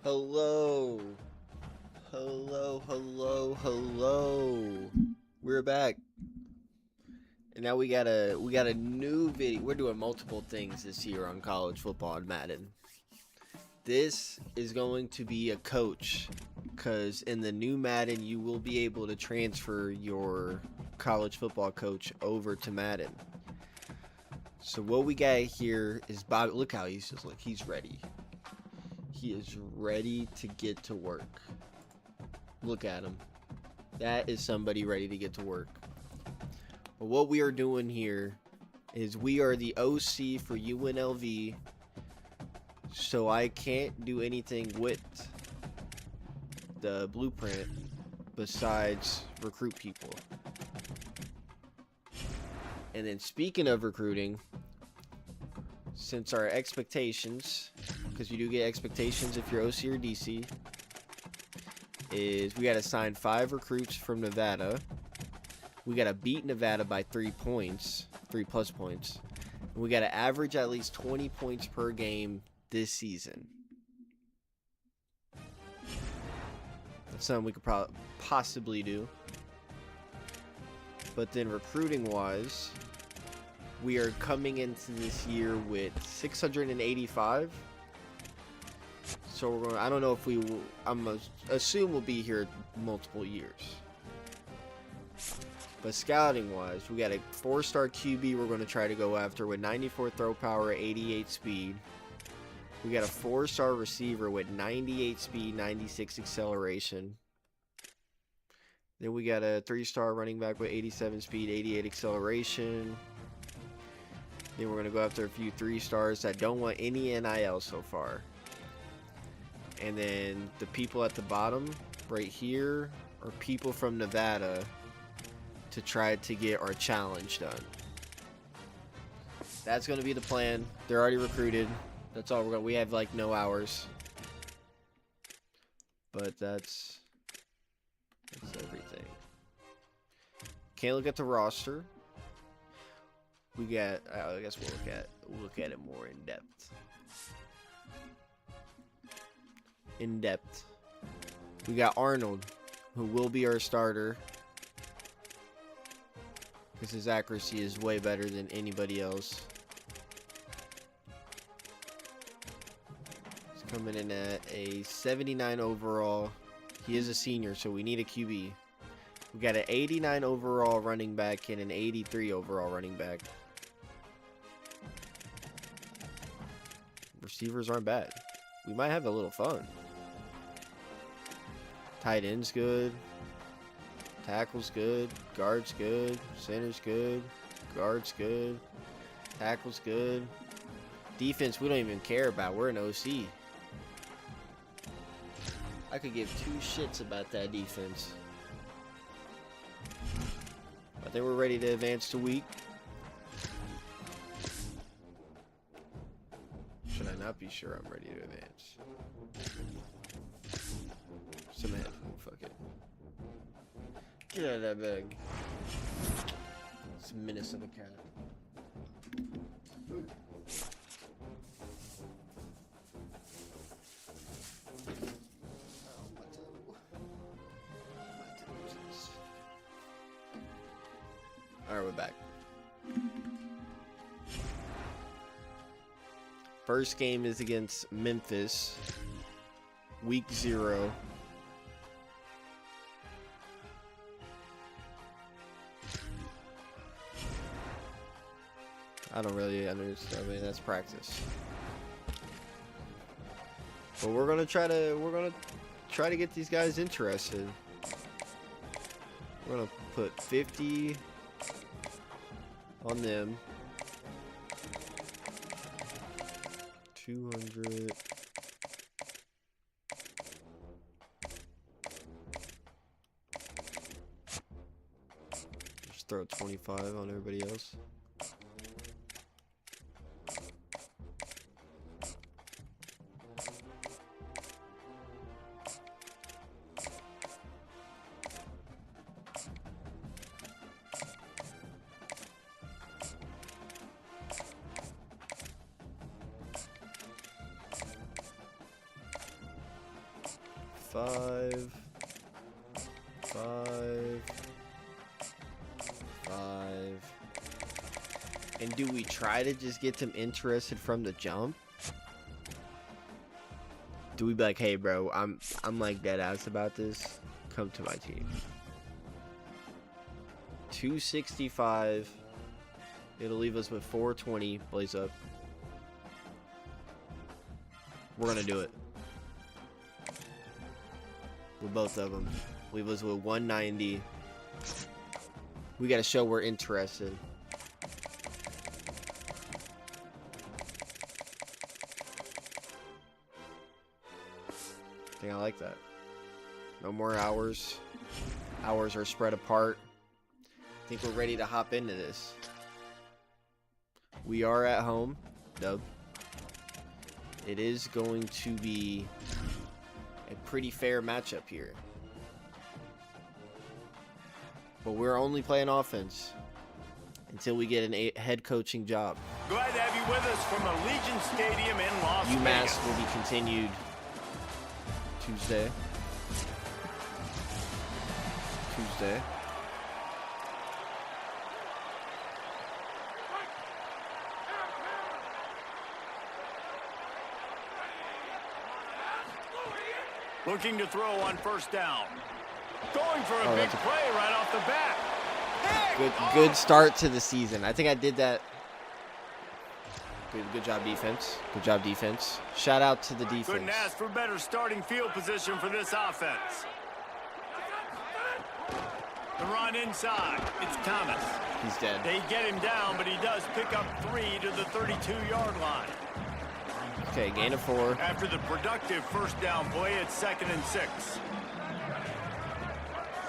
Hello. Hello, hello, hello. We're back. And now we got a new video. We're doing multiple things this year on college football and Madden. This is going to be a coach, cuz in the new Madden you will be able to transfer your college football coach over to Madden. So what we got here is Bobby. Look how he's just like he's ready. He is ready to get to work. Look at him. That is somebody ready to get to work. But what we are doing here is we are the OC for UNLV. So I can't do anything with the blueprint besides recruit people. And then speaking of recruiting, since our expectations, because you do get expectations if you're OC or DC, is we got to sign 5 recruits from Nevada. We got to beat Nevada by 3 points, 3+ points. And we got to average at least 20 points per game this season. That's something we could possibly do. But then recruiting wise, we are coming into this year with 685. So we're going. I don't know if we will. Assume we'll be here multiple years. But scouting wise, we got a 4-star QB we're going to try to go after with 94 throw power, 88 speed. We got a 4-star receiver with 98 speed, 96 acceleration. Then we got a 3-star running back with 87 speed, 88 acceleration. Then we're going to go after a few 3-stars that don't want any NIL so far. And then the people at the bottom right here are people from Nevada to try to get our challenge done. That's going to be the plan. They're already recruited. That's all we're going to. We have like no hours. But that's everything. Can't look at the roster. We got, I guess we'll look at it more in depth. We got Arnold, who will be our starter, because his accuracy is way better than anybody else. He's coming in at a 79 overall. He is a senior, so we need a QB. We got an 89 overall running back and an 83 overall running back. Receivers aren't bad. We might have a little fun. Tight end's good. Tackle's good. Guard's good. Center's good. Guard's good. Tackle's good. Defense we don't even care about. We're an OC. I could give 2 shits about that defense. I think we're ready to advance to week. Should I not be sure I'm ready to advance? Cement. Fuck it. Get out of that bag. It's a menace of a cat. Alright, we're back. First game is against Memphis. Week 0. I don't really understand. I mean, that's practice. But we're gonna try to get these guys interested. We're gonna put 50 on them. 200. Just throw 25 on everybody else. 5. And do we try to just get them interested from the jump? Do we be like, hey bro, I'm like dead ass about this. Come to my team. 265. It'll leave us with 420. Blaze up. We're gonna do it. With both of them. Leave us with 190. We gotta show we're interested. I like that. No more hours. Hours are spread apart. I think we're ready to hop into this. We are at home, Dub. It is going to be a pretty fair matchup here. But we're only playing offense until we get a head coaching job. Glad to have you with us from Allegiant Stadium in Las Vegas. UMass will be continued Tuesday. Looking to throw on first down. Going for a big play right off the bat. Good start to the season. I think I did that. Good job, defense. Good job, defense. Shout out to the defense. Couldn't ask for better starting field position for this offense. The run inside. It's Thomas. He's dead. They get him down, but he does pick up 3 to the 32-yard line. Okay, gain of 4. After the productive first down play, it's 2nd and 6.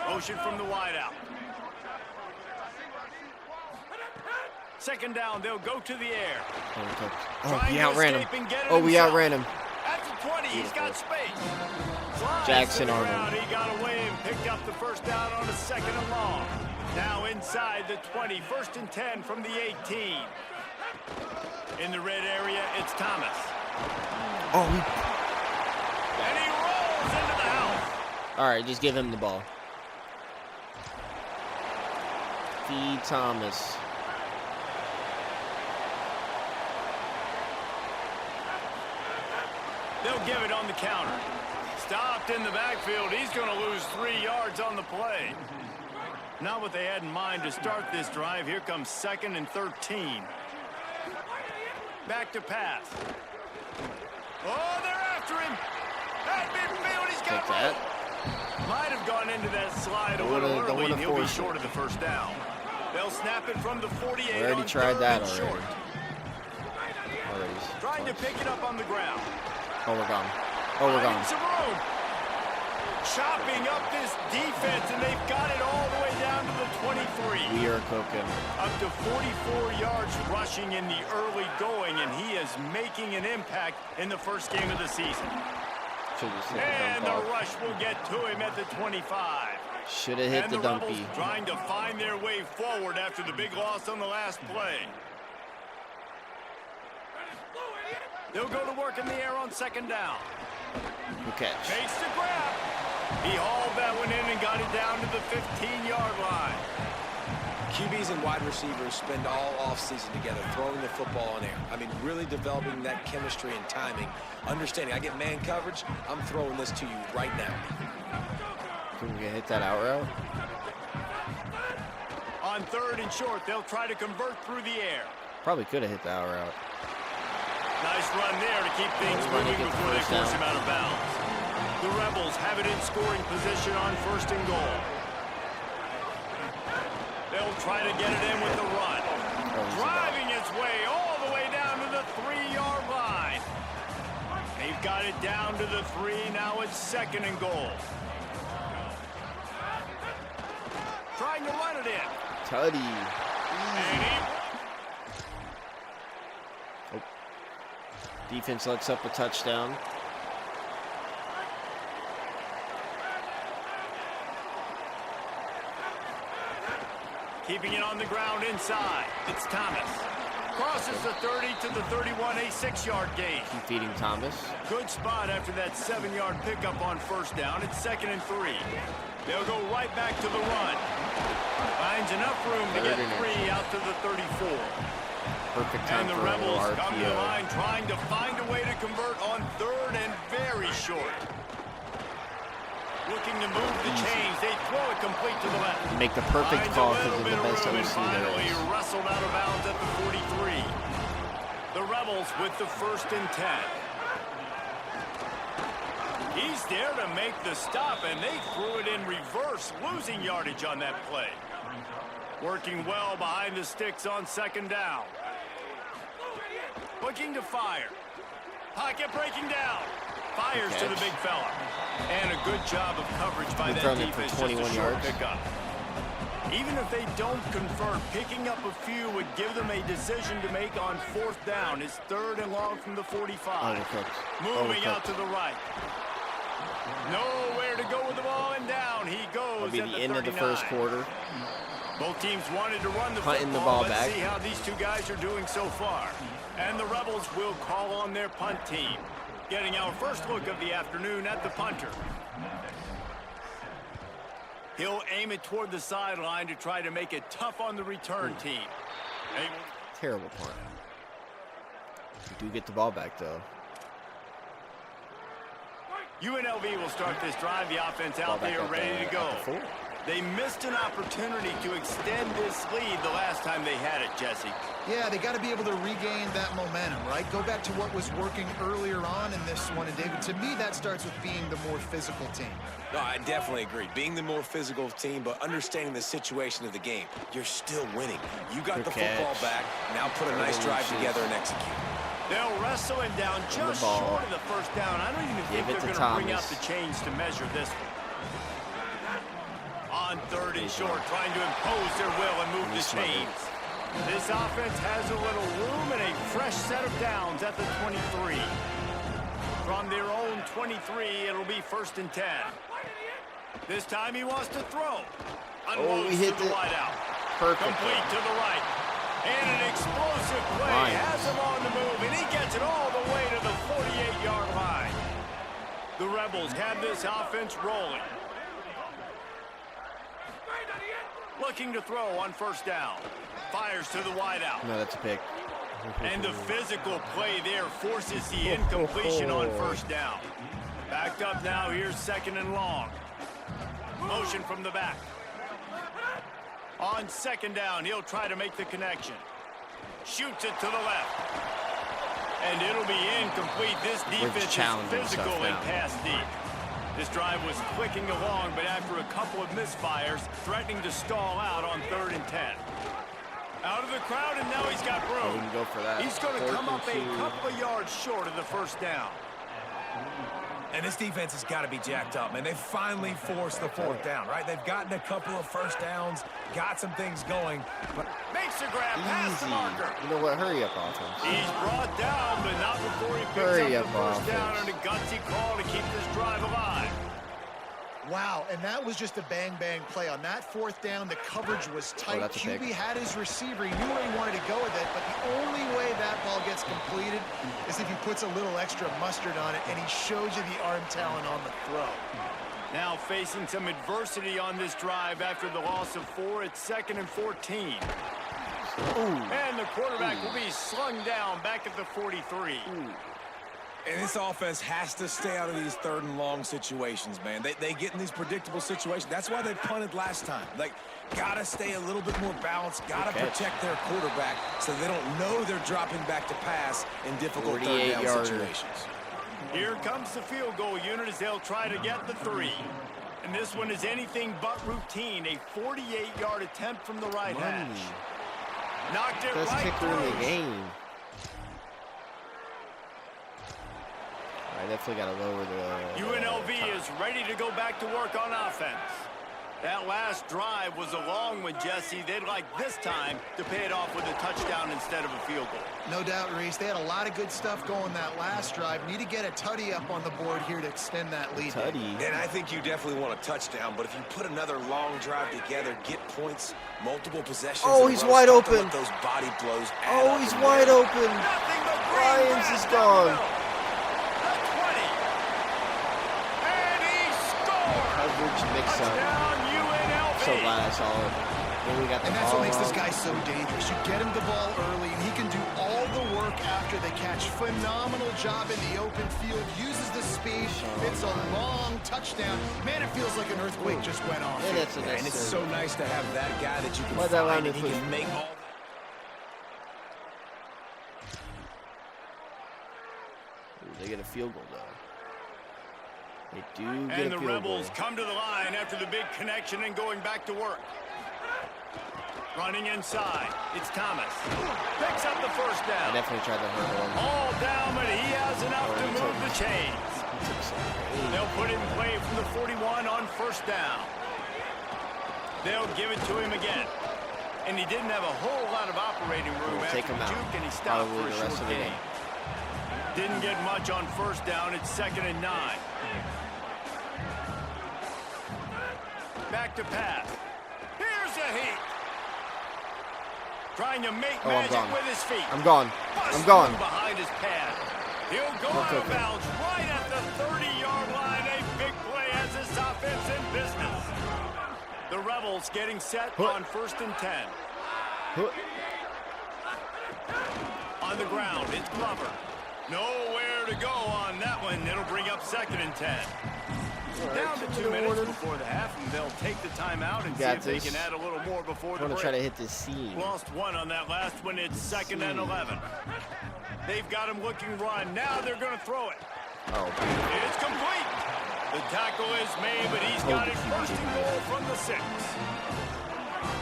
Motion from the wideout. 2nd down, they'll go to the air. Oh, he outran him. Oh, we outran him. At the 20, he's got space. Flies Jackson Arnold. He got away and picked up the first down on a 2nd and long. Now inside the 20, 1st and 10 from the 18. In the red area, it's Thomas. Oh, and he rolls into the house. All right, just give him the ball. Feed Thomas. They'll give it on the counter. Stopped in the backfield. He's going to lose 3 yards on the play. Not what they had in mind to start this drive. Here comes 2nd and 13. Back to pass. Oh, they're after him. At midfield, he's got room. Might have gone into that slide a little early, and he'll be short of the first down. They'll snap it from the 48. We already tried that already. Trying to pick it up on the ground. Oh, we're gone. Oh, we're gone. Some room. Chopping up this defense, and they've got it all the way down to the 23. We are cooking. Up to 44 yards rushing in the early going, and he is making an impact in the first game of the season. And the rush will get to him at the 25. Should have hit the dumpy. Rebels trying to find their way forward after the big loss on the last play. They'll go to work in the air on 2nd down. Good catch. Makes the grab. He hauled that one in and got it down to the 15-yard line. QBs and wide receivers spend all offseason together throwing the football in air. I mean, really developing that chemistry and timing. Understanding, I get man coverage, I'm throwing this to you right now. Can we hit that out route? On 3rd and short, they'll try to convert through the air. Probably could have hit the out route. Nice run there to keep things moving before they force him out of bounds. The Rebels have it in scoring position on 1st and goal. They'll try to get it in with the run. Driving its way all the way down to the 3-yard line. They've got it down to the 3. Now it's 2nd and goal. Trying to run it in. Tutty. Defense lets up a touchdown. Keeping it on the ground inside. It's Thomas. Crosses the 30 to the 31, a 6-yard gain. Keep feeding Thomas. Good spot after that 7-yard pickup on first down. It's 2nd and 3. They'll go right back to the run. Finds enough room to get 3 out to the 34. Perfect time and the for Rebels RPO. come to the line trying to find a way to convert on 3rd and very short. Looking to move the chains. They throw it complete to the left. Make the perfect call because of the best and OC there finally is. wrestled out of bounds at the 43. The Rebels with the 1st and 10. He's there to make the stop, and they threw it in reverse, losing yardage on that play. Working well behind the sticks on 2nd down. Looking to fire. Pocket breaking down. Fires to the big fella. And a good job of coverage by that defense. Just a short pickup. Even if they don't convert, picking up a few would give them a decision to make on 4th down. It's 3rd and long from the 45. Moving out to the right. Nowhere to go with the ball, and down he goes. It'll be the end of the 1st quarter. Both teams wanted to run the Punting football. the ball Let's back. see how these two guys are doing so far. And the Rebels will call on their punt team. Getting our first look of the afternoon at the punter. He'll aim it toward the sideline to try to make it tough on the return team. Terrible punt. You do get the ball back, though. UNLV will start this drive. The offense out there ready to go. They missed an opportunity to extend this lead the last time they had it, Jesse. Yeah, they got to be able to regain that momentum, right? Go back to what was working earlier on in this one. And, David, to me, that starts with being the more physical team. No, I definitely agree. Being the more physical team, but understanding the situation of the game. You're still winning. You got the football back. Now put a nice drive together and execute. They'll wrestle him down just short of the 1st down. I don't even think they're going to bring out the chains to measure this one. On 3rd and short, trying to impose their will and move the chains. This offense has a little room and a fresh set of downs at the 23. From their own 23, it'll be 1st and 10. This time he wants to throw. Unloads he hit to the wideout. Perfect. Complete to the right. And an explosive play has him on the move, and he gets it all the way to the 48-yard line. The Rebels have this offense rolling. Looking to throw on 1st down. Fires to the wideout. No, that's a pick. And the physical play there forces the incompletion on 1st down. Backed up now, here's 2nd and long. Motion from the back. On 2nd down, he'll try to make the connection. Shoots it to the left. And it'll be incomplete. This defense is physical and pass deep. This drive was clicking along, but after a couple of misfires, threatening to stall out on 3rd and 10. Out of the crowd, and now he's got room. Go for that. He's going to come up a couple of yards short of the 1st down. And this defense has got to be jacked up, man. They finally forced the 4th down, right? They've gotten a couple of 1st downs, got some things going. But makes a grab past the marker. You know what? Hurry up, offense. He's brought down, but not before he picks up the 1st down and a gutsy call to keep this drive alive. Wow, and that was just a bang-bang play. On that 4th down, the coverage was tight. QB had his receiver. He knew where he wanted to go with it, but the only way that ball gets completed is if he puts a little extra mustard on it, and he shows you the arm talent on the throw. Now facing some adversity on this drive after the loss of 4. It's 2nd and 14. And the quarterback will be slung down back at the 43. And this offense has to stay out of these 3rd and long situations, man. They get in these predictable situations. That's why they punted last time. Like, got to stay a little bit more balanced, got to protect their quarterback so they don't know they're dropping back to pass in difficult 3rd down situations. Here comes the field goal unit as they'll try to get the 3. And this one is anything but routine. A 48-yard attempt from the right hash. Knocked it right kicker in the game. I definitely got to lower the... UNLV is ready to go back to work on offense. That last drive was a long one, Jesse. They'd like this time to pay it off with a touchdown instead of a field goal. No doubt, Reese. They had a lot of good stuff going that last drive. Need to get a tutty up on the board here to extend that lead. Tutty. And I think you definitely want a touchdown, but if you put another long drive together, get points, multiple possessions. Oh, he's wide open. Those body blows. Oh, he's wide open. Ryans is gone. Mix-up. So glad I saw it. Then we got the and that's what makes this guy so dangerous. You get him the ball early, and he can do all the work after the catch. Phenomenal job in the open field. Uses the speed. It's a long touchdown. Man, it feels like an earthquake just went off. And it's so nice to have that guy that you can find and he can make all. They get a field goal, though. They do get and the Rebels come to the line after the big connection and going back to work. Running inside, it's Thomas. Picks up the first down. I definitely tried to hurt him. All down, but he has enough to move the chains. They'll put it in play from the 41 on first down. They'll give it to him again. And he didn't have a whole lot of operating room after the juke, and he stopped for a short gain. Didn't get much on first down. It's 2nd and 9. Back to pass. Here's a heat. Trying to make magic with his feet. I'm gone. I'm gone. Behind his pad. He'll go out of bounds right at the 30-yard line. A big play as this offense in business. The Rebels getting set on 1st and 10. On the ground, it's Glover. Nowhere to go on that one. It'll bring up 2nd and 10. Down to 2 minutes before the half, and they'll take the timeout and see if they can add a little more before the break. I'm going to try to hit this seam. Lost one on that last one. It's 2nd and 11. They've got him looking run. Now they're going to throw it. Oh, it's complete. The tackle is made, but he's got it 1st and goal from the 6.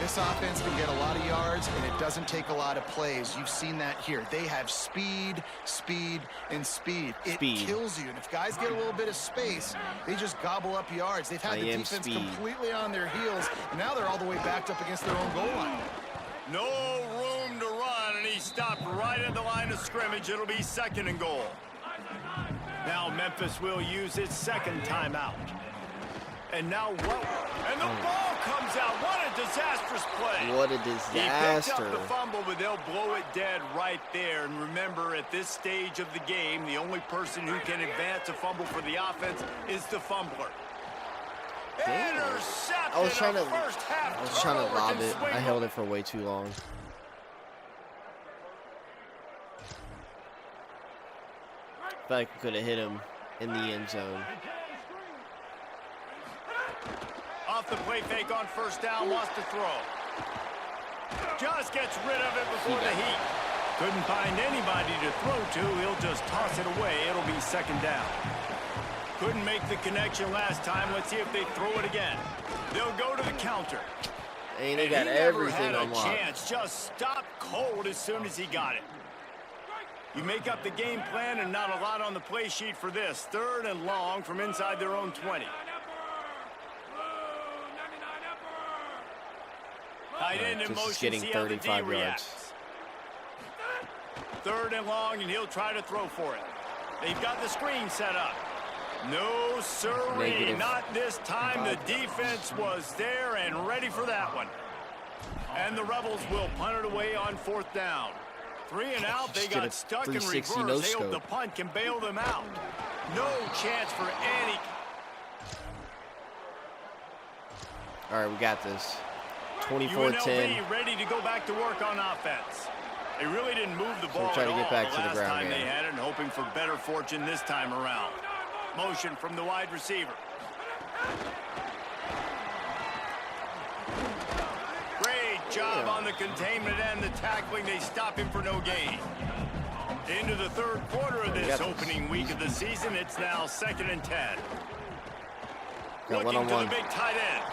This offense can get a lot of yards, and it doesn't take a lot of plays. You've seen that here. They have speed, speed, and speed. It kills you. And if guys get a little bit of space, they just gobble up yards. They've had the defense completely on their heels, and now they're all the way backed up against their own goal line. No room to run, and he stopped right at the line of scrimmage. It'll be 2nd and goal. Now Memphis will use its 2nd timeout. And now what? And the ball comes out. What a disastrous play. What a disaster. He picked up the fumble, but they'll blow it dead right there. And remember, at this stage of the game, the only person who can advance a fumble for the offense is the fumbler. I was trying to lob it. I held it for way too long. I feel like I could have hit him in the end zone. Off the play fake on first down, lost to throw. Just gets rid of it before the heat. Couldn't find anybody to throw to. He'll just toss it away. It'll be 2nd down. Couldn't make the connection last time. Let's see if they throw it again. They'll go to the counter. And he got everything unlocked. Chance. Just stopped cold as soon as he got it. You make up the game plan and not a lot on the play sheet for this. 3rd and long from inside their own 20. Tight end in motion, see how the D reacts. 3rd and long, and he'll try to throw for it. They've got the screen set up. No, sirree, not this time. The defense was there and ready for that one. And the Rebels will punt it away on 4th down. 3 and out, they got stuck in reverse. They hope the punt can bail them out. No chance for any. All right, we got this. 24-10. UNLV ready to go back to work on offense. They really didn't move the ball at all the last time they had it, and hoping for better fortune this time around. Motion from the wide receiver. Great job on the containment and the tackling. They stop him for no gain. Into the 3rd quarter of this opening week of the season, it's now 2nd and 10. Looking to the big tight end.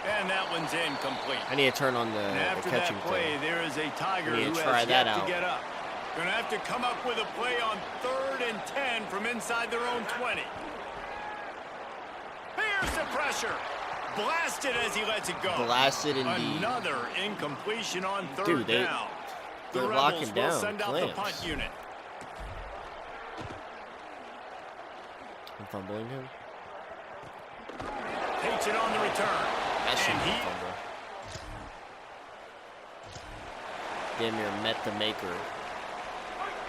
And that one's incomplete. I need to turn on the catching play. There is a Tiger who has yet to get up. Going to have to come up with a play on 3rd and 10 from inside their own 20. Here's the pressure. blasted as he lets it go. Blasted indeed. Another incompletion on third Dude, down. They're The locking Rebels down. will send out the Clamps. punt unit. I'm fumbling him. Takes it on the return. That should And be a he fumble. Damn near met the maker.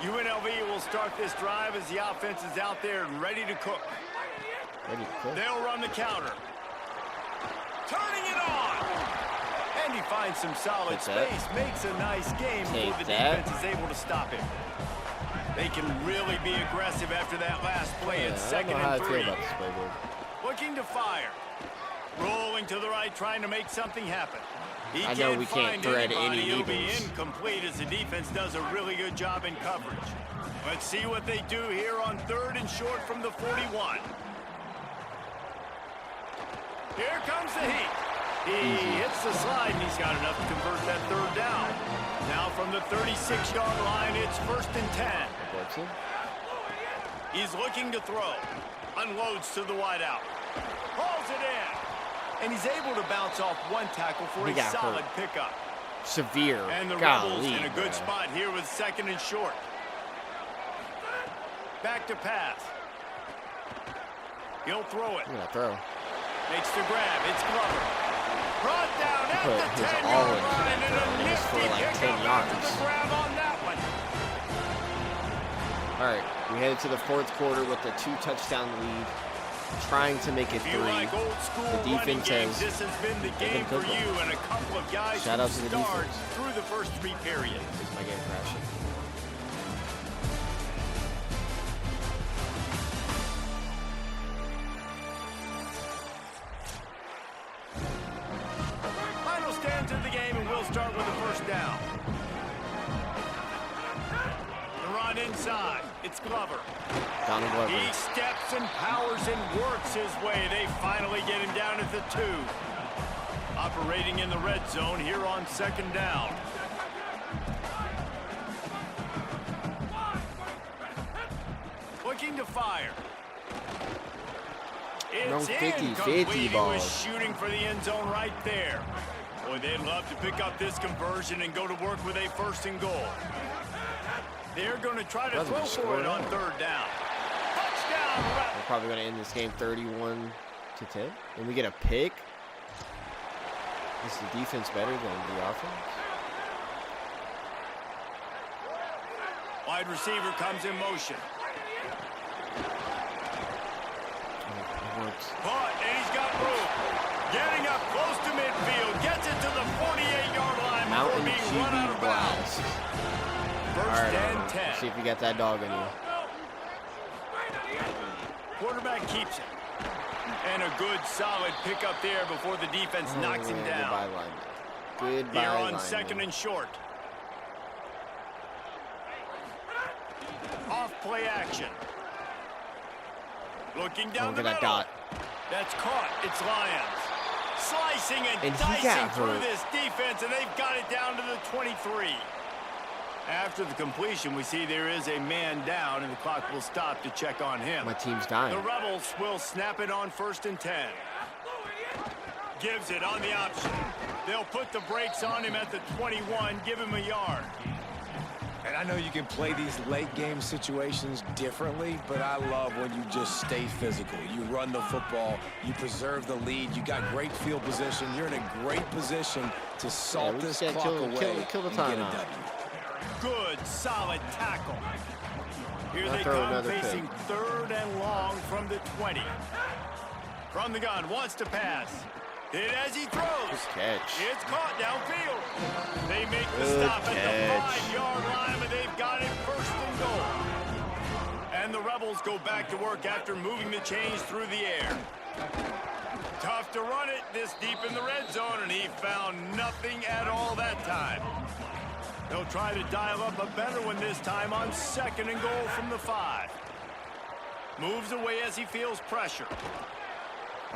UNLV will start this drive as the offense is out there and ready to cook. Ready to cook. They'll run the counter. Turning it on. And he finds some solid Take that. space. Makes a nice game Take before the that. defense is able to stop him. They can really be aggressive after that last play. It's I don't second know how I and feel 3. about this playbook. Looking to fire. Rolling to the right, trying to make something happen. He I know we can't find thread anybody. any It'll be needles. incomplete as the defense does a really good job in coverage. Let's see what they do here on 3rd and short from the 41. Here comes the heat. He hits the slide, and he's got enough to convert that 3rd down. Now from the 36-yard line, it's 1st and 10. Wilson. He's looking to throw. Unloads to the wideout. Hauls it in. And he's able to bounce off one tackle for He a got solid hurt. pickup. Severe. And the Golly, Rebels in a good bruh. spot here with 2nd and short. Back to pass. He'll throw it. Look at that throw. Makes the grab. It's Glover. Brought down at Put the his 10-yard all into line, that and throw, a and it's for nifty like 10 pickup after yards. the grab on that one. All right, we headed to the 4th quarter with a 2-touchdown lead, trying to make it If you 3. like old school The running defense games, has this has been the been game for cooking. you and a couple of guys Shout who out to the starred defense. through the first 3 periods. Is my game crashing? Final stands of the game, and we'll start with the 1st down. The run inside. It's Glover. Donald Glover. He steps and powers and works his way. They finally get him down at the 2. Operating in the red zone here on 2nd down. Looking to fire. No It's 50-50 incomplete. He ball. was shooting for the end zone right there. Boy, they'd love to pick up this conversion and go to work with a 1st and goal. They're going to try to Rather throw than for score it on now. 3rd down. Touchdown, We're Rebels. probably going to end this game 31-10. And we get a pick. Is the defense better than the offense? Wide receiver comes in motion. It works. Caught, and he's got room. Getting up close to midfield. Gets it to the 48-yard line before Mountain being run out QB of bounds. blast. 1st All and right, 10. see if you got that dog in you. Quarterback keeps it. And a good, solid pickup there before the defense knocks him Goodbye, down. lineman. Goodbye, Here on lineman. 2nd and short. Off play action. Looking down Look the at that middle. dot. That's caught. It's Lions. Slicing and And he dicing got through hurt. this defense, and they've got it down to the 23. After the completion, we see there is a man down, and the clock will stop to check on him. My team's dying. The Rebels will snap it on 1st and 10. Gives it on the option. They'll put the brakes on him at the 21, give him a yard. And I know you can play these late game situations differently, but I love when you just stay physical. You run the football, you preserve the lead, you got great field position, you're in a great position to salt we this just clock gotta away kill the and time get a out. W. Good, solid tackle. Here Now they throw come, another facing 3rd and long from the 20. From the gun, wants to pass. Hit as he throws. Good catch. It's caught downfield. They make the Good stop at catch. the 5-yard line, but they've got it 1st and goal. And the Rebels go back to work after moving the chains through the air. Tough to run it this deep in the red zone, and he found nothing at all that time. They'll try to dial up a better one this time on 2nd and goal from the 5. Moves away as he feels pressure.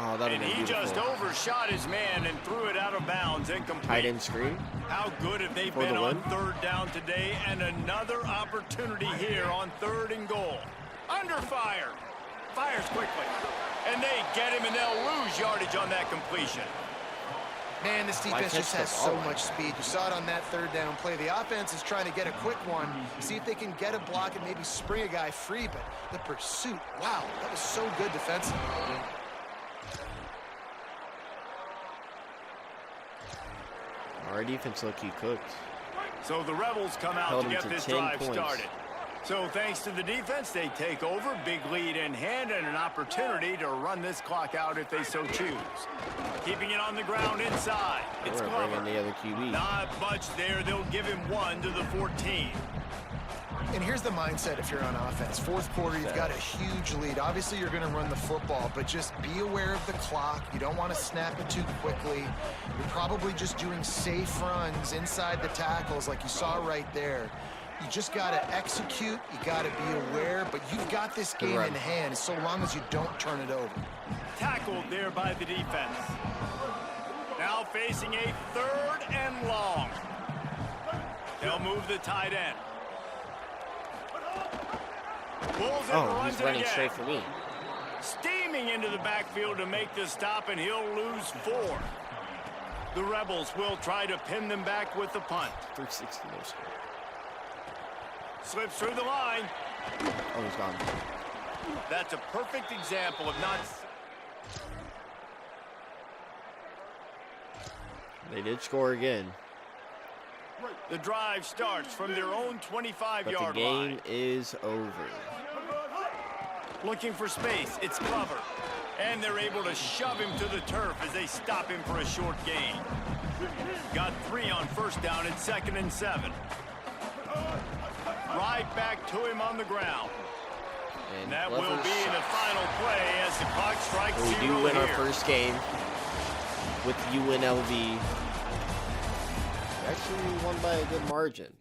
Oh, that And would he be just beautiful. overshot his man and threw it out of bounds and Tight complete. end screen. How good have they For been the on win. 3rd down today, and another opportunity here on 3rd and goal. Under fire. Fires quickly. And they get him, and they'll lose yardage on that completion. Man, this defense just has so much speed. You saw it on that third down play. The offense is trying to get a quick one, see if they can get a block and maybe spring a guy free, but the pursuit, wow, that was so good defensively. Our defense low-key cooked. So the Rebels come out to get this drive started. So thanks to the defense, they take over, big lead in hand, and an opportunity to run this clock out if they so choose. Keeping it on the ground inside. It's Glover. Bringing the other QB. Not much there. They'll give him 1 to the 14. And here's the mindset if you're on offense. Fourth quarter, you've got a huge lead. Obviously, you're going to run the football, but just be aware of the clock. You don't want to snap it too quickly. You're probably just doing safe runs inside the tackles like you saw right there. You just got to execute. You got to be aware, but you've got this game in hand so long as you don't turn it over. Tackled there by the defense. Now facing a 3rd and long. They'll move the tight end. Pulls it and runs he's running again. straight for me. Steaming into the backfield to make the stop, and he'll lose 4. The Rebels will try to pin them back with the punt. 360 no score. Slips through the line. Oh, he's gone. That's a perfect example of not... They did score again. The drive starts from their own 25-yard line. The game is over. Looking for space. It's Glover. And they're able to shove him to the turf as they stop him for a short gain. Got 3 on first down at 2nd and 7. Right back to him on the ground. And that will be the final play as the clock strikes 0 We do win our first game with UNLV. Actually won by a good margin.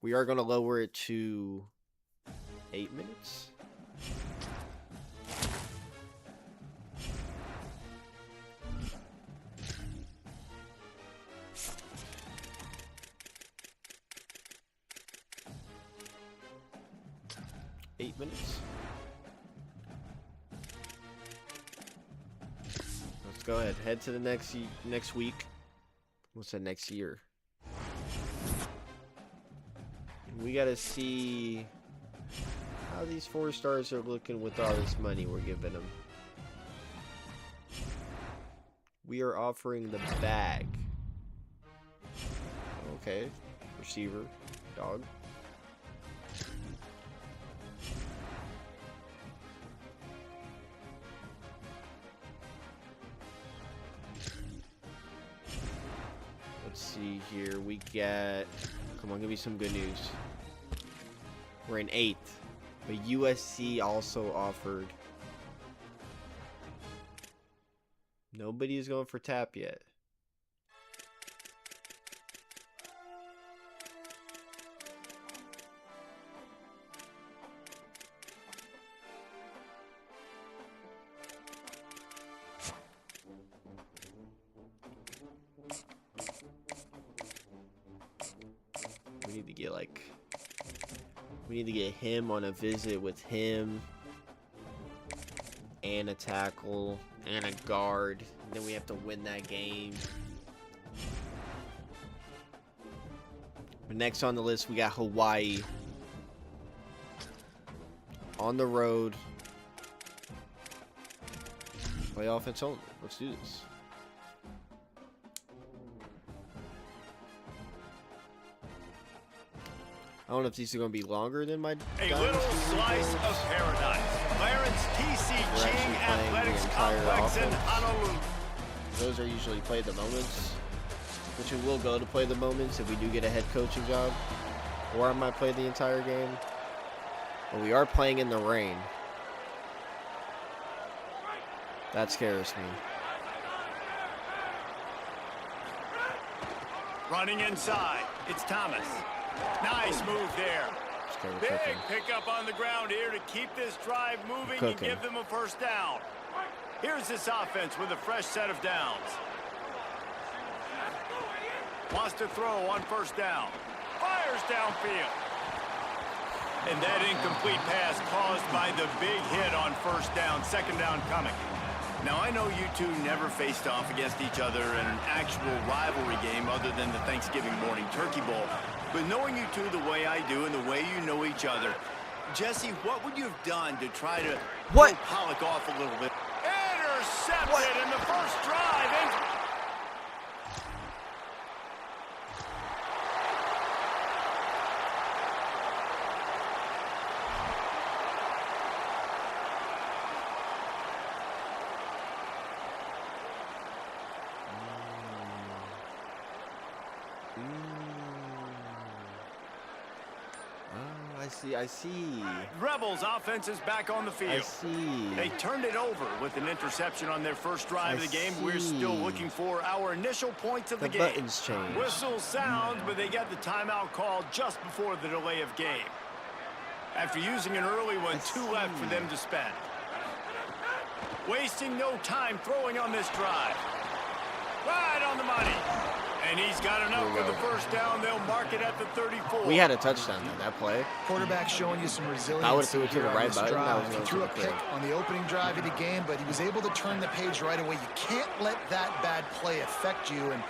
We are going to lower it to 8 minutes. Let's go ahead. Head to the next week. What's that, next year? We got to see how these 4 stars are looking with all this money we're giving them. We are offering the bag. Okay. Receiver. Dog. Let's see here. We got... Come on, give me some good news. We're in 8th. But USC also offered... Nobody is going for TAP yet. We need to get him on a visit with him and a tackle and a guard. And then we have to win that game. But next on the list, we got Hawaii. On the road. Play offense only. Let's do this. I don't know if these are going to be longer than my... A little slice of paradise. Clarence T.C. Ching Athletics Complex in Honolulu. Those are usually play the moments, which we will go to play the moments if we do get a head coaching job. Or I might play the entire game. But we are playing in the rain. That scares me. Running inside. It's Thomas. Nice move there. Big pickup on the ground here to keep this drive moving and give them a first down. Here's this offense with a fresh set of downs. Wants to throw on first down. Fires downfield. And that incomplete pass caused by the big hit on first down, second down coming. Now, I know you two never faced off against each other in an actual rivalry game other than the Thanksgiving morning turkey bowl. But knowing you two the way I do and the way you know each other, Jesse, what would you have done to try to throw Pollock off a little bit? Intercepted in the first drive. I see. Rebels offense is back on the field. I see. They turned it over with an interception on their first drive of the game. We're still looking for our initial points of the game. Buttons changed. Whistle sounds, but they got the timeout called just before the delay of game. After using an early one, 2 left for them to spend. Wasting no time throwing on this drive. Right on the money. And he's got enough for the first down. They'll mark it at the 34. We had a touchdown on that play. Quarterback showing you some resilience. I would have threw it to the right button. He threw a pick on the opening drive of the game, but he was able to turn the page right away. You can't let that bad play affect you, and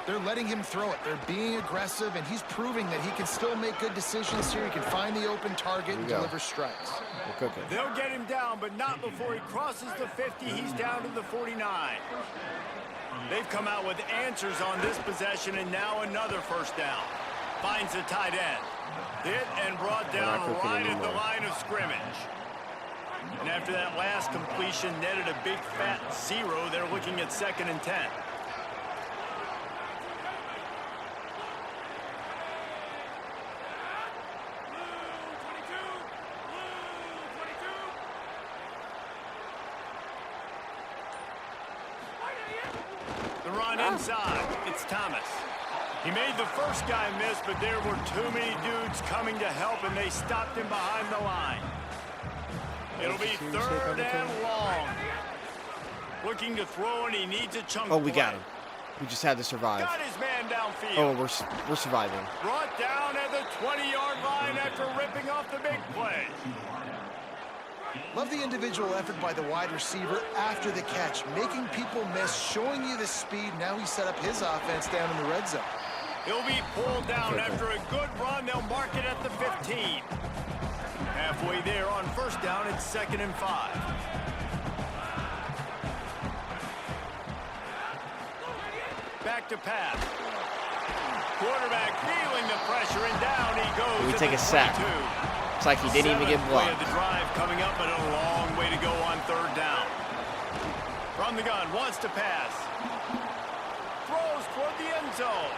they're letting him throw it. They're being aggressive, and he's proving that he can still make good decisions here. He can find the open target and deliver strikes. We're cooking. They'll get him down, but not before he crosses the 50. He's down to the 49. They've come out with answers on this possession, and now another first down. Finds the tight end. Hit and brought down right at the line of scrimmage. And after that last completion netted a big fat 0, they're looking at 2nd and 10. Inside, it's Thomas. He made the first guy miss, but there were too many dudes coming to help, and they stopped him behind the line. It'll be 3rd and long. Looking to throw, and he needs a chunk. Oh, we got him. We just had to survive. Got his man downfield. Oh, we're surviving. Brought down at the 20-yard line after ripping off the big play. Love the individual effort by the wide receiver after the catch, making people miss, showing you the speed. Now he set up his offense down in the red zone. He'll be pulled down after a good run. They'll mark it at the 15. Halfway there on first down, it's 2nd and 5. Back to pass. Quarterback feeling the pressure, and down he goes. We take a sack. It's like he didn't even get blocked. The drive coming up, but a long way to go on 3rd down. From the gun, wants to pass. Throws toward the end zone.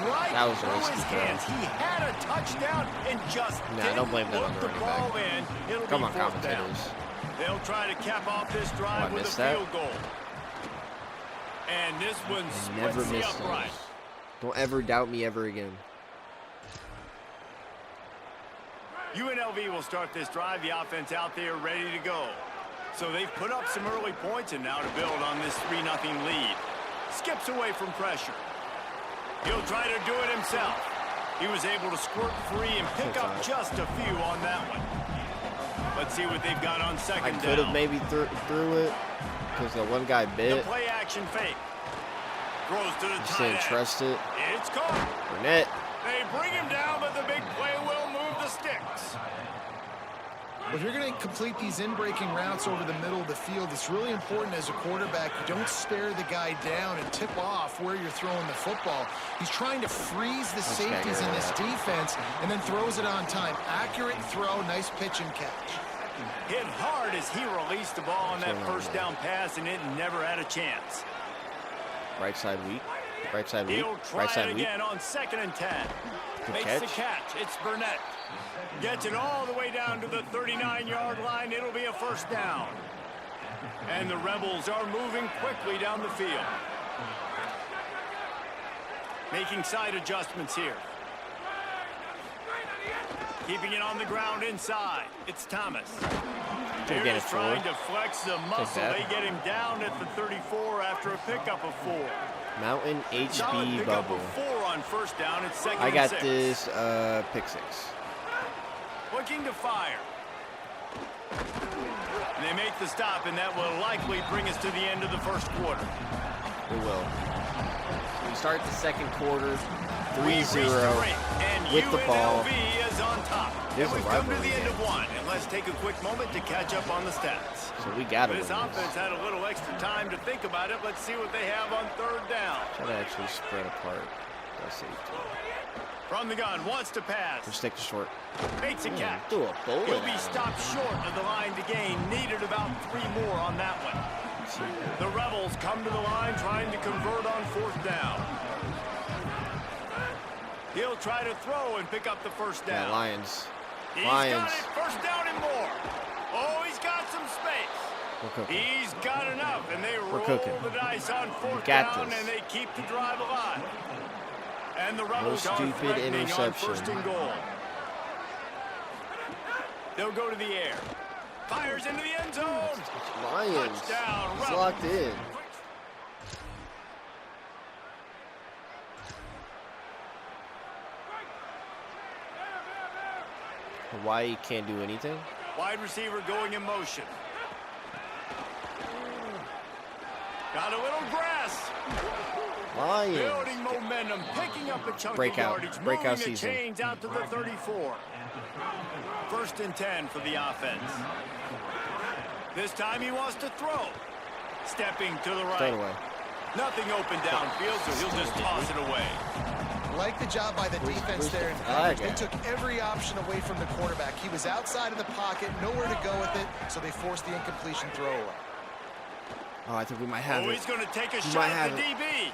Right that was through his hands. He had a touchdown and just don't blame that on the running back. It'll Come be on, 4th down. commentators. They'll try to cap off this drive with a field goal. And this one splits the upright. Don't ever doubt me ever again. UNLV will start this drive. The offense out there ready to go. So they've put up some early points, and now to build on this 3-0 lead. Skips away from pressure. He'll try to do it himself. He was able to squirt free and pick up just a few on that one. Let's see what they've got on 2nd down. I could have maybe threw it because the one guy bit. The play action fake. Throws to the Just tight didn't end. trust it. It's caught. Burnett. They bring him down, but the big play will move the sticks. If you're going to complete these in-breaking routes over the middle of the field, it's really important as a quarterback you don't stare the guy down and tip off where you're throwing the football. He's trying to freeze the safeties in this defense and then throws it on time. Accurate throw, nice pitch and catch. Hit hard as he released the ball on that first down pass, and it never had a chance. Right side weak. Right side weak. He'll try Right side it weak. again on 2nd and 10. Good Makes catch. the catch. It's Burnett. Gets it all the way down to the 39-yard line. It'll be a first down. And the Rebels are moving quickly down the field. Making side adjustments here. Keeping it on the ground inside. It's Thomas. They're just trying to flex the muscle. They get him down at the 34 after a pickup of 4. Mountain HB Solid pickup bubble. of 4 on first down. It's 2nd I got and 6. this pick 6. looking to fire. And they make the stop, and that will likely bring us to the end of the first quarter. It will. So we start the second quarter 3-0 with the ball. UNLV is on top. There's and we've a come to rivalry the end game. of one, and let's take a quick moment to catch up on the stats. So we got to win This this. offense had a little extra time to think about it. Let's see what they have on third down. Try to actually spread apart that safety. From the gun, wants to pass. Just take a short. Makes a catch. Do a bullet. He'll be stopped short of the line to gain. Needed about 3 more on that one. The Rebels come to the line trying to convert on fourth down. He'll try to throw and pick up the first down. Yeah, Lions. He's Lions. got it. First down and more. Oh, he's got some space. We're cooking. He's got enough, and they roll cooking. the dice on fourth got down, this. and they keep the drive alive. And the Rebels are stupid threatening on interception. first and goal. They'll go to the air. Fires into the end zone. Lions. Touchdown, It's Rebels. locked in. Hawaii can't do anything. Wide receiver going in motion. Got a little grass. Lions. Building momentum, picking up a chunk Breakout. of yardage, Breakout moving the season. chains out to the 34. First and 10 for the offense. This time he wants to throw. Stepping to the Straight right. away. Nothing open downfield, so he'll just toss it away. Like the job by the defense there. In flag coverage. They at? took every option away from the quarterback. He was outside of the pocket, nowhere to go with it, so they forced the incompletion throw away. Oh, I think we might have Oh, it. he's going to take a He shot might at the have DB.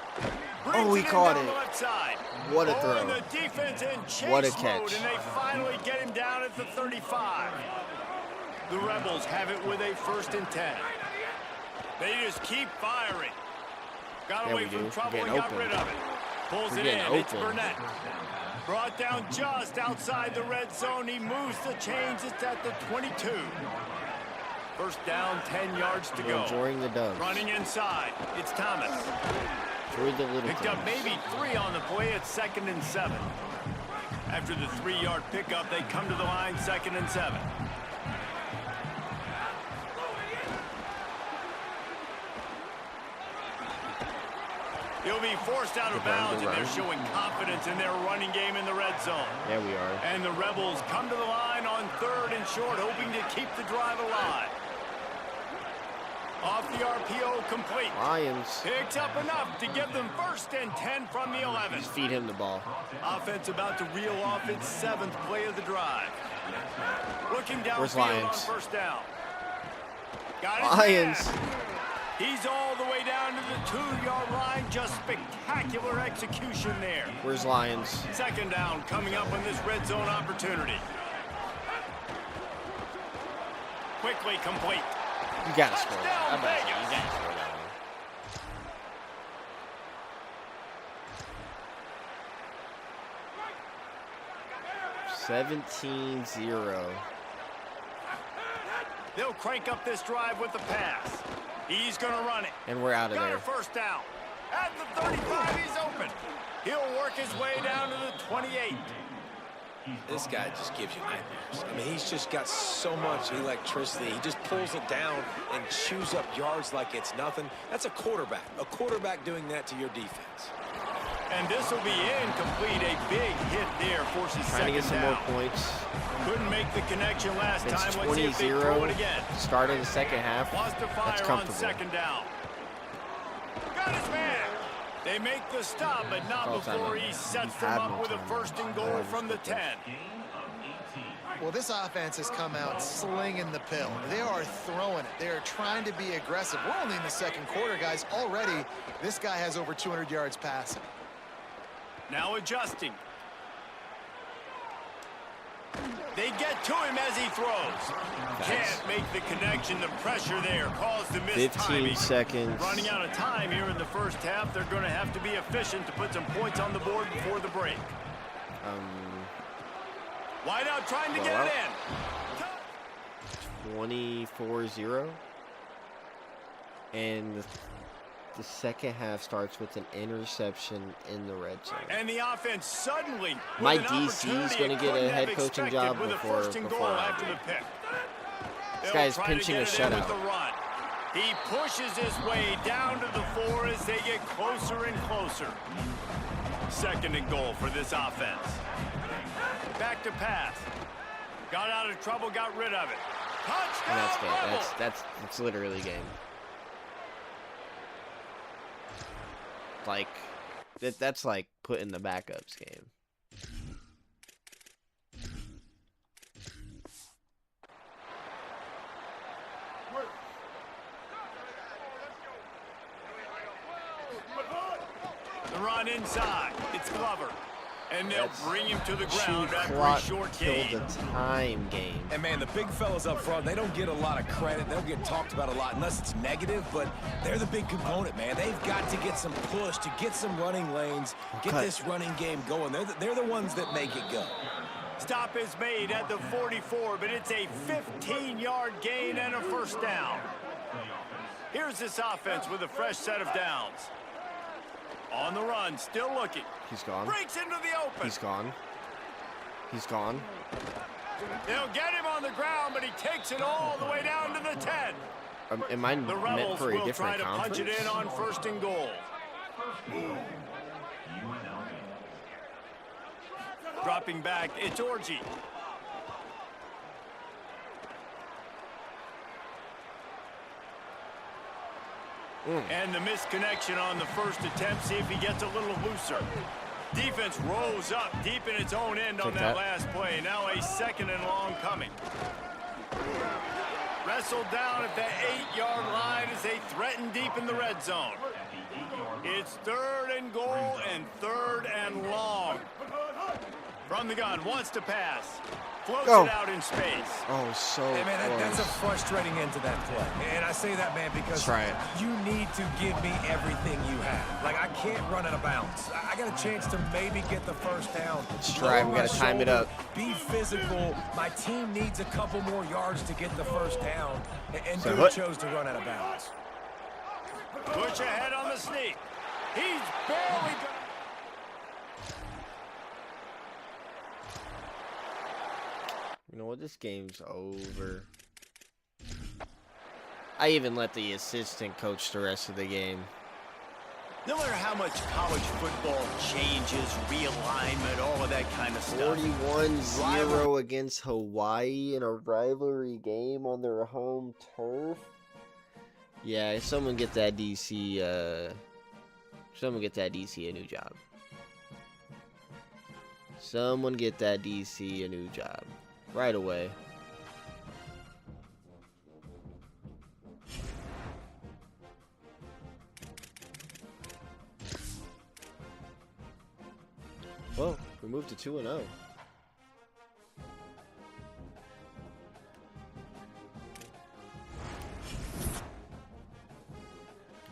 Oh, Brings he it in caught down it. the left side. What a Oh, throw. and the defense in chase What a mode, catch. and they finally get him down at the 35. The Rebels have it with a first and 10. They just keep firing. Got Yeah, away we from do. trouble We're and getting got open. rid of it. Pulls We're it getting in. It's open. Burnett. Brought down just outside the red zone. He moves the chains. It's at the 22. First down, 10 yards to We're go. enjoying the dubs. Running inside. It's Thomas. Enjoy the little Picked up things. maybe 3 on the play at 2nd and 7. After the 3-yard pickup, they come to the line 2nd and 7. He'll be forced out of bounds, and they're showing confidence in their running game in the red zone. Yeah, we are. And the Rebels come to the line on 3rd and short, hoping to keep the drive alive. Off the RPO, complete. Lions. Picks up enough to give them 1st and 10 from the 11. Just feed him the ball. Offense about to reel off its 7th play of the drive. Looking Where's downfield on Lions? first down. Got his Lions. man. He's all the way down to the 2-yard line. Just spectacular execution there. Where's Lions? 2nd down coming up on this red zone opportunity. Quickly complete. You gotta score that. Touchdown, I'm about to say, Vegas. you gotta score that one. 17-0. They'll crank up this drive with the pass. He's going to run it. And we're out of Got there. a first down. At the 35, he's open. He'll work his way down to the 28. This guy just gives you nightmares. I mean, he's just got so much electricity. He just pulls it down and chews up yards like it's nothing. That's a quarterback. A quarterback doing that to your defense. And this will be incomplete. A big hit there forces Trying to get some more down. points. Couldn't make the connection last It's time. Let's see if they throw it 20-0. again. Start of the second half. Wants to That's fire on comfortable. 2nd down. Got his man. They make the stop, but not Call time before out. he sets We've them had up no with a time 1st and out. goal from the 10. Well, this offense has come out slinging the pill. They are throwing it. They are trying to be aggressive. We're only in the 2nd quarter, guys. Already, this guy has over 200 yards passing. Now adjusting. They get to him as he throws. Can't make the connection. The pressure there caused the missed 15 timing. seconds. Running out of time here in the first half. They're going to have to be efficient to put some points on the board before the break. Wide out trying to Blow get out. it in. 24-0. And The second half starts with an interception in the red zone. And the offense suddenly, my DC is going to get a head coaching job before I do. This guy's pinching a shutout. He pushes his way down to the 4 as they get closer and closer. 2nd and goal for this offense. Back to pass. Got out of trouble, got rid of it. Touchdown! And that's game. That's literally game. Like, that's like putting the backups game. The run inside. It's Glover. And they'll bring him to the ground after a short gain. Killed the time game. And man, the big fellas up front, they don't get a lot of credit. They'll get talked about a lot unless it's negative, but they're the big component, man. They've got to get some push, to get some running lanes, get this running game going. They're the ones that make it go. Stop is made at the 44, but it's a 15-yard gain and a 1st down. Here's this offense with a fresh set of downs. On the run, still looking. He's gone. Breaks into the open. He's gone. He's gone. They'll get him on the ground, but he takes it all the way down to the 10. Am I meant for a different conference? The Rebels will try to punch it in on 1st and goal. Dropping back, it's Orji. And the misconnection on the 1st attempt. See if he gets a little looser. Defense rose up deep in its own end on that last play. Now a 2nd and long coming. Wrestled down at the 8-yard line as they threaten deep in the red zone. It's 3rd and goal and 3rd and long. From the gun, wants to pass. Floats it out in space. Oh, so hey, man, that's a frustrating end to that play. And I say that, man, because you need to give me everything you have. Like, I can't run out of bounds. I got a chance to maybe get the 1st down. Let's try. We got to time it up. Be physical. My team needs a couple more yards to get the 1st down. And Duke chose to run out of bounds. Push ahead on the sneak. He's barely done. You know what? This game's over. I even let the assistant coach the rest of the game. No matter how much college football changes, realignment, all of that kind of stuff. 41-0 against Hawaii in a rivalry game on their home turf. Yeah, someone get that DC. Someone get that DC a new job. Someone get that DC a new job. Right away. Well, we moved to 2-0.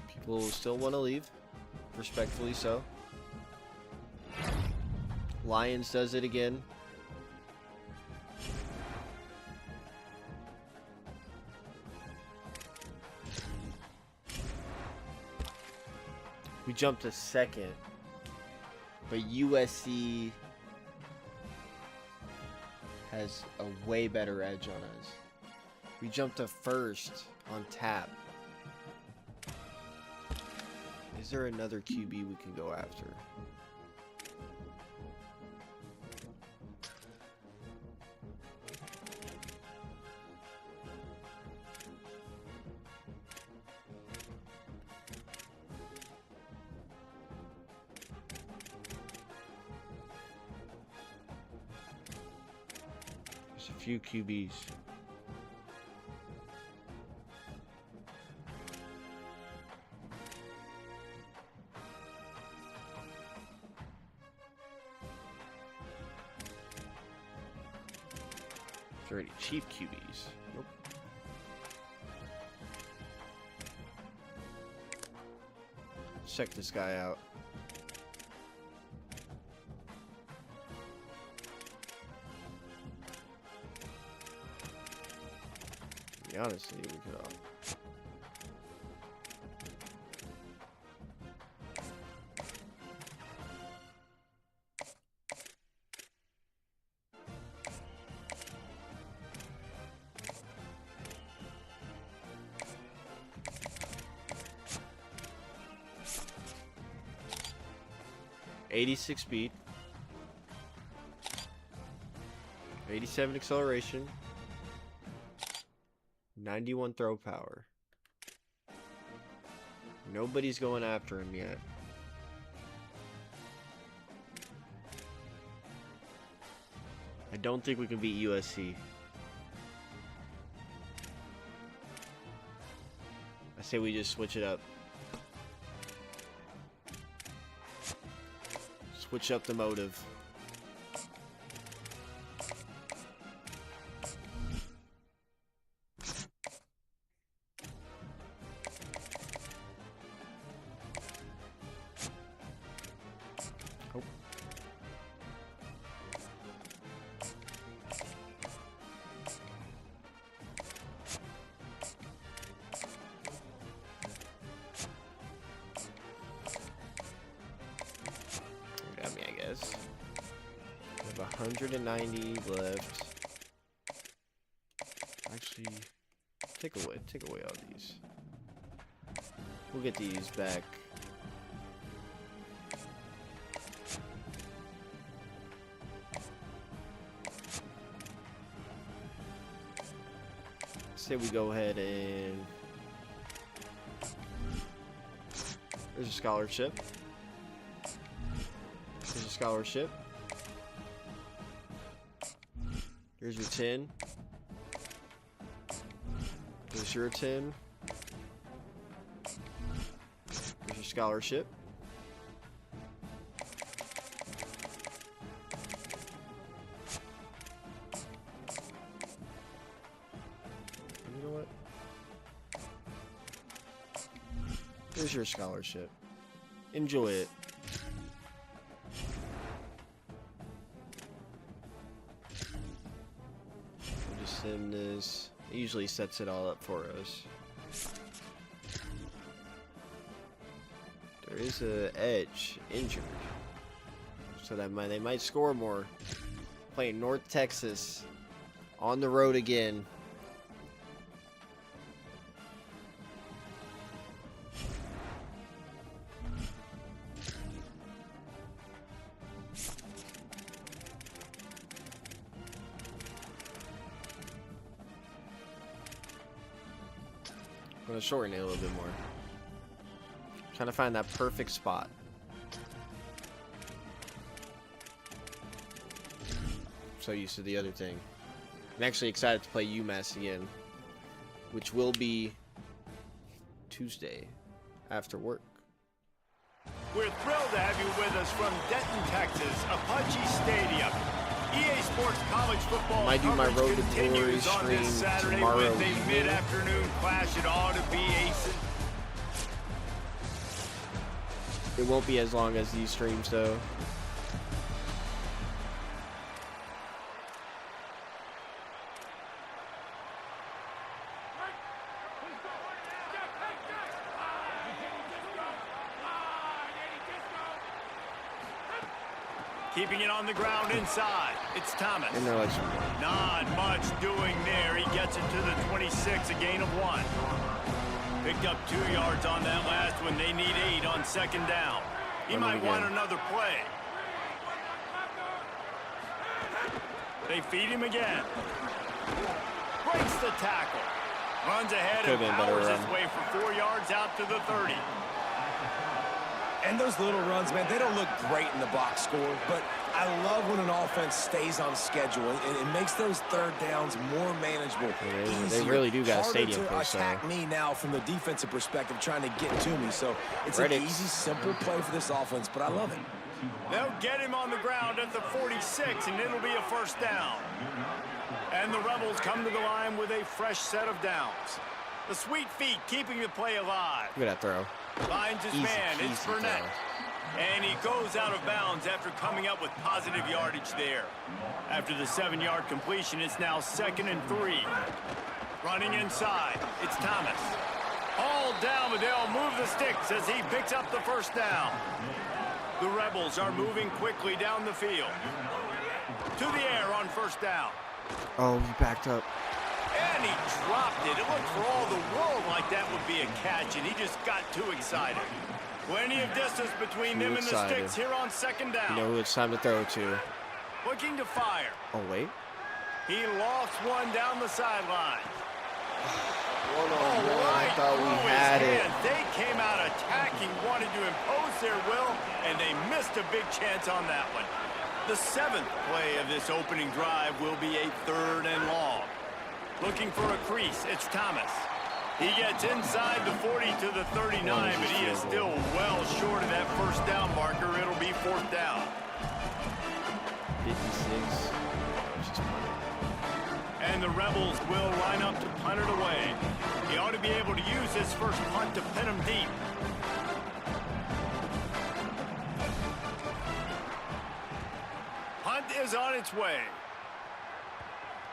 People still want to leave. Respectfully so. Lions does it again. We jumped to 2nd, but USC has a way better edge on us. We jumped to 1st on tap. Is there another QB we can go after? Few QBs. Is there any cheap QBs? Nope. Let's check this guy out. Honestly, we could 86 speed. 87 acceleration. 91 throw power. Nobody's going after him yet. I don't think we can beat USC. I say we just switch it up. Switch up the motive. Oh. Got me, I guess. We have 190 left. Actually, take away all these. We'll get these back. Say we go ahead and there's a scholarship. There's a scholarship. Here's your 10. There's your 10. Here's your scholarship. You know what? Here's your scholarship. Enjoy it. We'll just send this. It usually sets it all up for us. There is a edge injured, so that they might score more. Playing North Texas on the road again. I'm gonna shorten it a little bit more. Trying to find that perfect spot. So used to the other thing. I'm actually excited to play UMass again, which will be Tuesday after work. We're thrilled to have you with us from Denton, Texas, Apache Stadium. EA Sports College Football Might do my coverage Road to Glory continues on this stream Saturday tomorrow with a evening. mid-afternoon clash. It ought to be ace. It won't be as long as these streams though. Keeping it on the ground inside. It's Thomas. And they're like, Not much doing there. He gets it to the 26, a gain of 1. Picked up 2 yards on that last one. They need 8 on second down. He might want another play. They feed him again. Breaks the tackle. Runs ahead and powers his way for 4 yards out to the 30. And those little runs, man, they don't look great in the box score, but I love when an offense stays on schedule, and it makes those third downs more manageable. They really do got a stadium to attack me now from the defensive perspective, trying to get to me. So it's an easy, simple play for this offense, but I love it. They'll get him on the ground at the 46, and it'll be a first down. And the Rebels come to the line with a fresh set of downs. The sweet feet keeping the play alive. look at that throw. Finds his man. It's Burnett. And he goes out of bounds after coming up with positive yardage there. After the 7-yard completion, it's now 2nd and 3. Running inside, it's Thomas. All down, but they'll move the sticks as he picks up the first down. The Rebels are moving quickly down the field. To the air on first down. Oh, he backed up. And he dropped it. It looked for all the world like that would be a catch, and he just got too excited. Plenty of distance between them and the sticks here on second down. You know who it's time to throw to. Looking to fire. Oh, wait. He lofts one down the sideline. I thought we had it. They came out attacking, wanted to impose their will, and they missed a big chance on that one. The 7th play of this opening drive will be a 3rd and long. Looking for a crease, it's Thomas. He gets inside the 40 to the 39, but he is still well short of that first down marker. It'll be 4th down. 56. And the Rebels will line up to punt it away. He ought to be able to use his first punt to pin him deep. Punt is on its way.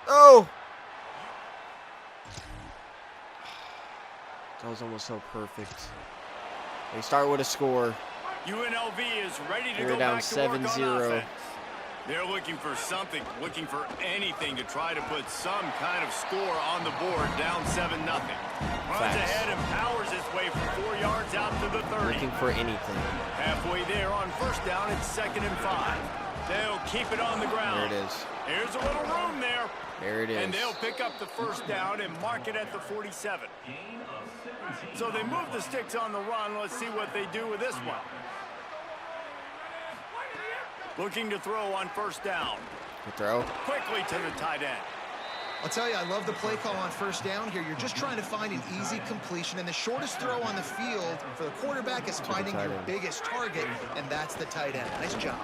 Oh! That was almost so perfect. They start with a score. UNLV is ready to They're go down back to work on 7-0. offense. They're looking for something, looking for anything to try to put some kind of score on the board, down 7-0. Runs ahead and powers his way for 4 yards out to the 30. Looking for anything. Halfway there on first down, it's 2nd and 5. They'll keep it on the ground. There it is. Here's a little room there. There it is. And they'll pick up the first down and mark it at the 47. So they move the sticks on the run. Let's see what they do with this one. Looking to throw on first down. Good throw. Quickly to the tight end. I'll tell you, I love the play call on first down here. You're just trying to find an easy completion, and the shortest throw on the field for the quarterback is finding your biggest target, and that's the tight end. Nice job.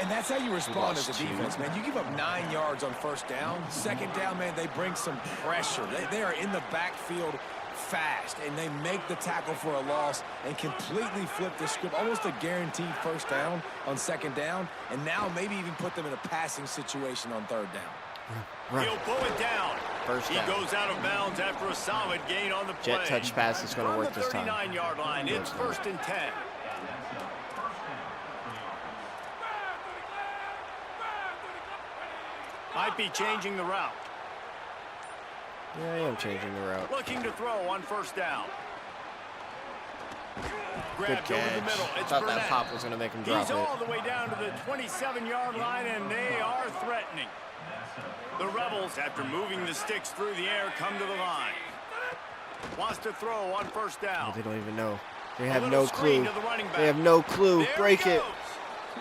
And that's how you respond as a defense, man. You give up 9 yards on first down. Second down, man, they bring some pressure. They are in the backfield fast, and they make the tackle for a loss and completely flip the script. Almost a guaranteed first down on second down, and now maybe even put them in a passing situation on third down. He'll pull it down. First down. He goes out of bounds after a solid gain on the play. Jet touch pass is going to work this time. On the 39-yard line, it's 1st and 10. Might be changing the route. Yeah, I am changing the route. Looking to throw on first down. Good Grabbed over the catch. middle. It's Thought Burnett. that pop was going to make him drop He's it. all the way down to the 27-yard line, and they are threatening. The Rebels, after moving the sticks through the air, come to the line. Wants to throw on first down. Oh, they don't even know. They have no clue. They have no clue. There Break it.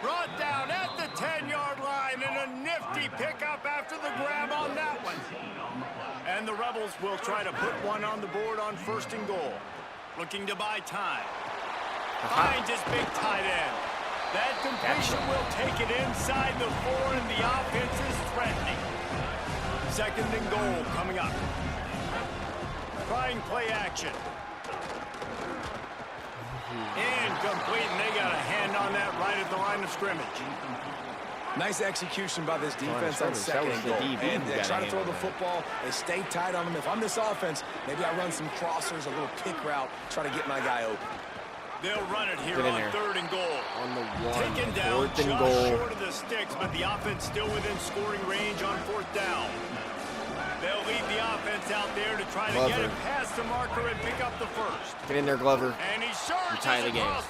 Brought down at the 10-yard line, and a nifty pickup after the grab on that one. And the Rebels will try to put one on the board on 1st and goal. Looking to buy time. Finds his big tight end. That completion will take it inside the 4, and the offense is threatening. 2nd and goal coming up. Trying play action. Incomplete, and they got a hand on that right at the line of scrimmage. Nice execution by this defense on second and goal. And they try to throw the football. They stay tight on them. If I'm this offense, maybe I run some crossers, a little pick route, try to get my guy open. They'll run it here on 3rd and goal. On the 1. Taken down 4th and just goal. short of the sticks, but the offense still within scoring range on 4th down. They'll lead the offense out there to try to get it past the marker and pick up the first. Get in there, Glover. And he surges tie the game. across.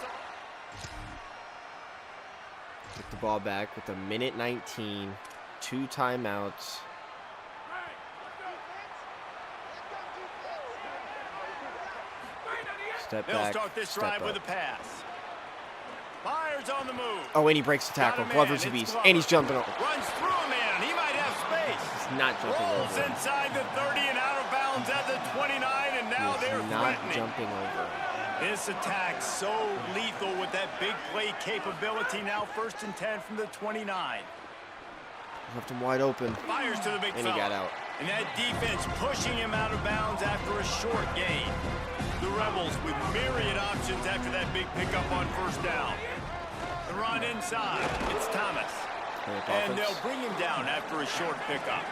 Get the ball back with a minute 19. 2 timeouts. Step They'll back. start this Step drive up. with a pass. Fires on the move. Oh, and he breaks the tackle. Glover's a beast. And he's jumping over. Runs through a man. He might have space. He's not jumping Rolls over. inside the 30 and out of bounds at the 29, and now they're He's not threatening. jumping over. This attack so lethal with that big play capability. Now 1st and 10 from the 29. Left him wide open. Fires to the big And he got out. And that defense pushing him out of bounds after a short gain. The Rebels with myriad options after that big pickup on 1st down. The run inside. It's Thomas. And they'll bring him down after a short pickup.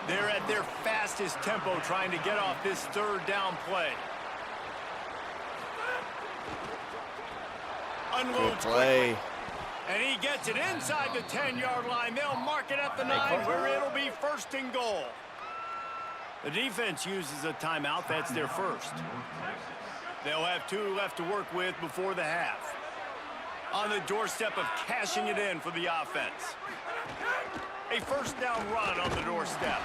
They're at their fastest tempo trying to get off this 3rd down play. Unloads play. and he gets it inside the 10-yard line. They'll mark it at the 9 where it'll be 1st and goal. The defense uses a timeout. That's their first. They'll have 2 left to work with before the half. On the doorstep of cashing it in for the offense. A first down run on the doorstep.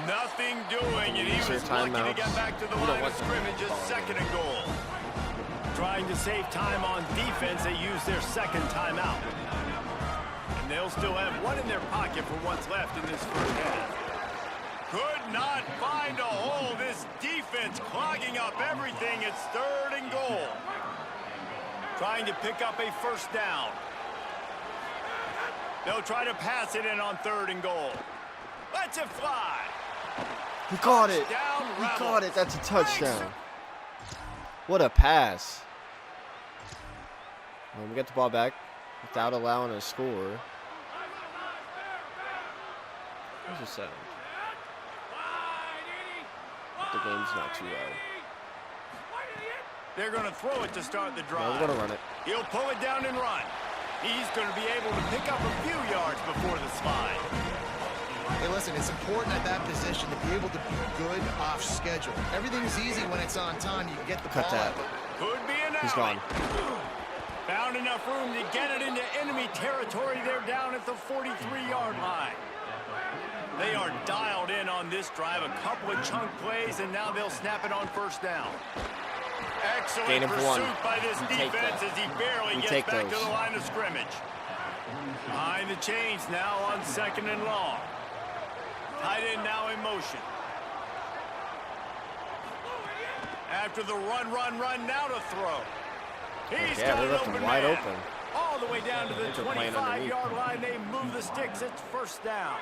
Nothing doing, and he was lucky to get back to the line of scrimmage as 2nd and goal. Trying to save time on defense, they use their 2nd timeout. And they'll still have 1 in their pocket for what's left in this first half. Could not find a hole. This defense clogging up everything. It's 3rd and goal. Trying to pick up a first down. They'll try to pass it in on 3rd and goal. Let's it fly. He caught it. He caught it. That's a touchdown. What a pass. Well, we get the ball back without allowing a score. What's the sound? The game's not too loud. They're going to throw it to start the drive. No, we're going to run it. He'll pull it down and run. He's going to be able to pick up a few yards before the slide. Hey, listen, it's important at that position to be able to be good off schedule. Everything's easy when it's on time. You can get the ball out. Could be an He's gone. Found enough room to get it into enemy territory. They're down at the 43-yard line. They are dialed in on this drive. A couple of chunk plays, and now they'll snap it on first down. Excellent pursuit by this defense as he barely gets back to the line of scrimmage. Behind the chains now on 2nd and long. Tight end now in motion. After the run, now to throw. He's got an open wide man. open. All the way down to the 25-yard line. They move the sticks. It's first down.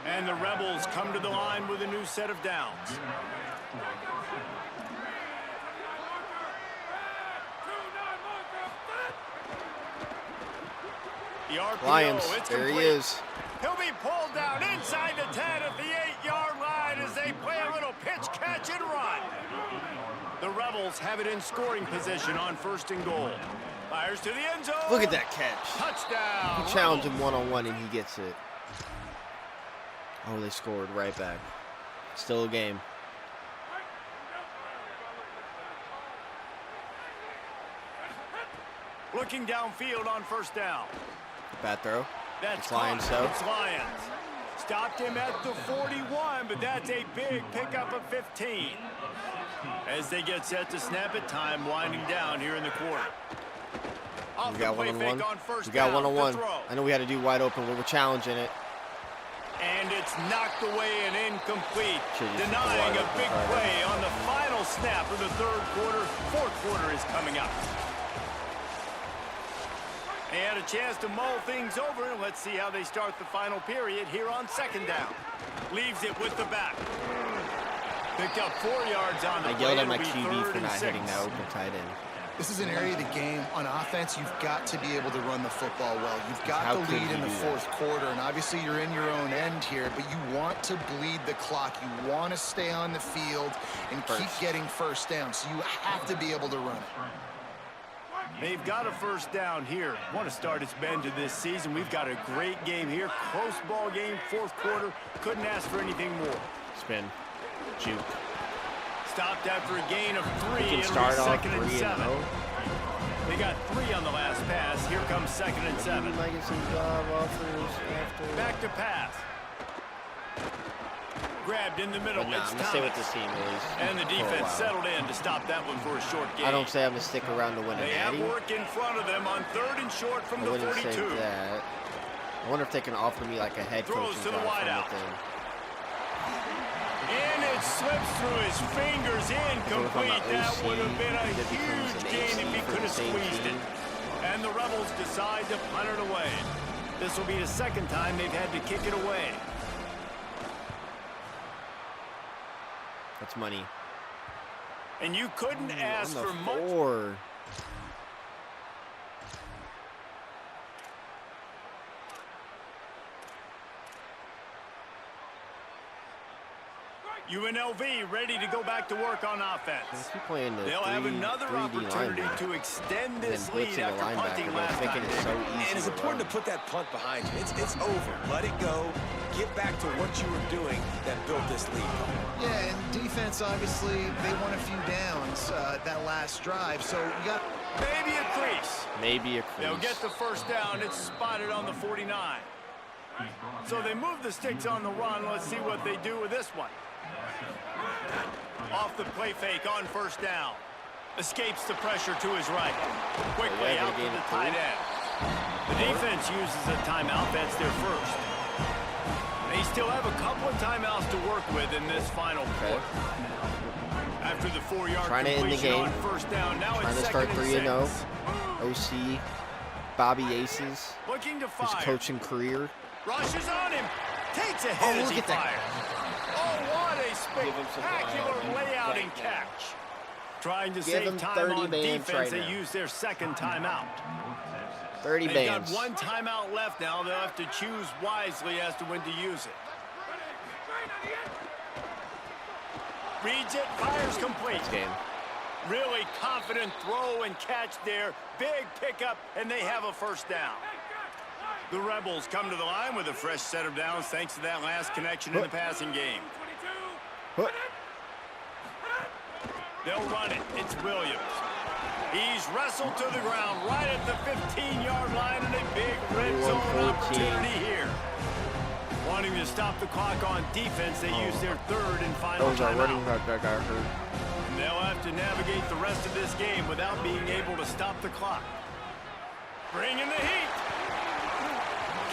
And the Rebels come to the line with a new set of downs. The RPO, Lions, it's there complete. he is. He'll be pulled down inside the 10 at the 8-yard line as they play a little pitch, catch, and run. The Rebels have it in scoring position on 1st and goal. Fires to the end zone. Look at that catch. Touchdown. He challenged him one-on-one, and he gets it. Oh, they scored right back. Still a game. Looking downfield on first down. Bad throw. That's Lions, though. It's Lions. Stopped him at the 41, but that's a big pickup of 15. As they get set to snap it, time winding down here in the quarter. We got one-on-one. We got one-on-one. I know we had to do wide open. We were challenging it. And it's knocked away and incomplete, denying a big play on the final snap of the 3rd quarter. 4th quarter is coming up. They had a chance to mull things over. Let's see how they start the final period here on 2nd down. Leaves it with the back. Picked up 4 yards on the play. I yelled at my QB for not hitting that open tight end. This is an area of the game. On offense, you've got to be able to run the football well. You've got the lead in the 4th quarter, and obviously you're in your own end here, but you want to bleed the clock. You want to stay on the field and keep getting first down, so you have to be able to run it. They've got a first down here. What a start it's been to this season. We've got a great game here. Close ball game, 4th quarter. Couldn't ask for anything more. Spin. Juke. Stopped after a gain of 3. We can start off 2nd and 7. They got 3 on the last pass. Here comes 2nd and 7. Back to pass. Grabbed in the middle. I'm going to stay with this team, Willies. And the defense settled in to stop that one for a short gain. I don't say I'm going to stick around to win a They have work in front of them on 3rd and short from the 42. Say that. I wonder if they can offer me like a head coaching job from within. And it slips through his fingers, incomplete. That would have been a huge gain if he could have squeezed it. And the Rebels decide to punt it away. This will be the 2nd time they've had to kick it away. That's money. And you couldn't ask for much. UNLV ready to go back to work on offense. They'll have another 3D opportunity to extend this lead after punting last time. And it's important to put that punt behind you. It's over. Let it go. Get back to what you were doing that built this lead. Yeah, and defense, obviously, they won a few downs that last drive, so you got... Maybe a crease. Maybe a crease. They'll get the first down. It's spotted on the 49. So they move the sticks on the run. Let's see what they do with this one. Off the play fake on first down. Escapes the pressure to his right. Quick play out to the tight end. The defense uses a timeout. That's their first. They still have a couple of timeouts to work with in this final quarter. After the 4-yard trying to end the game. On first down. Now trying to start 3-0. OC Bobby Aces. Looking to fire. His coaching career. Rushes on him. Takes a hit as he fires. Oh, what a spectacular layout and catch. Trying to save time on defense, they use their second timeout. 30 They've bands. got one timeout left now. They'll have to choose wisely as to when to use it. Reads it, fires complete. Game. Really confident throw and catch there. Big pickup, and they have a first down. The Rebels come to the line with a fresh set of downs thanks to that last connection in the passing game. They'll run it. It's Williams. He's wrestled to the ground right at the 15-yard line and a big red zone opportunity here. Wanting to stop the clock on defense, they use their third and final timeout. Running back that got hurt. And they'll have to navigate the rest of this game without being able to stop the clock. Bringing the heat.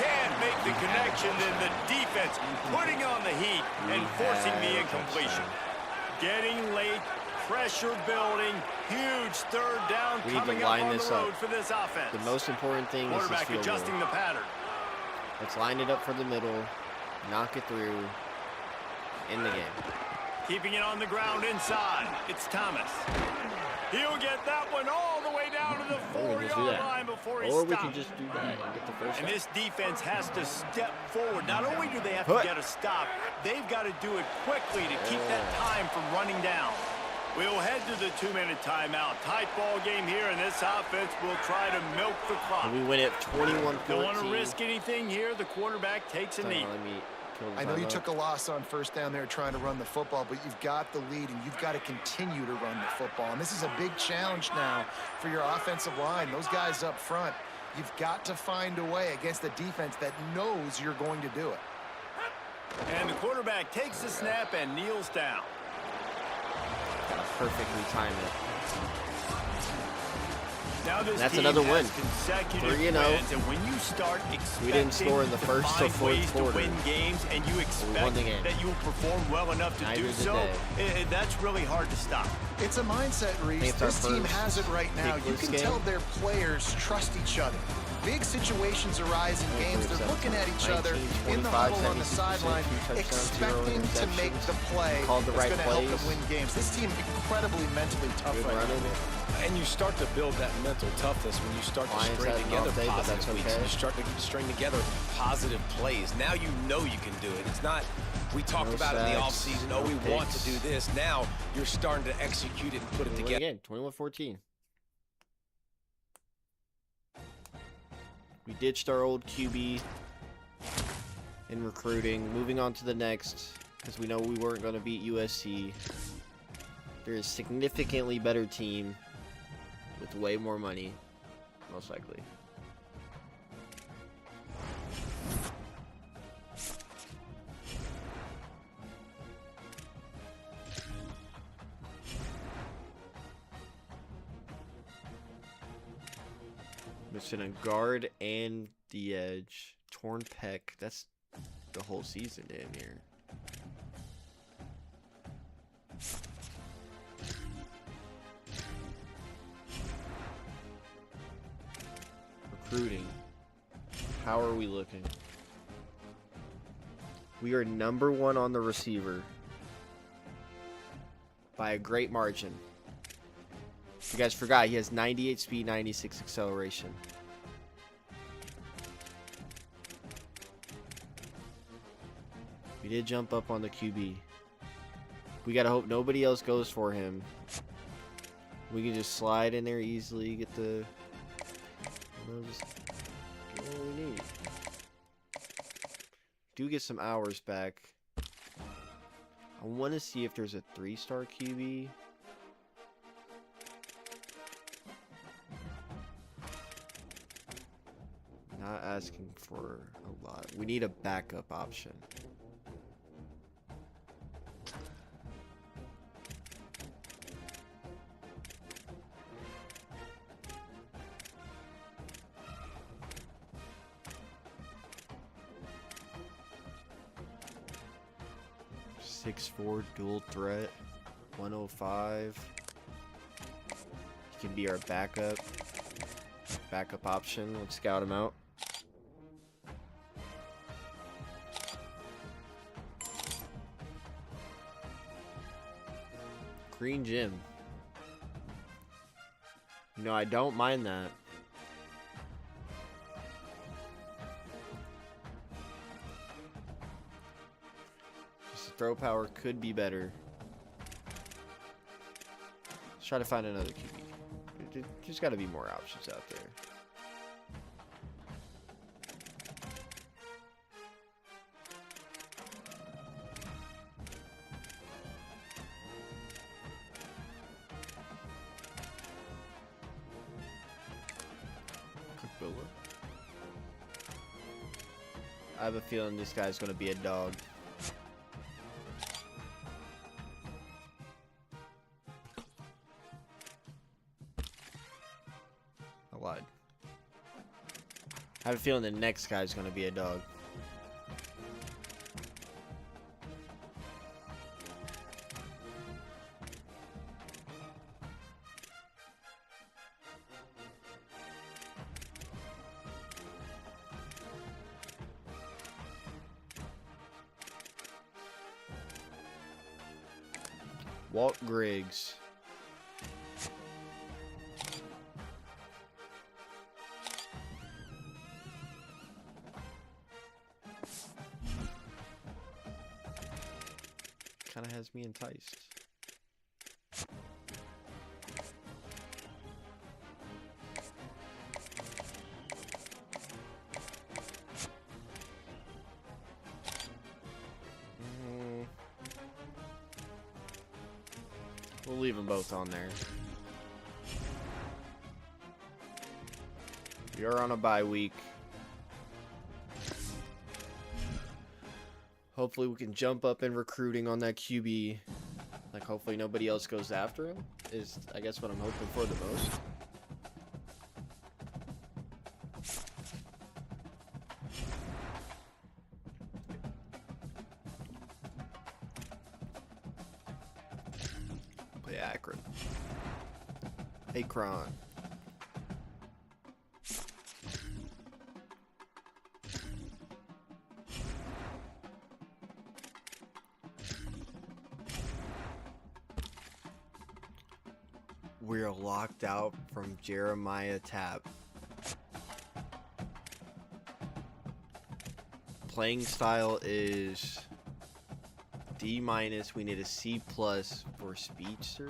Can't make the connection, then the defense putting on the heat and forcing the incompletion. Getting late, pressure building, huge third down coming up on the road for this offense. The most important thing is this field adjusting the pattern. Let's line it up for the middle, knock it through, in the game. Keeping it on the ground inside. It's Thomas. He'll get that one all the way down to the 4-yard line before he stops. Or we can just do that and get the first And down. this defense has to step forward. Not only do they have to get a stop, they've got to do it quickly to keep that time from running down. We'll head to the 2-minute timeout. Tight ball game here, and this offense will try to milk the clock. And we win it 21-14. Don't want to risk anything here. The quarterback takes a knee. I know you took a loss on first down there trying to run the football, but you've got the lead, and you've got to continue to run the football. And this is a big challenge now for your offensive line. Those guys up front, you've got to find a way against a defense that knows you're going to do it. And the quarterback takes the snap and kneels down. Perfectly timed it. Now this that's team another has win. Consecutive 3-0. wins, and when you start expecting we didn't score in the first or fourth quarter. To win games, and you expect that you will perform well enough to do so, that's really hard to stop. It's a mindset, Reese. This team has it right now. You can tell their players trust each other. Big situations arise in games. They're looking at each other in the huddle on the sideline, expecting to make the play that's going to help them win games. This team incredibly mentally tough right now. And you start to build that mental toughness when you start to string together positive weeks. You start to string together positive plays. Now you know you can do it. It's not, we talked about it in the offseason, oh, we want to do this. Now you're starting to execute it and put it together. Again, 21-14. We ditched our old QB in recruiting. Moving on to the next, because we know we weren't going to beat USC. They're a significantly better team with way more money, most likely. Missing a guard and the edge. Torn pec. That's the whole season damn near. Recruiting. How are we looking? We are #1 on the receiver by a great margin. You guys forgot he has 98 speed, 96 acceleration. We did jump up on the QB. We gotta hope nobody else goes for him. We can just slide in there easily, get the... just get what we need. Do get some hours back. I want to see if there's a 3-star QB. Not asking for a lot. We need a backup option. .6'4" dual threat, 105. He can be our backup option. Let's scout him out. Green gym. You know, I don't mind that. Throw power could be better. Let's try to find another QB. There's got to be more options out there. Cookbilla. I have a feeling this guy's going to be a dog. Lied. I have a feeling the next guy's gonna be a dog. Walt Griggs. Kind of has me enticed. We'll leave them both on there. We are on a bye week. Hopefully we can jump up in recruiting on that QB. Like, hopefully nobody else goes after him is, I guess, what I'm hoping for the most. Play Akron. Akron. We're locked out from Jeremiah Tapp. Playing style is D-. We need a C+ for speedster.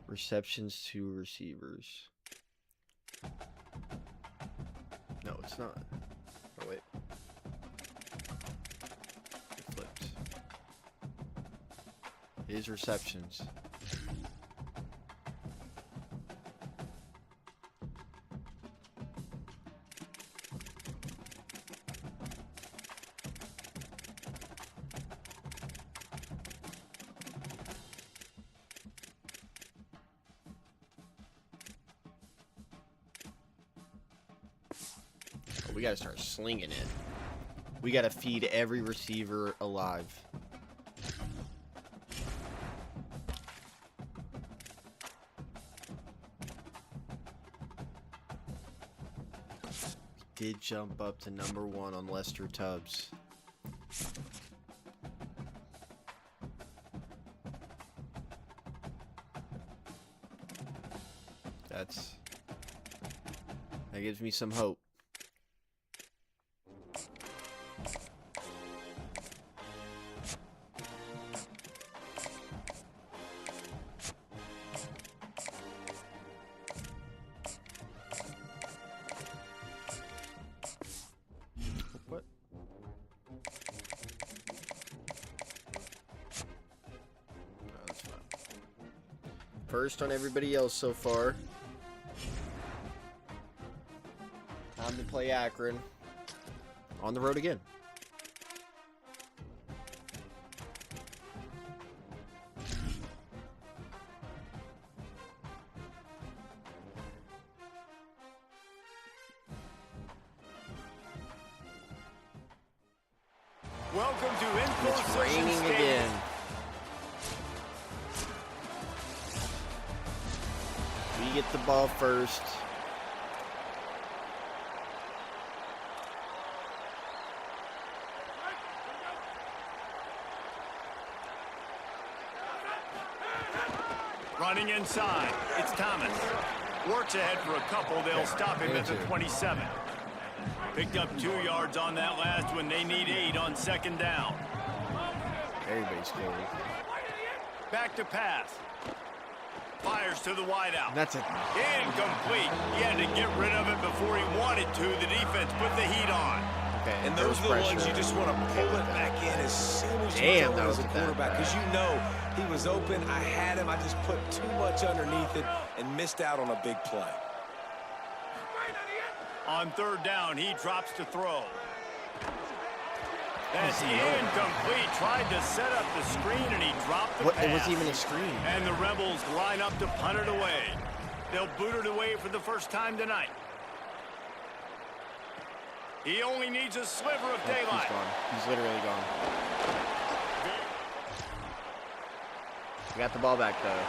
Receptions to receivers. No, it's not. Oh, wait. It flipped. It is receptions. We gotta start slinging it. We gotta feed every receiver alive. Did jump up to #1 on Lester Tubbs. That gives me some hope. What? No, that's fine. First on everybody else so far. Time to play Akron. On the road again. Welcome to Infor It's raining again. We get the ball first. Running inside, it's Thomas. Works ahead for a couple, they'll stop him at the 27. Picked up 2 yards on that last one. They need 8 on second down. Everybody's scared. Back to pass. Fires to the wideout. That's it. Incomplete. He had to get rid of it before he wanted to. The defense put the heat on. Okay, And those are the ones you just want to pull it back in as soon as you throw it as a quarterback, because you know he was open. I had him. I just put too much underneath it and missed out on a big play. On third down, he drops to throw. That's incomplete. Tried to set up the screen, and he dropped the pass. It wasn't even a screen. And the Rebels line up to punt it away. They'll boot it away for the first time tonight. He only needs a sliver of daylight. He's gone. He's literally gone. We got the ball back, though.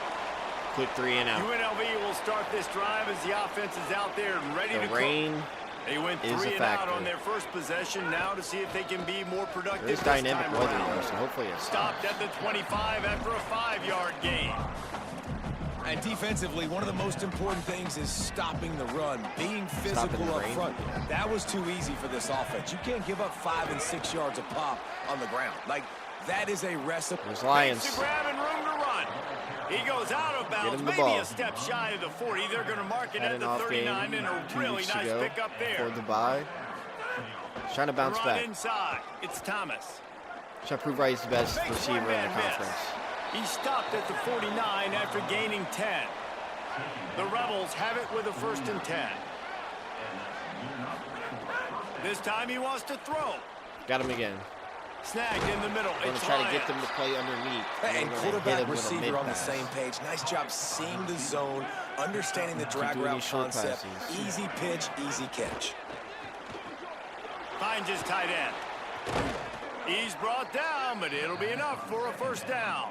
Quick 3 and out. UNLV will start this drive as the offense is out there and ready to The rain They went is 3 a and out factor. on their first possession. Now to see if they can be more productive There's this dynamic time weather, around. though, so hopefully it's Stopped at the 25 after a 5-yard gain. And defensively, one of the most important things is stopping the run, being physical the up rain. front. That was too easy for this offense. You can't give up 5 and 6 yards a pop on the ground. Like, that is a recipe. There's Lions. Makes the grab and room to run. He goes out of bounds, him the maybe ball. a step shy of the 40. They're going to mark it Had at an the off 39 game and a 2 really weeks nice ago pick up there. for the bye. Trying to bounce Run back. inside. It's Thomas. Trying to prove why he's the best Makes receiver in the one-man miss. conference. He stopped at the 49 after gaining 10. The Rebels have it with a 1st and 10. This time he wants to throw. Got him again. Snagged in the middle. I'm going It's to try to Lions. get them to play underneath. And I'm gonna hit quarterback him with a receiver on the mid-pass. same page. Nice job seeing the zone, understanding the drag doing route these short concept. passes. Easy pitch, easy catch. Finds his tight end. He's brought down, but it'll be enough for a 1st down.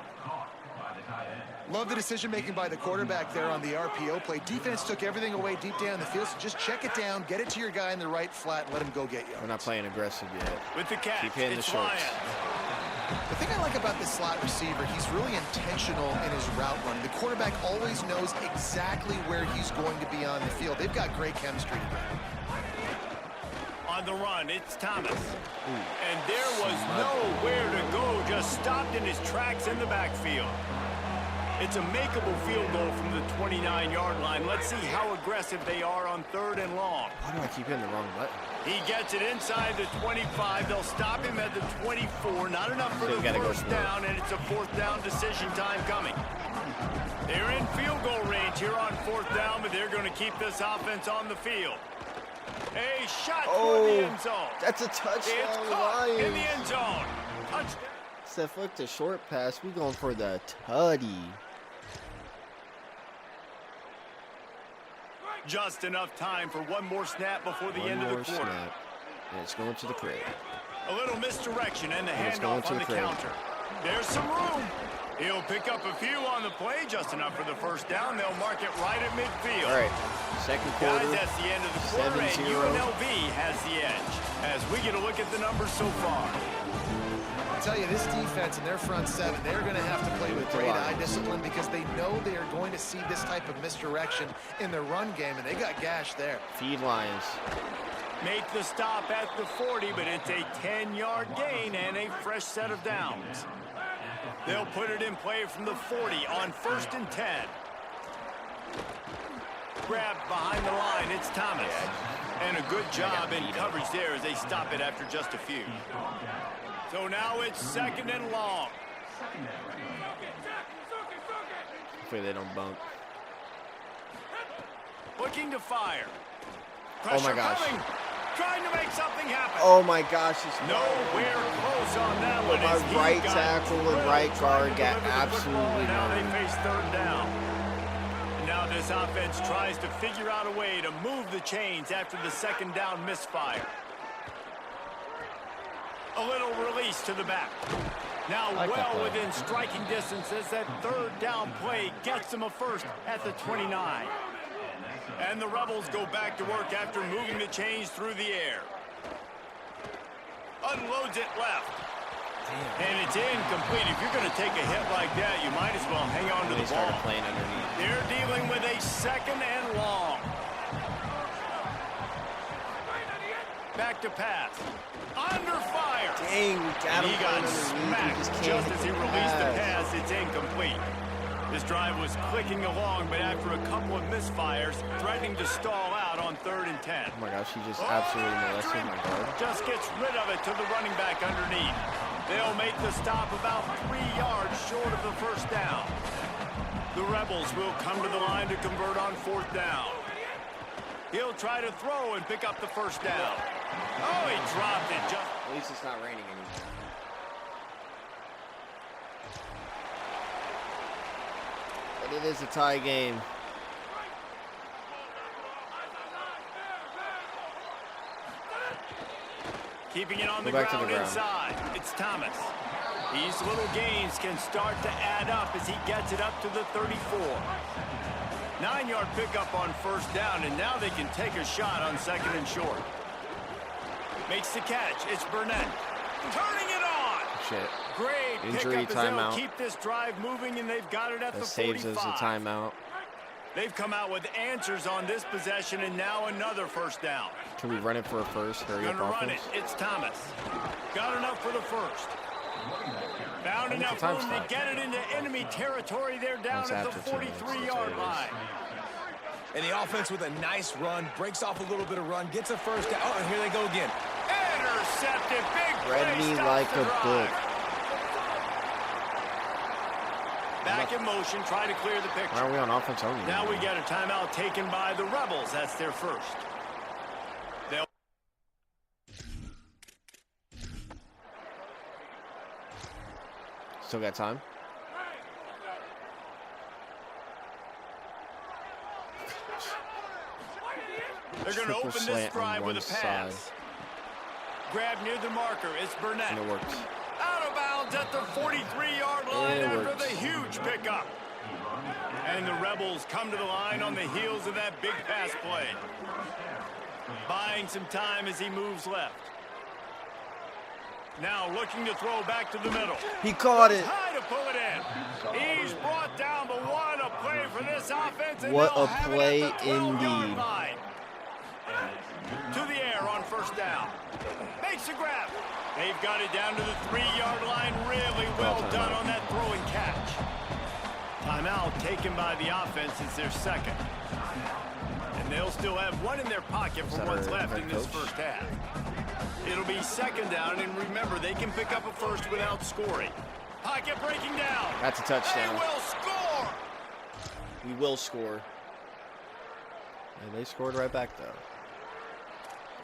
Love the decision-making by the quarterback there on the RPO play. Defense took everything away deep down the field, so just check it down, get it to your guy in the right flat, and let him go get you. We're not playing aggressive yet. With the catch, Keep hitting the it's shorts. Lions. The thing I like about this slot receiver, he's really intentional in his route running. The quarterback always knows exactly where he's going to be on the field. They've got great chemistry together. On the run, it's Thomas. And there was nowhere to go, just stopped in his tracks in the backfield. It's a makeable field goal from the 29-yard line. Let's see how aggressive they are on 3rd and long. Why do I keep hitting the wrong button? He gets it inside the 25. They'll stop him at the 24. Not enough for So you the gotta go 1st for it. down, and it's a 4th down decision time coming. They're in field goal range here on 4th down, but they're going to keep this offense on the field. A shot toward the end zone. That's a It's touchdown, caught in the Lions. end zone. Touchdown. Instead of the short pass, we going for the tutty. Just enough time for one more snap before the One end of more the quarter. snap. And it's going to the crib. A little misdirection and the And it's going handoff to on the the crib. counter. There's some room. He'll pick up a few on the play, just enough for the 1st down. They'll mark it right at midfield. All right, second quarter. Guys, that's the end of the quarter, and 7-0. UNLV has the edge. As we get a look at the numbers so far. I tell you, this defense and their front seven, they're going to have to play with great eye discipline because they know they are going to see this type of misdirection in their run game, and they got gashed there. Feed Lions. Make the stop at the 40, but it's a 10-yard gain and a fresh set of downs. They'll put it in play from the 40 on 1st and 10. Grabbed behind the line, it's Thomas. And a good job in coverage there as they stop it after just a few. So now it's 2nd and long. Hopefully they don't bump. Looking to fire. Oh my gosh. Coming. Trying to make something happen. Oh my gosh. Nowhere close on that one. My right tackle and right guard got absolutely now they face 3rd down. And now this offense tries to figure out a way to move the chains after the 2nd down misfire. A little release to the back. Now well within striking distance as that 3rd down play gets them a first at the 29. And the Rebels go back to work after moving the chains through the air. Unloads it left. Damn. And it's incomplete. If you're going to take a hit like that, you might as well hang on to the ball. Playing underneath. They're dealing with a 2nd and long. Back to pass. Under fire. Dang, we got him. He got smacked just as he released the pass. It's incomplete. This drive was clicking along, but after a couple of misfires, threatening to stall out on 3rd and 10. Oh my gosh, he just absolutely molested my guard. Just gets rid of it to the running back underneath. They'll make the stop about 3 yards short of the 1st down. The Rebels will come to the line to convert on 4th down. He'll try to throw and pick up the 1st down. Oh, he dropped it. At least it's not raining anymore. But it is a tie game. Keeping it on the ground inside. It's Thomas. These little gains can start to add up as he gets it up to the 34. 9-yard pickup on 1st down, and now they can take a shot on 2nd and short. Makes the catch. It's Burnett. Turning it on. Shit. Great injury timeout. Keep this drive moving, and they've got it at the 45. Saves as a timeout. They've come out with answers on this possession, and now another 1st down. Can we run it for a first? Hurry up, Gonna run it. It's Thomas. Got enough for the 1st. Found enough room to get it into enemy territory. They're down at the 43-yard line. And the offense with a nice run, breaks off a little bit of run, gets a 1st down. Oh, and here they go again. Intercepted. Big play. Read me like a book. Back in motion, try to clear the picture. Why are we on offense only? Now we got a timeout taken by the Rebels. That's their 1st. Still got time? They're going to open this drive with a pass. Grab near the marker. It's Burnett. And it works. Out of bounds at the 43-yard line after the huge pickup. And the Rebels come to the line on the heels of that big pass play. Buying some time as he moves left. Now looking to throw back to the middle. He caught it. Try to pull it in. He's brought down, but what a play for this offense. And what a play indeed. To the air on 1st down. Makes a grab. They've got it down to the 3-yard line. Really well done on that throw and catch. Timeout taken by the offense. It's their 2nd. And they'll still have one in their pocket for what's left in this 1st half. It'll be 2nd down, and remember, they can pick up a 1st without scoring. Pocket breaking down. That's a touchdown. They will score. We will score. And they scored right back, though.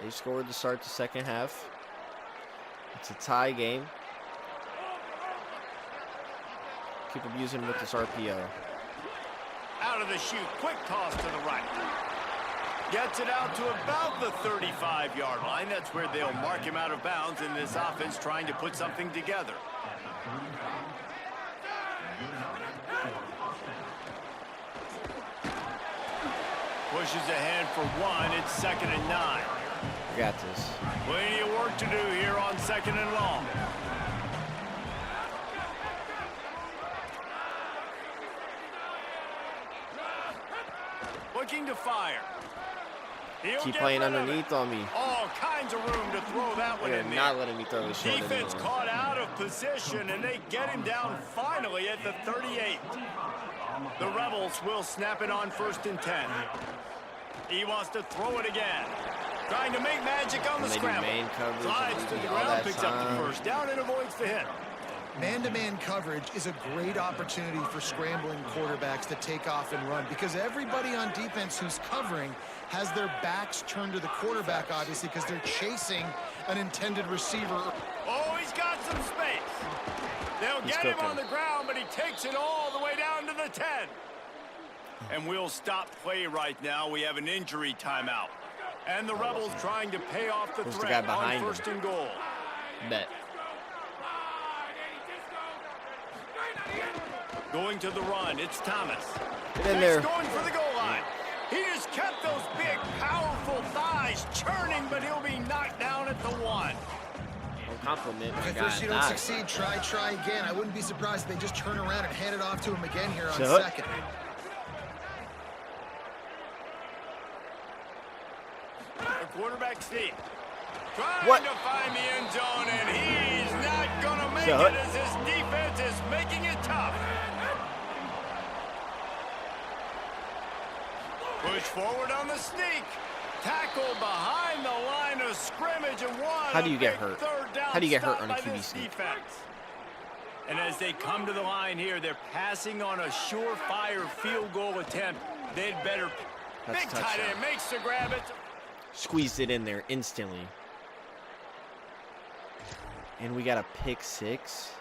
They scored to start the 2nd half. It's a tie game. Keep abusing with this RPO. Out of the chute, quick toss to the right. Gets it out to about the 35-yard line. That's where they'll mark him out of bounds in this offense trying to put something together. Pushes ahead for 1. It's 2nd and 9. We got this. Plenty of work to do here on 2nd and long. looking to fire. Keep playing underneath on me. All kinds of room to throw that one in there. Not letting me throw the short Defense caught out of position, and they get him down finally at the 38. The Rebels will snap it on 1st and 10. He wants to throw it again. Trying to make magic on the scramble. Slides to the ground, picks up the 1st down, and avoids the hit. Man-to-man coverage is a great opportunity for scrambling quarterbacks to take off and run, because everybody on defense who's covering has their backs turned to the quarterback, obviously, because they're chasing an intended receiver. Oh, he's got some space. They'll get him on the ground, but he takes it all the way down to the 10. And we'll stop play right now. We have an injury timeout. And the Rebels trying to pay off the threat on 1st and goal. Bet. Going to the run, it's Thomas. Get in there. Going for the goal line. He just kept those big, powerful thighs churning, but he'll be knocked down at the 1. Compliment my guy. First you don't succeed, try again. I wouldn't be surprised if they just turn around and hand it off to him again here on 2nd. The quarterback Steve trying to find the end zone, and he's not going to make it as his defense is making it tough. Push forward on the sneak. Tackle behind the line of scrimmage, and one. How do you get hurt? How do you get hurt on a QB sneak? And as they come to the line here, they're passing on a surefire field goal attempt. They'd better. Big tight end makes the grab. It. Squeezed it in there instantly. And we got a pick 6.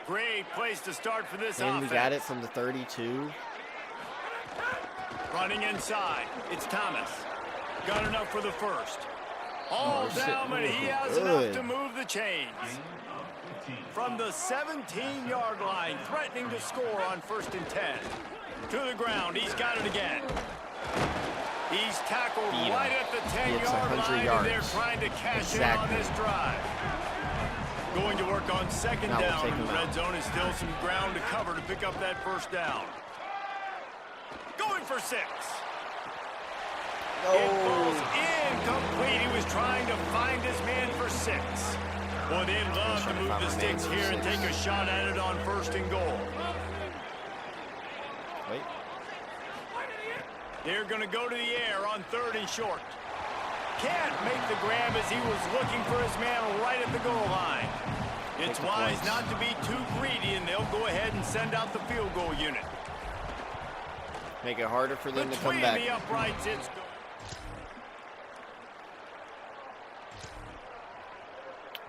Great place to start for this and offense. We got it from the 32. Running inside, it's Thomas. Got enough for the 1st. All down, but he has enough to move the chains. From the 17-yard line, threatening to score on 1st and 10. To the ground, he's got it again. He's tackled right at the 10-yard line, and they're trying to cash in on this drive. Going to work on 2nd down. The red zone is still some ground to cover to pick up that 1st down. Going for 6. No. It falls incomplete. He was trying to find his man for 6. Boy, they'd love to move the sticks here and take a shot at it on 1st and goal. Wait. They're going to go to the air on 3rd and short. Can't make the grab as he was looking for his man right at the goal line. It's wise not to be too greedy, and they'll go ahead and send out the field goal unit. Make it harder for them to come back. Between the uprights, it's...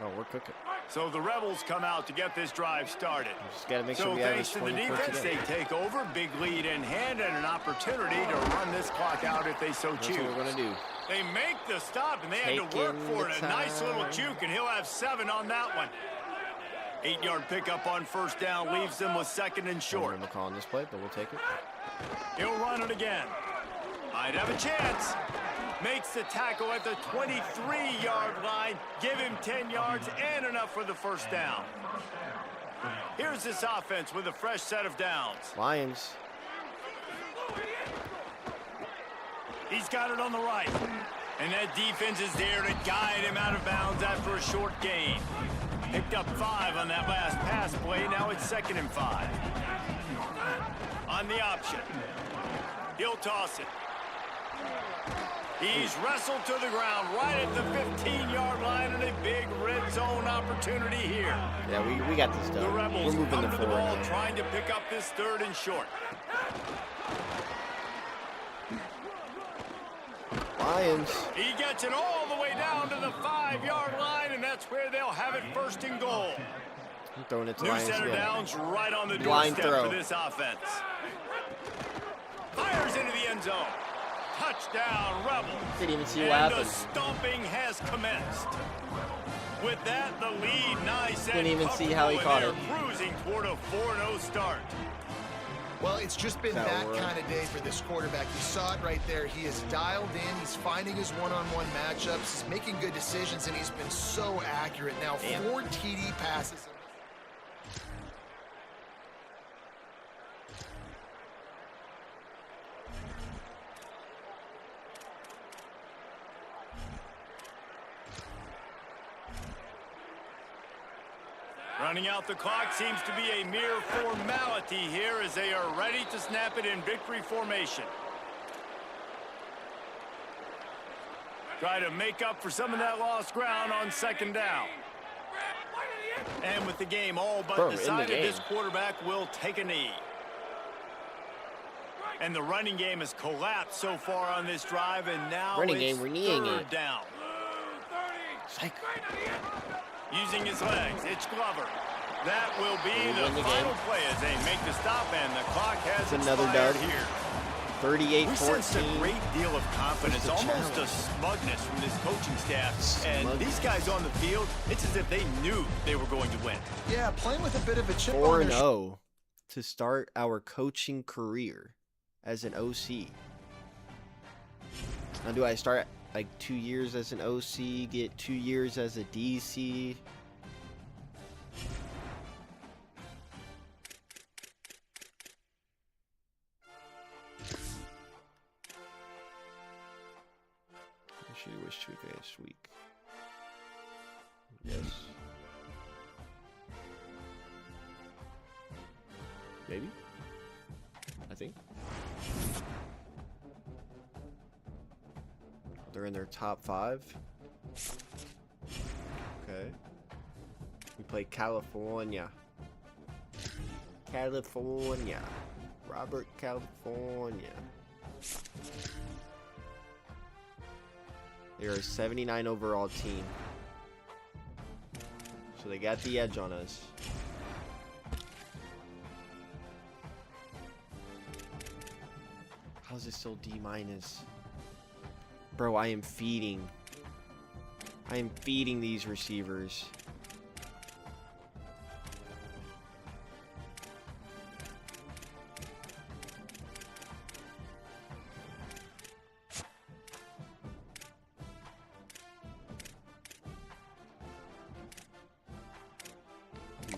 Oh, we're cooking. So the Rebels come out to get this drive started. Just got to make sure we have this 20 thanks to the defense, they take over, big lead in hand, and an opportunity to run this clock out if they so choose. That's what we're going to do. They make the stop, and they had to work for it. A nice little juke, and he'll have 7 on that one. 8-yard pickup on 1st down leaves them with 2nd and short. I'm calling this play, but we'll take it. He'll run it again. Might have a chance. Makes the tackle at the 23-yard line. Give him 10 yards and enough for the 1st down. Here's this offense with a fresh set of downs. Lions. He's got it on the right. And that defense is there to guide him out of bounds after a short gain. Picked up 5 on that last pass play. Now it's 2nd and 5. On the option. He'll toss it. He's wrestled to the ground right at the 15-yard line, and a big red zone opportunity here. Yeah, we got this done. The Rebels we're moving come to the ball, now. trying to pick up this 3rd and short. Lions. He gets it all the way down to the 5-yard line, and that's where they'll have it 1st and goal. I'm throwing it to New Lions center again. downs right on the Blind doorstep throw. for this offense. Fires into the end zone. Touchdown, Rebels. Didn't even see and what happened. The stomping has commenced. With that, the lead nice and Didn't even see how he caught it. Cruising toward a 4-0 start. Well, it's just been that kind of day for this quarterback. You saw it right there. He is dialed in. He's finding his one-on-one matchups. He's making good decisions, and he's been so accurate. Now, 4 TD passes. Running out the clock seems to be a mere formality here as they are ready to snap it in victory formation. Try to make up for some of that lost ground on second down. And with the game all but decided, this quarterback will take a knee. And the running game has collapsed so far on this drive, and now it's third down. Using his legs, it's Glover. That will be the final play as they make the stop, and the clock has another dart here. 38-14. We sense a great deal of confidence, almost a smugness from this coaching staff. And these guys on the field, it's as if they knew they were going to win. Yeah, playing with a bit of a chip on their 4-0 to start our coaching career as an OC. Now, do I start like 2 years as an OC, get 2 years as a DC? She was too this week. Yes. Maybe. I think. They're in their top 5. Okay. We play California. California. Robert, California. They are a 79 overall team. So they got the edge on us. How's it still D-? Bro, I am feeding these receivers.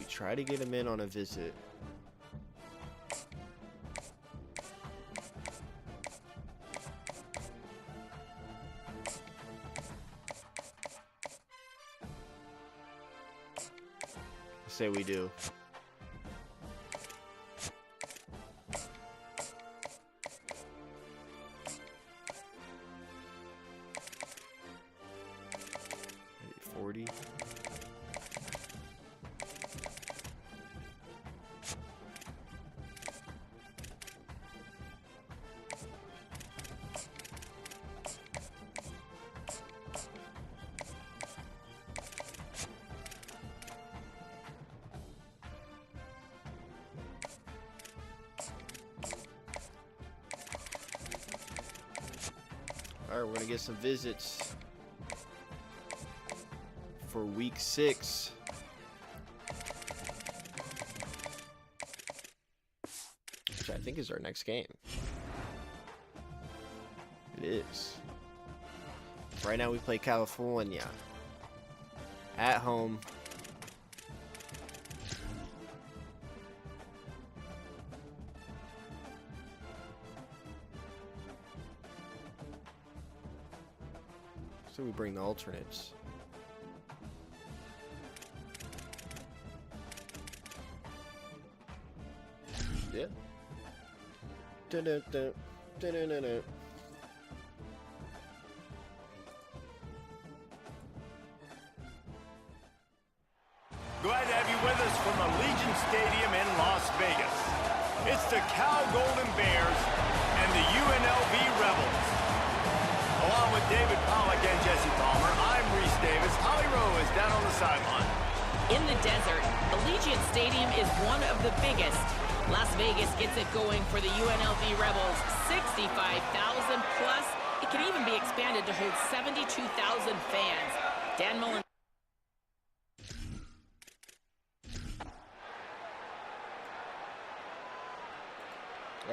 Try to get him in on a visit. Say we do. Maybe 40. All right, we're gonna get some visits for week 6. Which I think is our next game. It is. Right now we play California at home. So we bring the alternates. Yeah. Dun-dun-dun. Dun-dun-dun-dun. Glad to have you with us from Allegiant Stadium in Las Vegas. It's the Cal Golden Bears and the UNLV Rebels. Along with David Pollack and Jesse Palmer, I'm Reese Davis. Holly Rowe is down on the sideline. In the desert, Allegiant Stadium is one of the biggest. Las Vegas gets it going for the UNLV Rebels. 65,000 plus. It can even be expanded to hold 72,000 fans. Dan Mullen.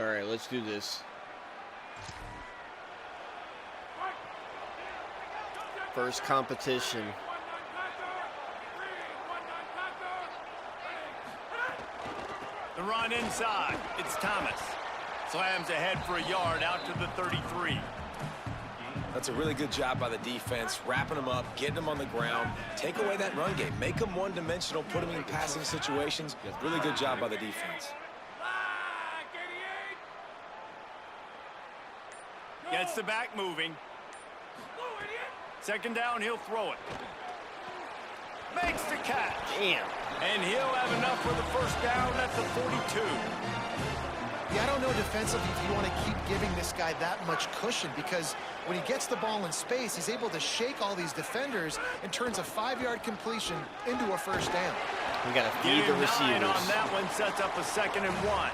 All right, let's do this. First competition. The run inside. It's Thomas. Slams ahead for a yard out to the 33. That's a really good job by the defense, wrapping them up, getting them on the ground. Take away that run game. Make them one-dimensional, put them in passing situations. Really good job by the defense. Gets the back moving. Second down, he'll throw it. Makes the catch. Damn. And he'll have enough for the first down at the 42. Yeah, I don't know defensively if you want to keep giving this guy that much cushion, because when he gets the ball in space, he's able to shake all these defenders and turns a 5-yard completion into a first down. We got to feed the receivers. On that one sets up a 2nd and 1.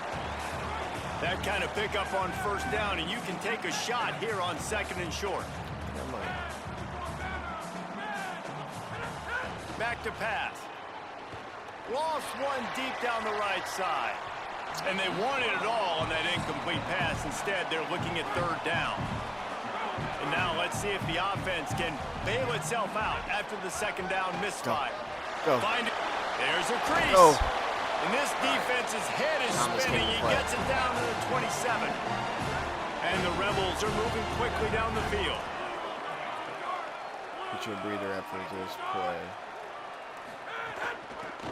That kind of pickup on first down, and you can take a shot here on 2nd and short. Come on. Back to pass. Lost one deep down the right side. And they wanted it all on that incomplete pass. Instead, they're looking at 3rd down. And now let's see if the offense can bail itself out after the 2nd down misfire. Go. Find it. There's a crease. Go. And this defense's head is spinning. He gets it down to the 27. And the Rebels are moving quickly down the field. Get your breather after this play.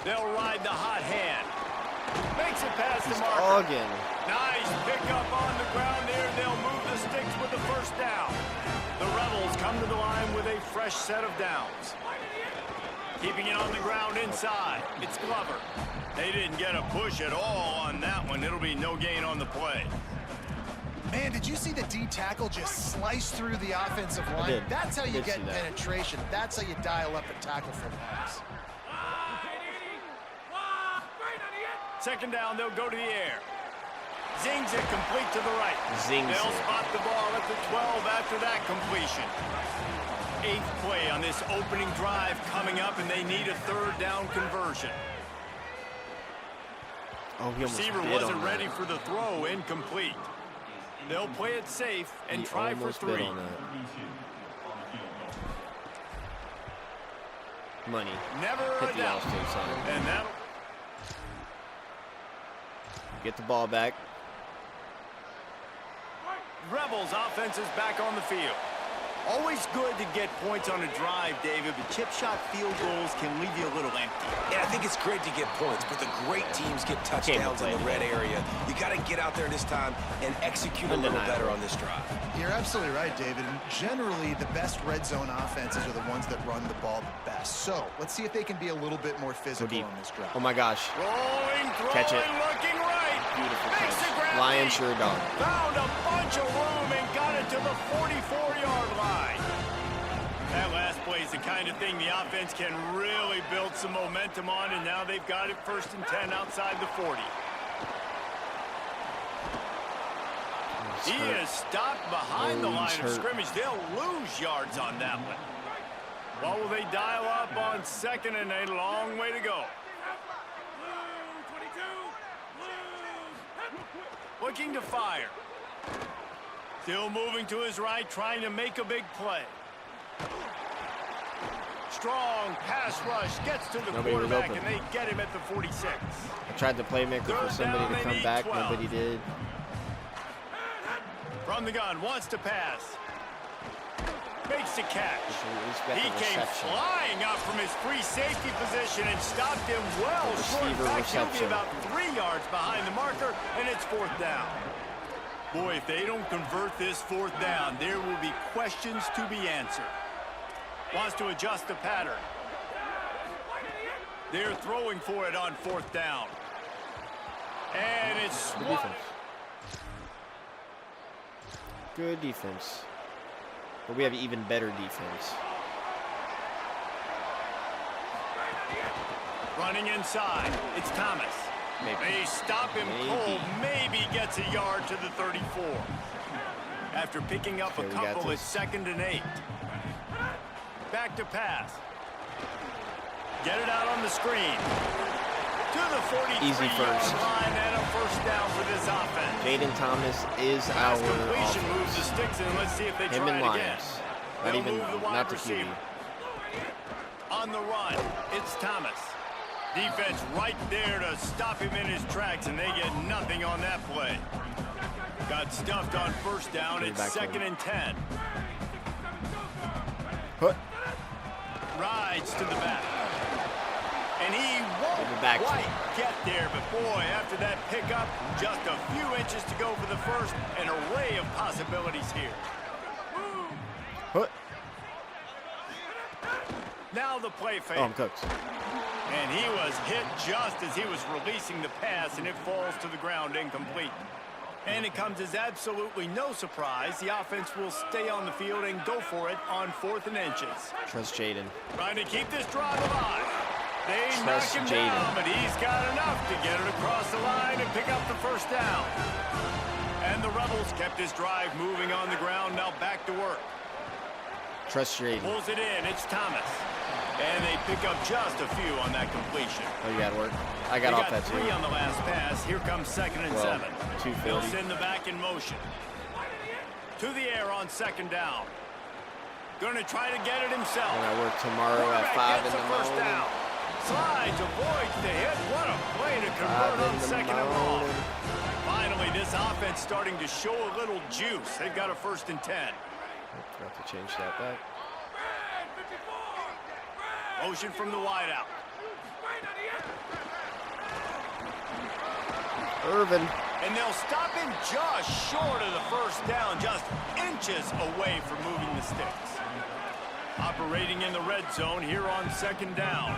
They'll ride the hot hand. Makes it past the marker. Dogging. Nice pickup on the ground there. They'll move the sticks with the first down. The Rebels come to the line with a fresh set of downs. Keeping it on the ground inside. It's Glover. They didn't get a push at all on that one. It'll be no gain on the play. Man, did you see the D tackle just slice through the offensive line? That's how you get penetration. That's how you dial up a tackle for loss. 2nd down, they'll go to the air. Zings it complete to the right. They'll spot the ball at the 12 after that completion. 8th play on this opening drive coming up, and they need a 3rd down conversion. Oh, he receiver wasn't ready for the throw, incomplete. They'll play it safe and try for 3. Money. Never a doubt. And that'll get the ball back. Rebels offense is back on the field. Always good to get points on a drive, David, but chip shot field goals can leave you a little empty. Yeah, I think it's great to get points, but the great teams get touchdowns in the red area. You got to get out there this time and execute a little better on this drive. You're absolutely right, David. And generally, the best red zone offenses are the ones that run the ball the best. So let's see if they can be a little bit more physical on this drive. Oh my gosh. Rolling, throwing, catch it. Looking right. Beautiful catch. Lion sure dog. Found a bunch of room and got it to the 44-yard line. That last play is the kind of thing the offense can really build some momentum on, and now they've got it 1st and 10 outside the 40. He is stopped behind the line of scrimmage. They'll lose yards on that one. What will they dial up on 2nd and a long way to go? Looking to fire. Still moving to his right, trying to make a big play. Strong pass rush, gets to the quarterback, and they get him at the 46. I tried the playmaker for somebody to come back. 12. Nobody did. From the gun, wants to pass. Makes the catch. He came flying up from his free safety position and stopped him well short. In fact, he'll be about 3 yards behind the marker, and it's 4th down. Boy, if they don't convert this 4th down, there will be questions to be answered. Wants to adjust the pattern. They're throwing for it on 4th down. And it's good defense. Good defense. But we have even better defense. Running inside. It's Thomas. Maybe. They stop him cold. Maybe gets a yard to the 34. After picking up a couple, it's 2nd and 8. Back to pass. Get it out on the screen. To the 43-yard line and a 1st down for this offense. Jaden Thomas is our completion moves the sticks in. Let's see if they try it again. Not even, not the QB. On the run, it's Thomas. Defense right there to stop him in his tracks, and they get nothing on that play. Got stuffed on 1st down. It's 2nd and 10. Rides to the back. And he won't quite get there, but boy, after that pickup, just a few inches to go for the first. An array of possibilities here. Now the play fake. Oh, I'm cooked. And he was hit just as he was releasing the pass, and it falls to the ground incomplete. And it comes as absolutely no surprise. The offense will stay on the field and go for it on 4th and inches. Trust Jaden. Trying to keep this drive alive. They knock him down, but he's got enough to get it across the line and pick up the first down. And the Rebels kept this drive moving on the ground, now back to work. Trust Jaden. Pulls it in, it's Thomas. And they pick up just a few on that completion. Oh, you got work. I got off that too. 3 on the last pass. Here comes 2nd and 7. He'll send the back in motion. To the air on 2nd down. Going to try to get it himself. And I work tomorrow at 5 in the morning. Down. Slides, avoids the hit. What a play to convert on 2nd and long. Finally, this offense starting to show a little juice. They've got a 1st and 10. Forgot to change that back. Motion from the wideout. Irvin. And they'll stop him just short of the first down, just inches away from moving the sticks. Operating in the red zone here on 2nd down.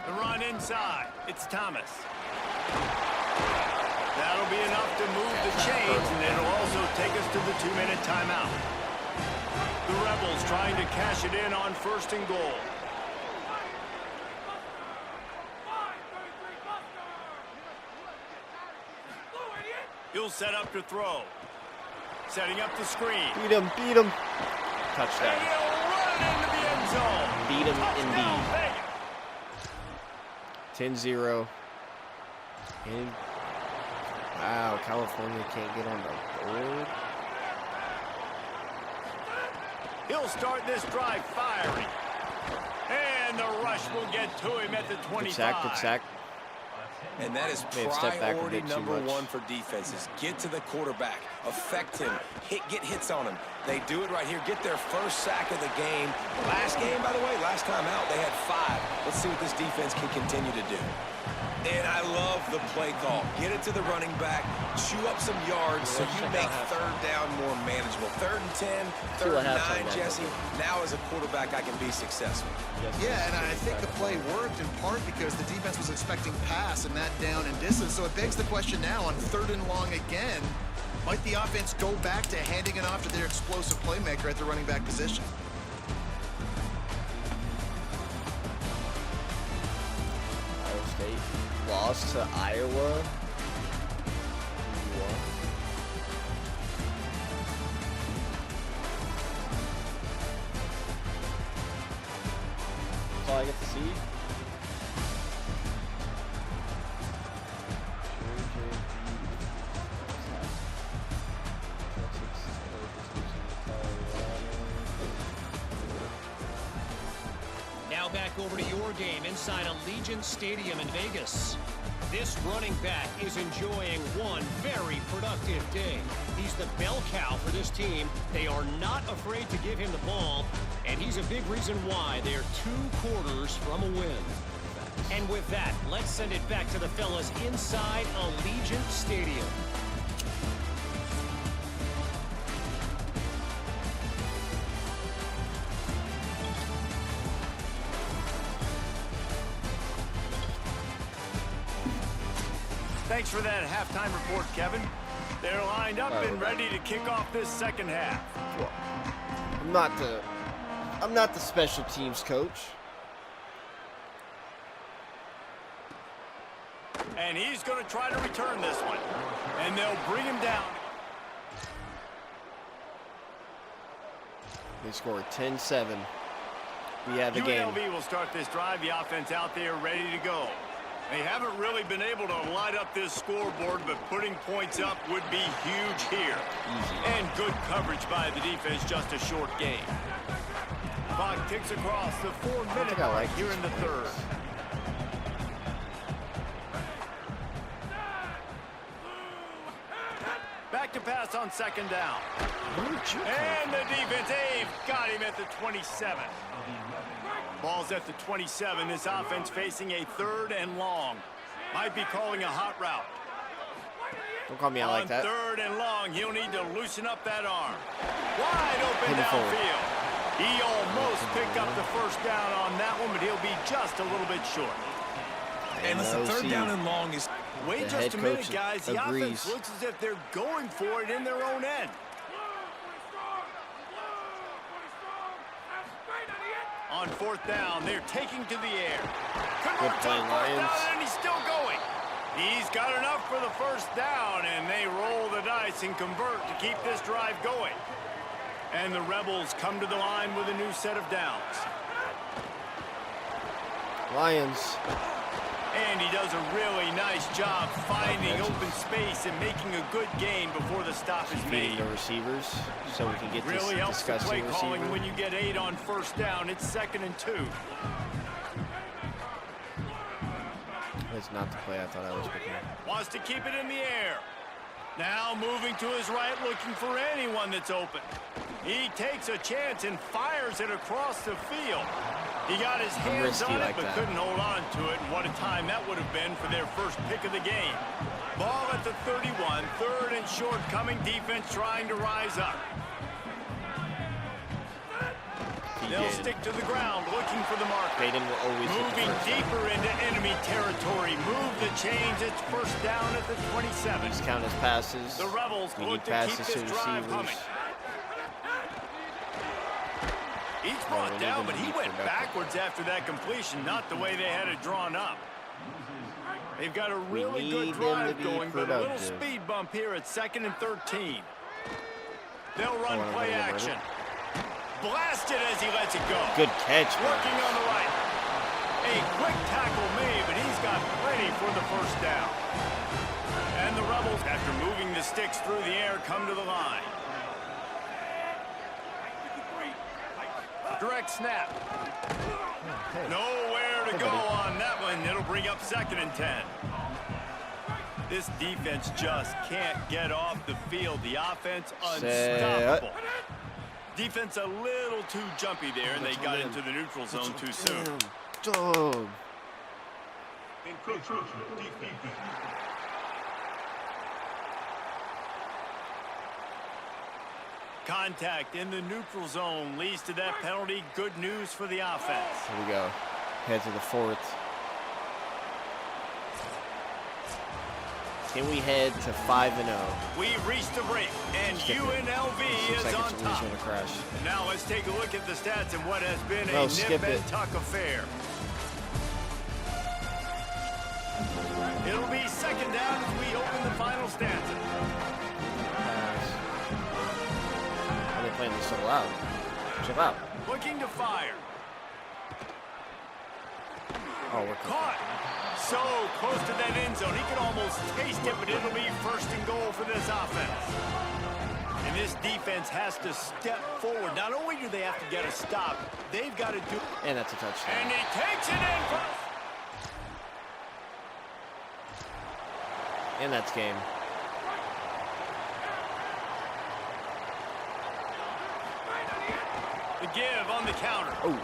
The run inside. It's Thomas. That'll be enough to move the chains, and it'll also take us to the 2-minute timeout. The Rebels trying to cash it in on 1st and goal. He'll set up to throw. Setting up the screen. Beat him, beat him. Touchdown. And he'll run into the end zone. Beat him Touchdown, indeed. 10-0. And wow, California can't get on the board. He'll start this drive firing. And the rush will get to him at the 25. Good sack, good sack. And that is priority number 1 for defenses. Get to the quarterback, affect him, get hits on him. They do it right here. Get their first sack of the game. Last game, by the way, last time out, they had 5. Let's see what this defense can continue to do. And I love the play call. Get it to the running back, chew up some yards so you make 3rd down more manageable. 3rd and 10, 3rd and 9, Jesse. Now as a quarterback, I can be successful. Yeah, and I think the play worked in part because the defense was expecting pass and that down and distance. So it begs the question now on 3rd and long again, might the offense go back to handing it off to their explosive playmaker at the running back position? Ohio State lost to Iowa. That's all I get to see. Now back over to your game inside Allegiant Stadium in Vegas. This running back is enjoying one very productive day. He's the bell cow for this team. They are not afraid to give him the ball, and he's a big reason why they're 2 quarters from a win. And with that, let's send it back to the fellas inside Allegiant Stadium. Thanks for that halftime report, Kevin. They're lined up and ready to kick off this 2nd half. Well, I'm not the special teams coach. And he's going to try to return this one. And they'll bring him down. They scored 10-7. We have the game. UNLV will start this drive. The offense out there ready to go. They haven't really been able to light up this scoreboard, but putting points up would be huge here. Easy. And good coverage by the defense, just a short game. Clock ticks across the 4-minute mark here in the 3rd. Back to pass pass on second down. And the defense, they've got him at the 27. Ball's at the 27. This offense facing a 3rd and long. Might be calling a hot route. Don't call me out like that. On 3rd and long, he'll need to loosen up that arm. Wide open downfield. He almost picked up the first down on that one, but he'll be just a little bit short. And listen, 3rd down and long is... Wait just a minute, guys. The offense looks as if they're going for it in their own end. On 4th down, they're taking to the air. Converts on 4th down, and he's still going. He's got enough for the first down, and they roll the dice and convert to keep this drive going. And the Rebels come to the line with a new set of downs. Lions. And he does a really nice job finding open space and making a good gain before the stop is made. The receivers, so we can get really helps the play calling receiver. when you get 8 on 1st down. It's 2nd and 2. That's not the play I thought I was picking. Wants to keep it in the air. Now moving to his right, looking for anyone that's open. He takes a chance and fires it across the field. He got his hands on it, but couldn't hold on to it. And what a time that would have been for their first pick of the game. Ball at the 31, 3rd and short, coming defense trying to rise up. They'll stick to the ground, looking for the mark. Baden will always moving deeper into enemy territory. Move the chains. It's 1st down at the 27. These count as passes. The Rebels look to keep this drive coming. He's brought down, but he went backwards after that completion, not the way they had it drawn up. They've got a really good drive going, but a little speed bump here at 2nd and 13. They'll run play action. Blasted as he lets it go. Good catch. Working on the right. A quick tackle made, but he's got plenty for the first down. And the Rebels, after moving the sticks through the air, come to the line. Direct snap. Nowhere to go on that one. It'll bring up 2nd and 10. This defense just can't get off the field. The offense unstoppable. Defense a little too jumpy there, and they got into the neutral zone too soon. Dog. Contact in the neutral zone leads to that penalty. Good news for the offense. Here we go. Head to the 4th. Can we head to 5-0? We've reached a break, and UNLV is on top. Crash. Now let's take a look at the stats and what has been a nip and tuck affair. It'll be 2nd down as we open the final stanza. Why are they playing this so loud? Chill out. Looking to fire. Oh, we're caught. So close to that end zone. He could almost taste it, but it'll be 1st and goal for this offense. And this defense has to step forward. Not only do they have to get a stop, they've got to do... And that's a touchdown. And he takes it in. And that's game. The give on the counter. Oh.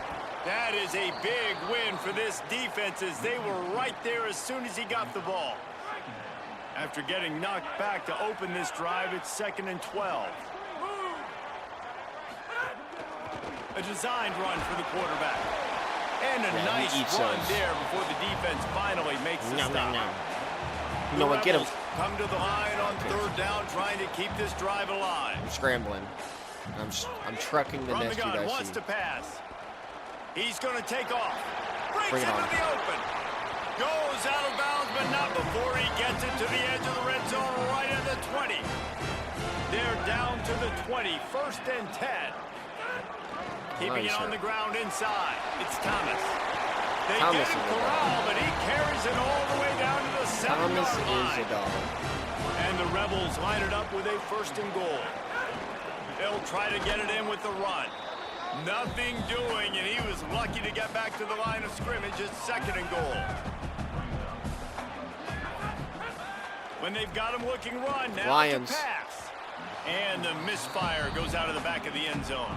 That is a big win for this defense as they were right there as soon as he got the ball. After getting knocked back to open this drive, it's 2nd and 12. A designed run for the quarterback. And a nice run there before the defense finally makes the stop. You know what, get him. Come to the line on 3rd down, trying to keep this drive alive. I'm scrambling. I'm trucking the next gun wants to pass. He's going to take off. Breaks into the open. Goes out of bounds, but not before he gets it to the edge of the red zone right at the 20. They're down to the 20. 1st and 10. Keeping it on the ground inside. It's Thomas. They get him corralled, but he carries it all the way down to the 7-yard line. Thomas is a dog. And the Rebels line it up with a 1st and goal. They'll try to get it in with the run. Nothing doing, and he was lucky to get back to the line of scrimmage at 2nd and goal. When they've got him looking run, now Lions. to pass. And the misfire goes out of the back of the end zone.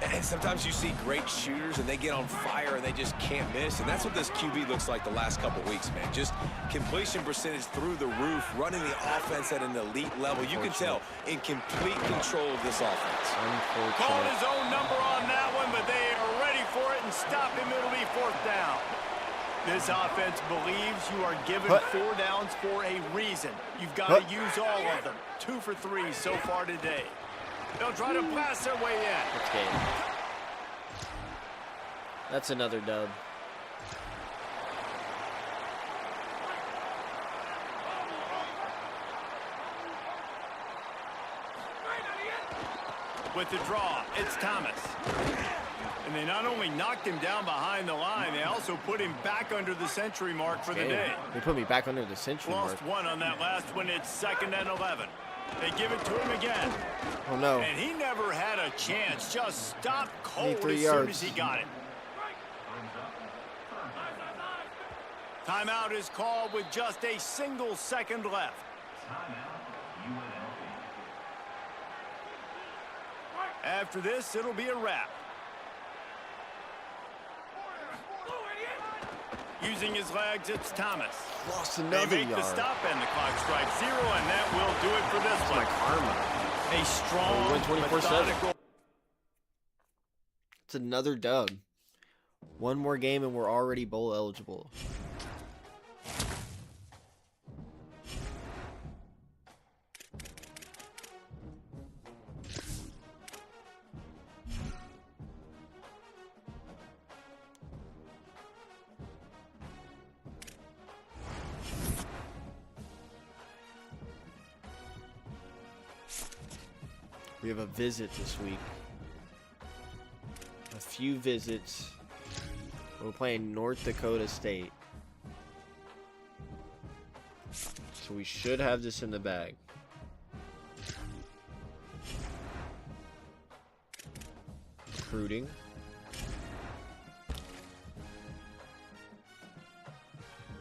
And sometimes you see great shooters, and they get on fire, and they just can't miss. And that's what this QB looks like the last couple weeks, man. Just completion percentage through the roof, running the offense at an elite level. You can tell in complete control of this offense. Called his own number on that one, but they are ready for it and stop him. It'll be 4th down. This offense believes you are given 4 downs for a reason. You've got to use all of them. 2 for 3 so far today. They'll try to blast their way in. That's game. That's another dub. With the draw, it's Thomas. And they not only knocked him down behind the line, they also put him back under the century mark for the day. They put me back under the century mark. Lost 1 on that last one. It's 2nd and 11. They give it to him again. Oh, no. And he never had a chance. Just stopped cold as 3 soon yards. as he got it. Timeout is called with just a single second left. After this, it'll be a wrap. Using his legs, it's Thomas. Lost another they make yard. The stop and the clock strikes 0, and that will do it for this one. My karma. A strong, win 24-7. methodical. It's another dub. One more game and we're already bowl eligible. We have a visit this week. A few visits. We're playing North Dakota State. So we should have this in the bag. Recruiting.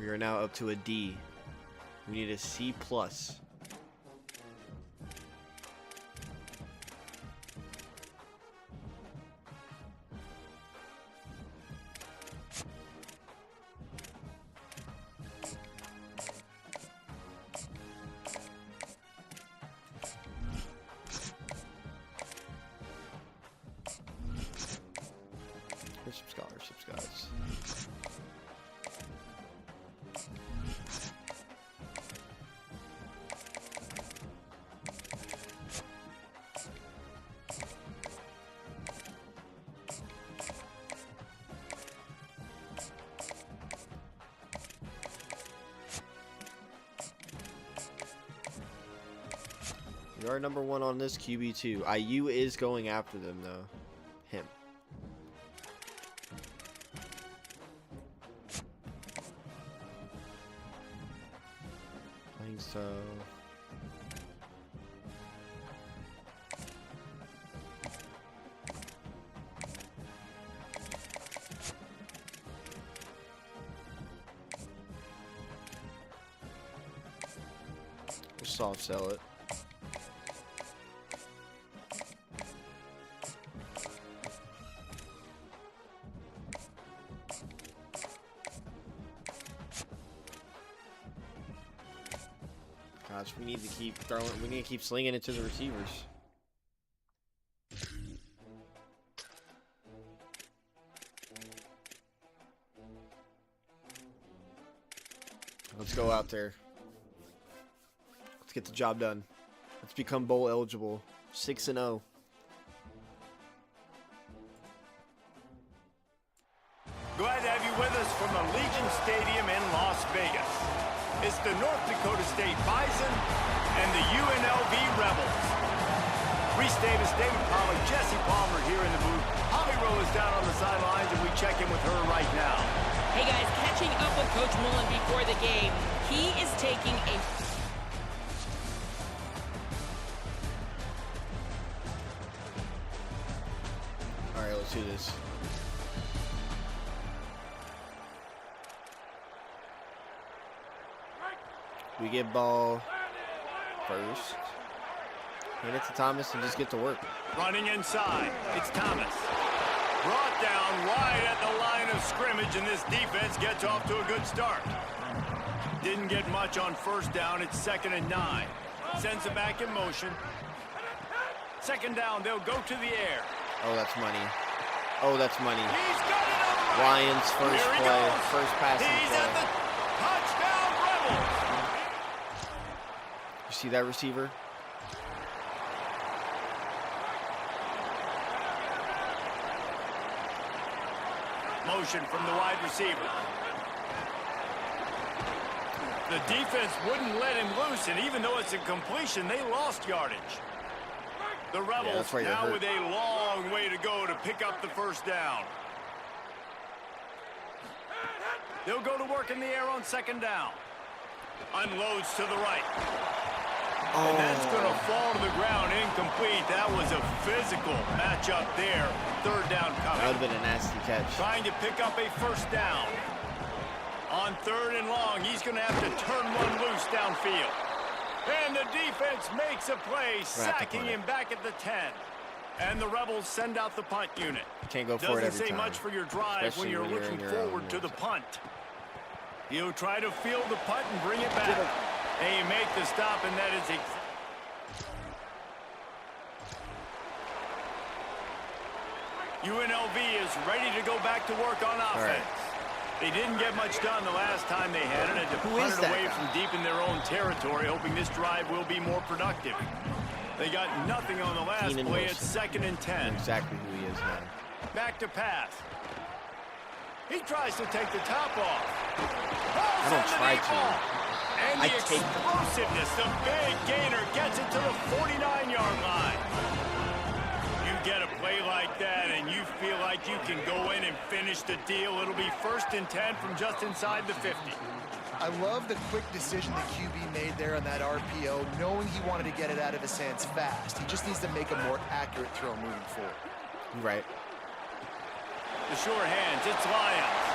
We are now up to a D. We need a C+. Here's some scholarships, guys. We are number 1 on this QB2. IU is going after them, though. Him. I think so. We'll soft sell it. Gosh, we need to keep throwing. We need to keep slinging it to the receivers. Let's go out there. Let's get the job done. Let's become bowl eligible. 6-0. Glad to have you with us from the Legion Stadium in Las Vegas. It's the North Dakota State Bison and the UNLV Rebels. Reese Davis, David Pollack, Jesse Palmer here in the booth. Holly Rowe is down on the sidelines, and we check in with her right now. Hey guys, catching up with Coach Mullen before the game. He is taking a... All right, let's do this. We get ball first. Hand it to Thomas and just get to work. Running inside, it's Thomas. Brought down right at the line of scrimmage, and this defense gets off to a good start. Didn't get much on first down. It's 2nd and 9. Sends it back in motion. 2nd down, they'll go to the air. Oh, that's money. Oh, that's money. He's got it on the right. Lions first Here he play, goes. first passing He's play. at the touchdown Rebels. You see that receiver? Motion from the wide receiver. The defense wouldn't let him loose, and even though it's a completion, they lost yardage. The Rebels now with a long way to go to pick up the first down. They'll go to work in the air on 2nd down. Unloads to the right. And that's going to fall to the ground incomplete. That was a physical matchup there. 3rd down coming. That would have been a nasty catch. Trying to pick up a first down. On 3rd and long, he's going to have to turn one loose downfield. And the defense makes a play, sacking him back at the 10. And the Rebels send out the punt unit. You can't go for it every Doesn't say time. much for your drive Especially when you're looking forward to the punt. He'll try to field the punt and bring it back. They make the stop, and that is UNLV is ready to go back to work on offense. They didn't get much done the last time they had it. Had to punt it away from deep in their own territory, hoping this drive will be more productive. They got nothing on the last play. It's 2nd and 10. Exactly who he is now. Back to pass. He tries to take the top off. I don't try to. And the explosiveness, the big gainer gets it to the 49-yard line. You get a play like that and you feel like you can go in and finish the deal. It'll be 1st and 10 from just inside the 50. I love the quick decision the QB made there on that RPO, knowing he wanted to get it out of his hands fast. He just needs to make a more accurate throw moving forward. Right. The short hands, it's Lyons.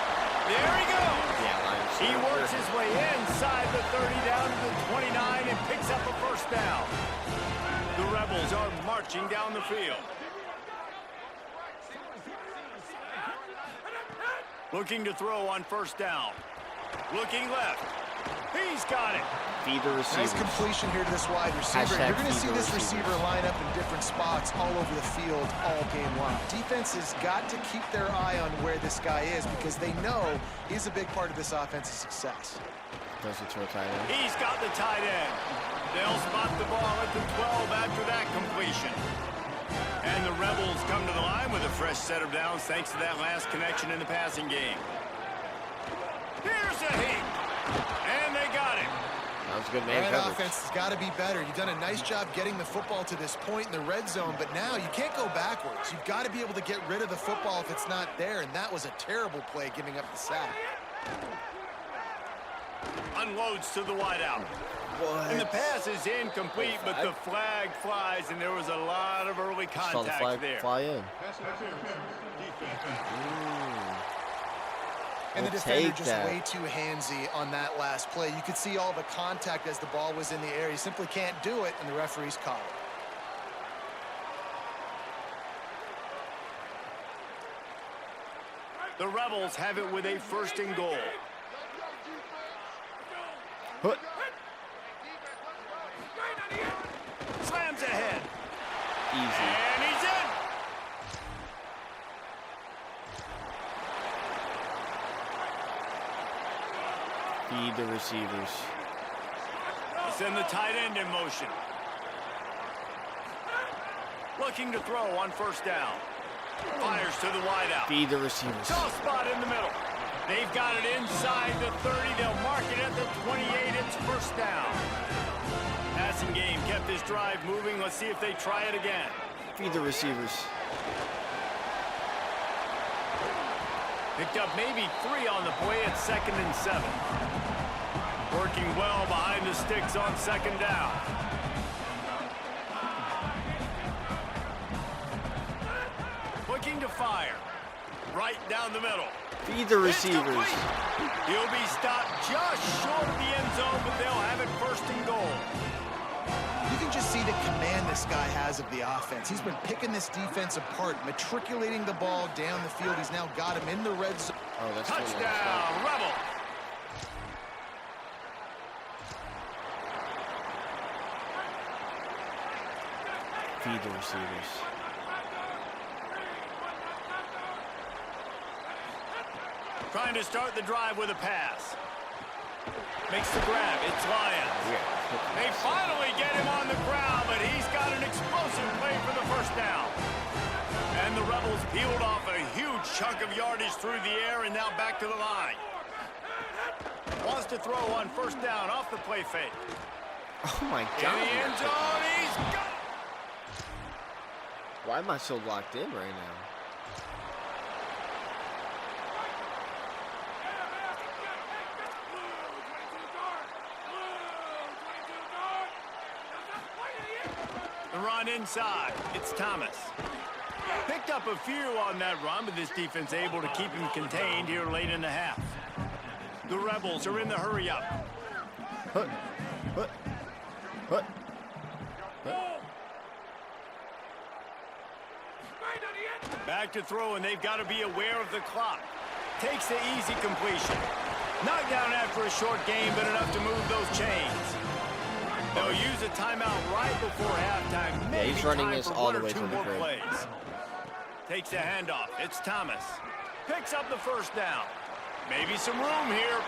There he goes. Yeah, Lyons. He works his way inside the 30 down to the 29 and picks up a first down. The Rebels are marching down the field. Looking to throw on first down. Looking left. He's got it. Feed the receiver. Nice completion here to this wide receiver. You're going to see this receiver line up in different spots all over the field all game long. Defense has got to keep their eye on where this guy is because they know he's a big part of this offense's success. Does it throw tight end? He's got the tight end. They'll spot the ball at the 12 after that completion. And the Rebels come to the line with a fresh set of downs thanks to that last connection in the passing game. Here's a hit. And they got him. That was good man That coverage. offense has got to be better. You've done a nice job getting the football to this point in the red zone, but now you can't go backwards. You've got to be able to get rid of the football if it's not there, and that was a terrible play giving up the sack. Unloads to the wideout. And the pass is incomplete, but the flag flies, and there was a lot of early Saw the contact flag there. fly in. And the defender just way too handsy on that last play. You could see all the contact as the ball was in the air. He simply can't do it, and the referees caught it. The Rebels have it with a 1st and goal. Put. Slams ahead. Easy. And he's in. Feed the receivers. Send the tight end in motion. Looking to throw on first down. Fires to the wideout. Feed the receivers. Tough spot in the middle. They've got it inside the 30. They'll mark it at the 28. It's first down. Passing game kept this drive moving. Let's see if they try it again. Feed the receivers. Picked up maybe 3 on the play at 2nd and 7. Working well behind the sticks on 2nd down. Looking to fire. Right down the middle. Feed the receivers. He'll be stopped just short of the end zone, but they'll have it 1st and goal. You can just see the command this guy has of the offense. He's been picking this defense apart, matriculating the ball down the field. He's now got him in the red zone. Oh, that's touchdown, Rebel. Feed the receivers. Trying to start the drive with a pass. Makes the grab. It's Lions. They finally get him on the ground, but he's got an explosive play for the first down. And the Rebels peeled off a huge chunk of yardage through the air and now back to the line. Wants to throw on first down off the play fake. Oh my God. In the end zone, he's got it. Why am I so locked in right now? The run inside. It's Thomas. Picked up a few on that run, but this defense able to keep him contained here late in the half. The Rebels are in the hurry up. Hut. Back to throw, and they've got to be aware of the clock. Takes the easy completion. Knocked down after a short game, but enough to move those chains. They'll use a timeout right before halftime. Maybe he's running time this for all one the or way two to the more crib. plays. Takes the handoff. It's Thomas. Picks up the first down. Maybe some room here.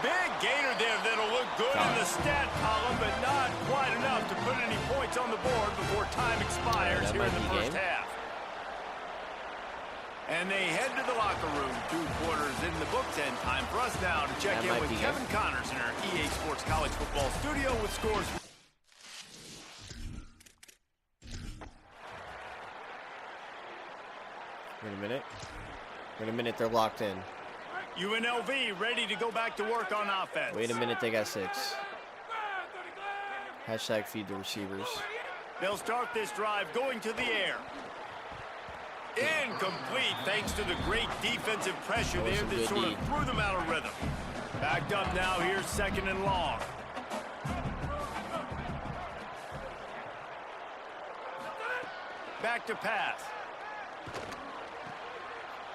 Big gainer there that'll look good in the stat column, but not quite enough to put any points on the board before time expires here in the first half. And they head to the locker room. 2 quarters in the books, and time for us now to check in with Kevin Connors in our EA Sports College Football studio with scores. Wait a minute, they're locked in. UNLV ready to go back to work on offense. Wait a minute, they got 6. Hashtag feed the receivers. They'll start this drive going to the air. Incomplete thanks to the great defensive pressure there that sort of threw them out of rhythm. Backed up now, here's 2nd and long. Back to pass.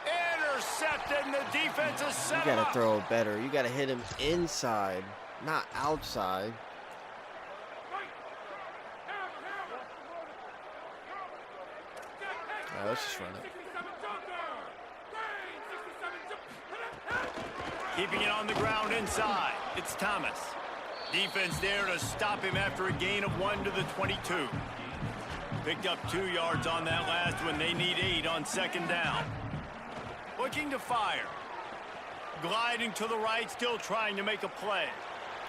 Intercepted, and the defense is set up. You gotta throw it better. You gotta hit him inside, not outside. Right, let's just run it. Keeping it on the ground inside. It's Thomas. Defense there to stop him after a gain of 1 to the 22. Picked up 2 yards on that last one. They need 8 on 2nd down. Looking to fire. Gliding to the right, still trying to make a play.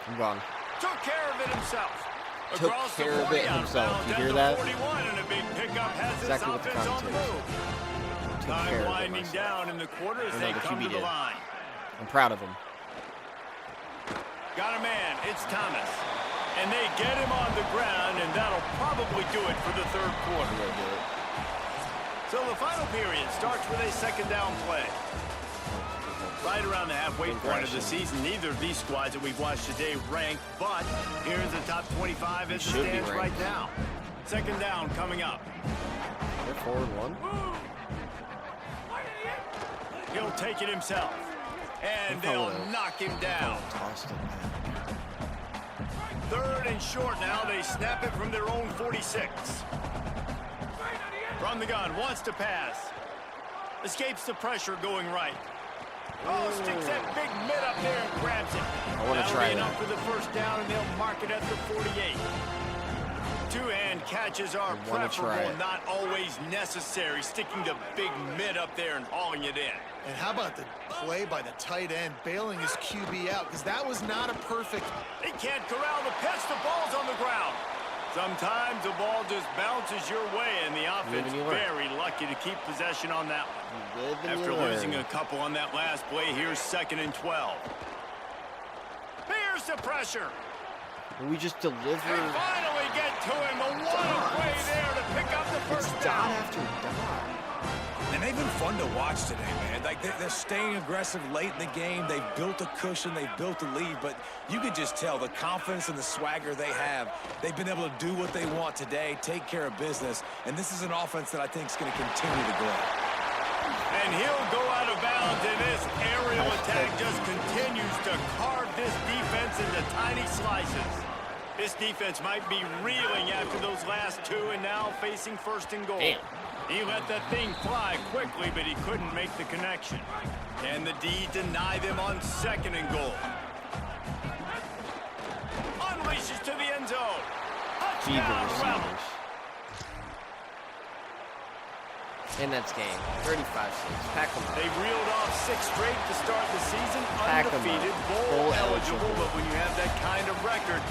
I'm wrong. Took care of it himself. Took care of it himself. You hear that? 41, and a big pickup has Exactly what this the offense on the commentator move. said. Time winding down in the quarter as they come to the line. I'm proud of him. Got a man. It's Thomas. And they get him on the ground, and that'll probably do it for the 3rd quarter. So the final period starts with a 2nd down play. Right around the halfway point of the season, neither of these squads that we've watched today ranked, but here's the top 25 as it stands right now. 2nd down coming up. They're 4-1. He'll take it himself. And they'll knock him down. Tossed it back. 3rd and short now. They snap it from their own 46. From the gun, wants to pass. Escapes the pressure going right. Oh, sticks that big mid up there and grabs it. I want to try that. Enough for the first down, and they'll mark it at the 48. 2-hand catches are preferable, not always necessary. Sticking the big mid up there and hauling it in. And how about the play by the tight end, bailing his QB out, because that was not a perfect... They can't corral the pitch. The ball's on the ground. Sometimes the ball just bounces your way, and the offense very lucky to keep possession on that one. After losing a couple on that last play, here's 2nd and 12. Here's the pressure. We just deliver. They finally get to him. A one play there to pick up the first down. After dot. And they've been fun to watch today, man. Like, they're staying aggressive late in the game. They've built a cushion. They've built a lead. But you can just tell the confidence and the swagger they have. They've been able to do what they want today, take care of business. And this is an offense that I think is going to continue to grow. And he'll go out of bounds, and this aerial attack just continues to carve this defense into tiny slices. This defense might be reeling after those last two, and now facing first and goal. Damn. He let that thing fly quickly, but he couldn't make the connection. Can the D deny them on second and goal? Unleashes to the end zone. Touchdown, Rebels. And that's game. 35-6. Pack them up. They reeled off 6 straight to start the season. Pack 'em Undefeated, up. bowl eligible, but when you have that kind of record,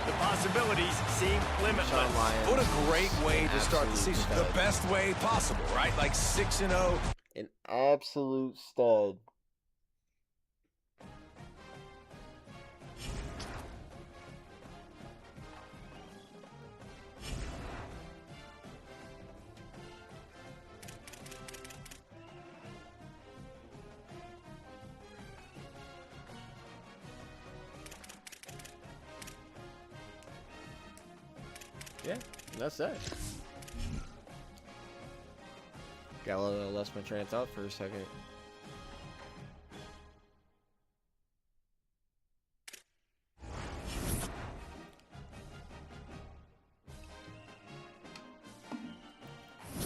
the possibilities seem limitless. What a great way to start the season. Stud. The best way possible, right? Like 6-0. An absolute stud. Yeah, that's that. Got a little lost my train of thought for a second.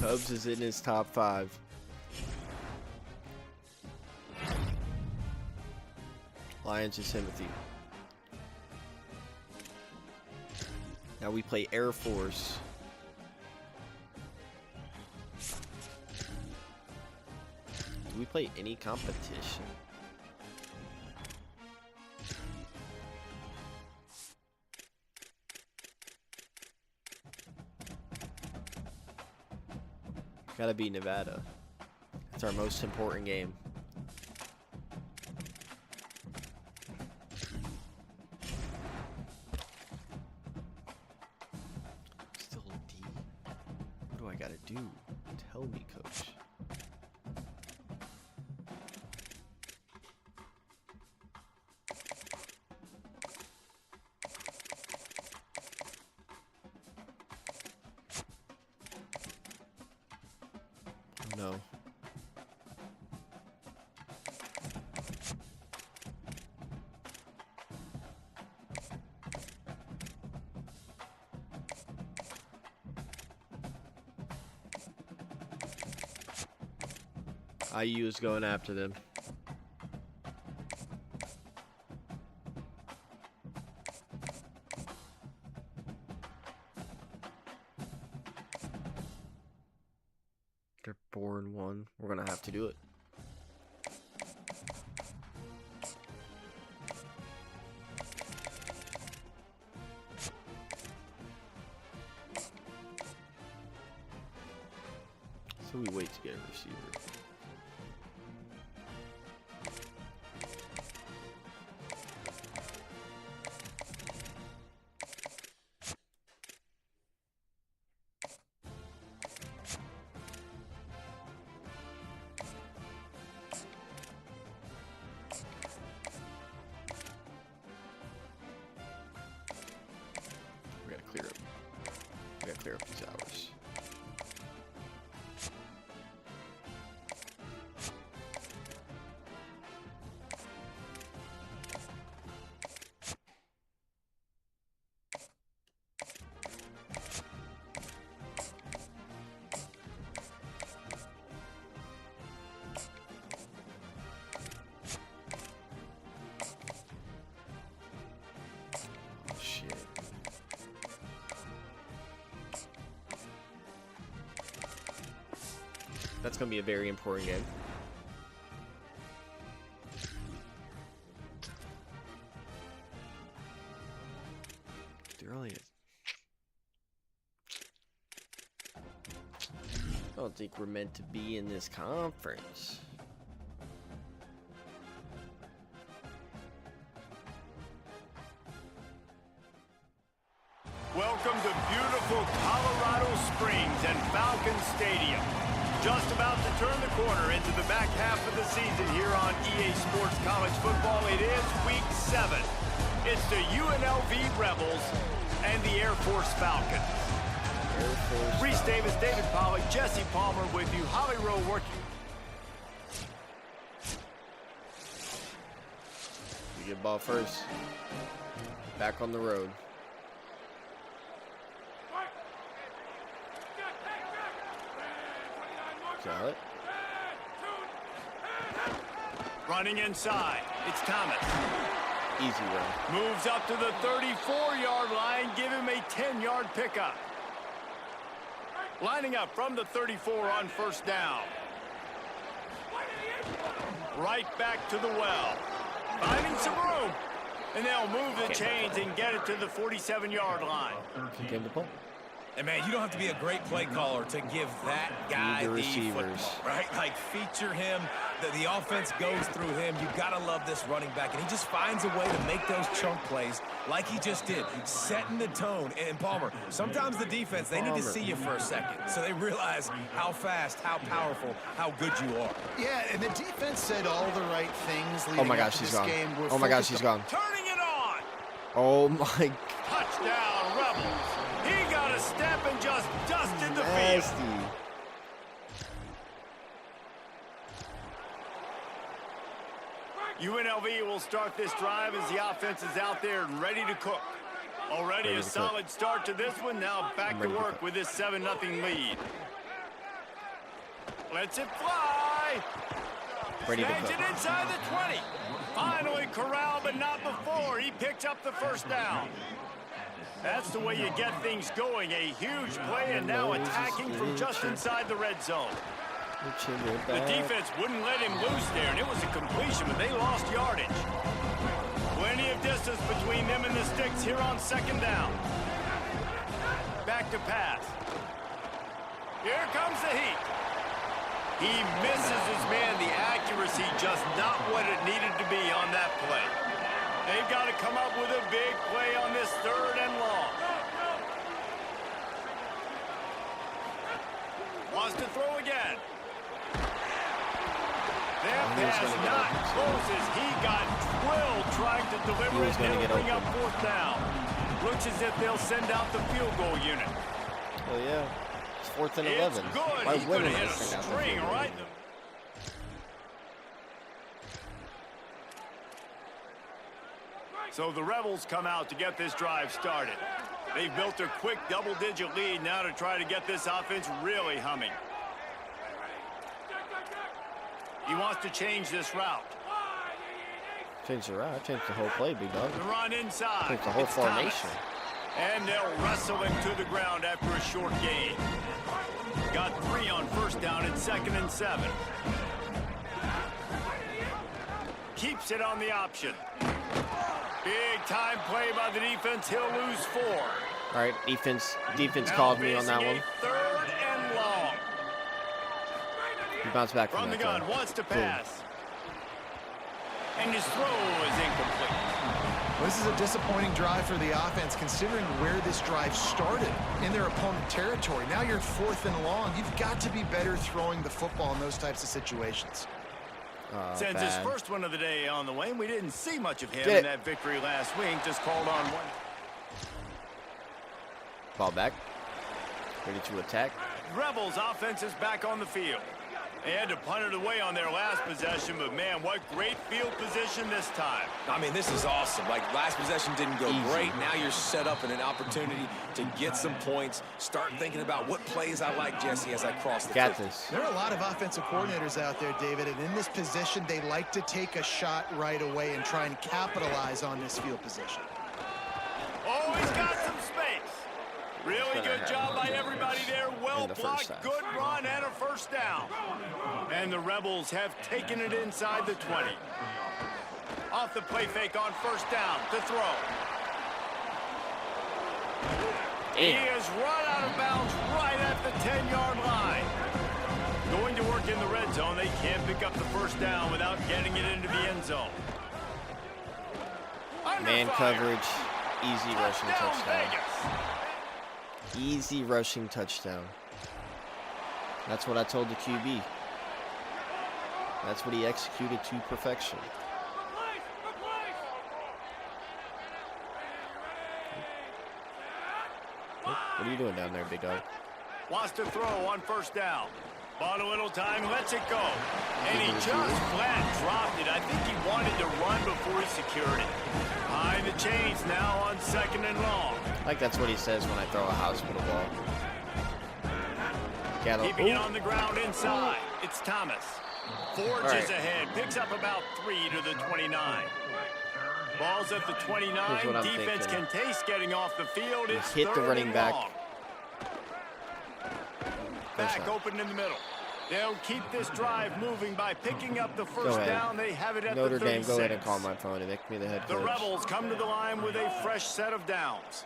Tubbs is in his top 5. Lions is Timothy. Now we play Air Force. Do we play any competition? Gotta be Nevada. It's our most important game. Still a D. What do I gotta do? Tell me, coach. No. IU is going after them. They're 4-1. We're gonna have to do it. So we wait to get a receiver. We gotta clear up. We gotta clear up these hours. Oh shit. That's gonna be a very important game. There really is. I don't think we're meant to be in this conference. Welcome to beautiful Colorado Springs and Falcon Stadium. Just about to turn the corner into the back half of the season here on EA Sports College Football. It is Week 7. It's the UNLV Rebels and the Air Force Falcons. Reese Davis, David Pollack, Jesse Palmer with you. Holly Rowe working. You get ball first. Back on the road. Got it. Running inside. It's Thomas. Easy run. Moves up to the 34-yard line. Give him a 10-yard pickup. Lining up from the 34 on first down. Right back to the well. Finding some room. And they'll move the chains and get it to the 47-yard line. Game to pull. And, man, you don't have to be a great play caller to give that guy the football, right? Like, feature him. The offense goes through him. You got to love this running back. And he just finds a way to make those chunk plays like he just did, setting the tone. And, Palmer, sometimes the defense, they need to see you for a second so they realize how fast, how powerful, how good you are. Yeah, and the defense said all the right things leading oh, my up gosh, to he's this gone. game. Oh, my gosh, he's gone. Turning it on. Oh, my. Touchdown, Rebels. He got a step and just dusted the Nasty. field. UNLV will start this drive as the offense is out there and ready to cook. Already a solid start to this one. Now back to work with this 7-0 lead. Lets it fly. Ready to Snags cook. it inside the 20. Finally corralled, but not before. He picks up the first down. That's the way you get things going. A huge play, and now attacking from just inside the red zone. The defense wouldn't let him loose there, and it was a completion, but they lost yardage. Plenty of distance between them and the sticks here on second down. Back to pass. Here comes the heat. He misses his man. The accuracy just not what it needed to be on that play. They've got to come up with a big play on this 3rd and long. Wants to throw again. That pass not close as he got drilled trying to deliver it. They'll bring up 4th down. Looks as if they'll send out the field goal unit. Oh, yeah. It's 4th and 11. It's good. Why He's going to wouldn't hit they a send out the string field goal right. unit? So the Rebels come out to get this drive started. They've built a quick double-digit lead now to try to get this offense really humming. He wants to change this route. Change the route. Change the whole play, big dog. The run inside. Change the whole It's formation. Thomas. And they'll wrestle him to the ground after a short gain. Got 3 on first down and 2nd and 7. Keeps it on the option. Big time play by the defense. He'll lose 4. All right, defense Now called me on that facing one. a 3rd and long. He bounced back from From the that gun, throw. wants to Boom. pass. And his throw is incomplete. Well, this is a disappointing drive for the offense, considering where this drive started, in their opponent territory. Now you're 4th and long. You've got to be better throwing the football in those types of situations. Sends Bad. his first one of the day on the way, and we didn't see much of him Get in it. that victory last week. Just called on one. Ball back. Ready to attack. Rebels offense is back on the field. They had to punt it away on their last possession, but man, what great field position this time. I mean, this is awesome. Like, last possession didn't go great. Now you're set up in an opportunity to get some points. Start thinking about what plays I like, Jesse, as I cross the Got 50. this. There are a lot of offensive coordinators out there, David, and in this position, they like to take a shot right away and try and capitalize on this field position. Oh, he's got some space. Really good job by everybody there. Well blocked, good run, and a first down. And the Rebels have taken it inside the 20. Off the play fake on first down to throw. He is run out of bounds right at the 10-yard line. Going to work in the red zone. They can't pick up the first down without getting it into the end zone. Man coverage. Easy rushing touchdown. Vegas. Easy rushing touchdown. That's what I told the QB. That's what he executed to perfection. What are you doing down there, big dog? Wants to throw on first down. Bought a little time, lets it go. And he just flat dropped it. I think he wanted to run before he secured it. Behind the chains now on 2nd and long. Like that's what he says when I throw a hospital ball. Keeping it on the ground inside. It's Thomas. Forges ahead. Picks up about 3 to the 29. Ball's at the 29. Defense can taste getting off the field. It's hit the running back. Back open in the middle. They'll keep this drive moving by picking up the first down. They have it at Notre the 36. Dame, go ahead and call my phone and make me the head coach. The Rebels come to the line with a fresh set of downs.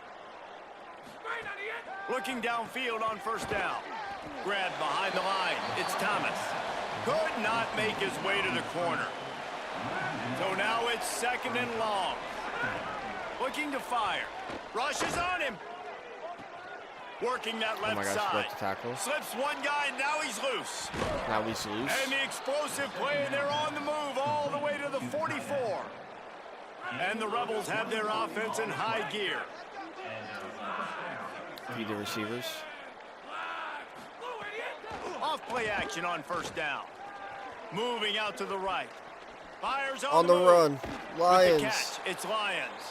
Looking downfield on first down. Grabbed behind the line. It's Thomas. Could not make his way to the corner. So now it's 2nd and long. Looking to fire. Rushes on him. Working that left side. Tackle. Slips one guy, and now he's loose. Now he's loose. And the explosive play, and they're on the move all the way to the 44. And the Rebels have their offense in high gear. Feed the receivers. Off play action on first down. Moving out to the right. Fires on the run. Lions. With the catch, it's Lions.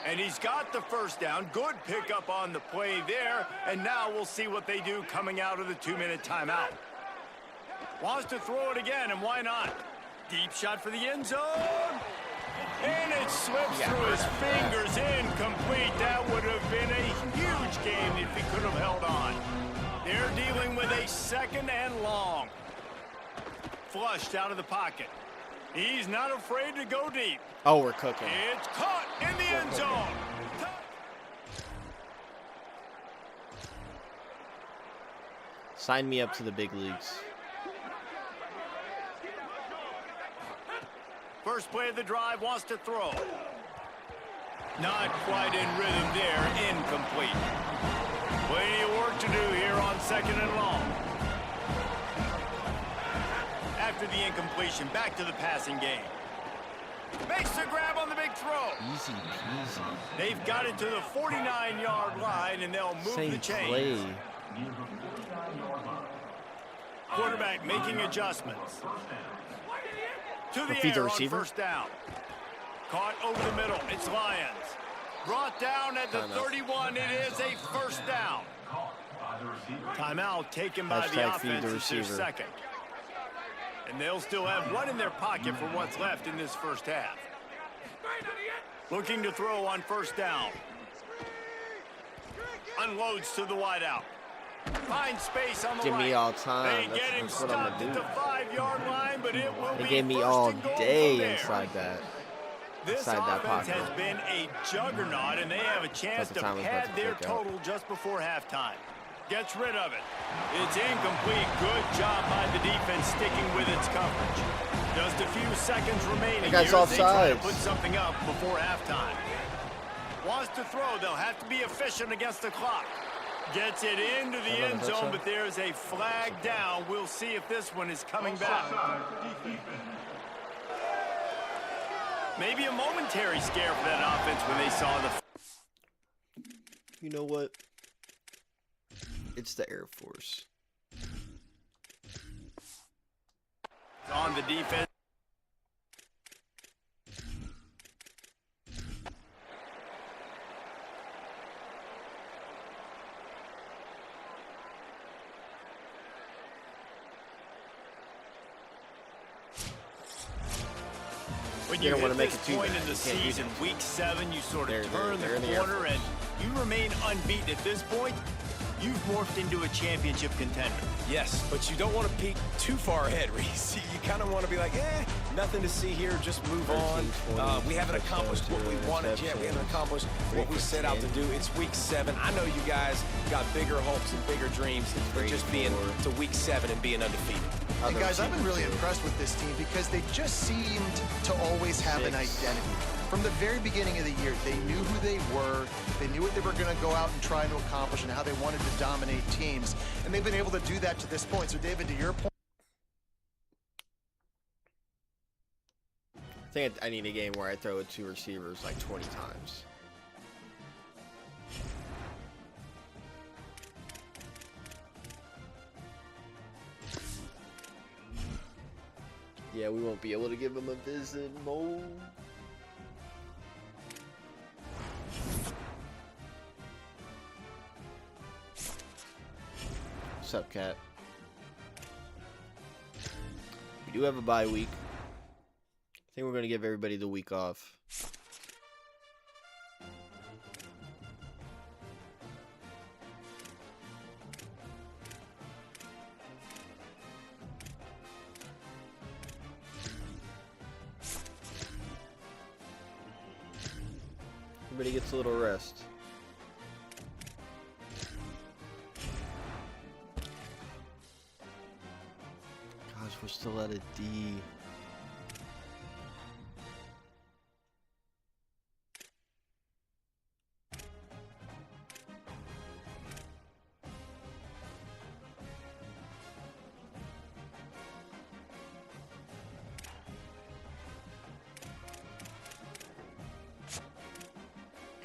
And he's got the first down. Good pickup on the play there. And now we'll see what they do coming out of the 2-minute timeout. Wants to throw it again, and why not? Deep shot for the end zone. And it slips through his fingers. Incomplete. That would have been a huge game if he could have held on. They're dealing with a 2nd and long. Flushed out of the pocket. He's not afraid to go deep. Oh, we're cooking. It's caught in the end zone. Sign me up to the big leagues. First play of the drive, wants to throw. Not quite in rhythm there. Incomplete. Plenty of work to do here on 2nd and long. After the incompletion, back to the passing game. Makes the grab on the big throw. Easy peasy. They've got it to the 49-yard line, and they'll move the chains. Play. Quarterback making adjustments. To the air on first down. Caught over the middle. It's Lions. Brought down at the 31. It is a first down. Timeout taken by the offense. It's their 2nd. And they'll still have one in their pocket for what's left in this first half. Looking to throw on first down. Unloads to the wideout. Finds space on the right. Give me all time. They get him That's what I'm stuck gonna at do. the 5-yard line, but it will be They gave me first all and goal day from there. inside that. This Inside that offense pocket. has been a juggernaut, and they have a chance to pad their total just before halftime. Gets rid of it. It's incomplete. Good job by the defense sticking with its coverage. Just a few seconds remaining here. They try to put something up before halftime. Wants to throw. They'll have to be efficient against the clock. Gets it into the end zone, but there's a flag down. We'll see if this one is coming back. Maybe a momentary scare for that offense when they saw the... You know what? It's the Air Force. On the defense. When you hit this point in the season, week 7, you sort of turn the corner and you remain unbeaten at this point. You've morphed into a championship contender. Yes, but you don't want to peek too far ahead, Reese. You kind of want to be like, nothing to see here, just move on. We haven't accomplished what we wanted yet. We haven't accomplished what we set out to do. It's week 7. I know you guys got bigger hopes and bigger dreams than just being to week 7 and being undefeated. And guys, I've been really impressed with this team because they just seemed to always have an identity. From the very beginning of the year, they knew who they were, they knew what they were going to go out and try to accomplish and how they wanted to dominate teams. And they've been able to do that to this point. So, David, to your point, I think I need a game where I throw it to receivers like 20 times. Yeah, we won't be able to give him a visit, Mo. What's up, Cat? We do have a bye week. I think we're going to give everybody the week off. Everybody gets a little rest. Gosh, we're still at a D.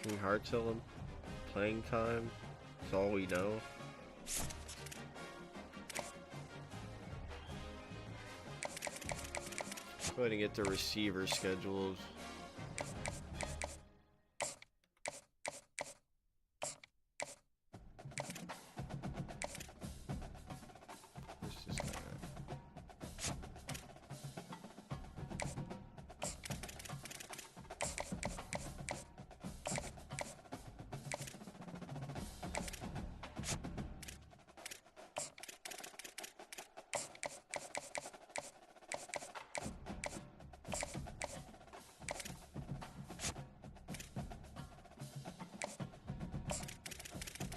King Hartzell, playing time. That's all we know. Go ahead and get the receiver schedules. Where's this guy at?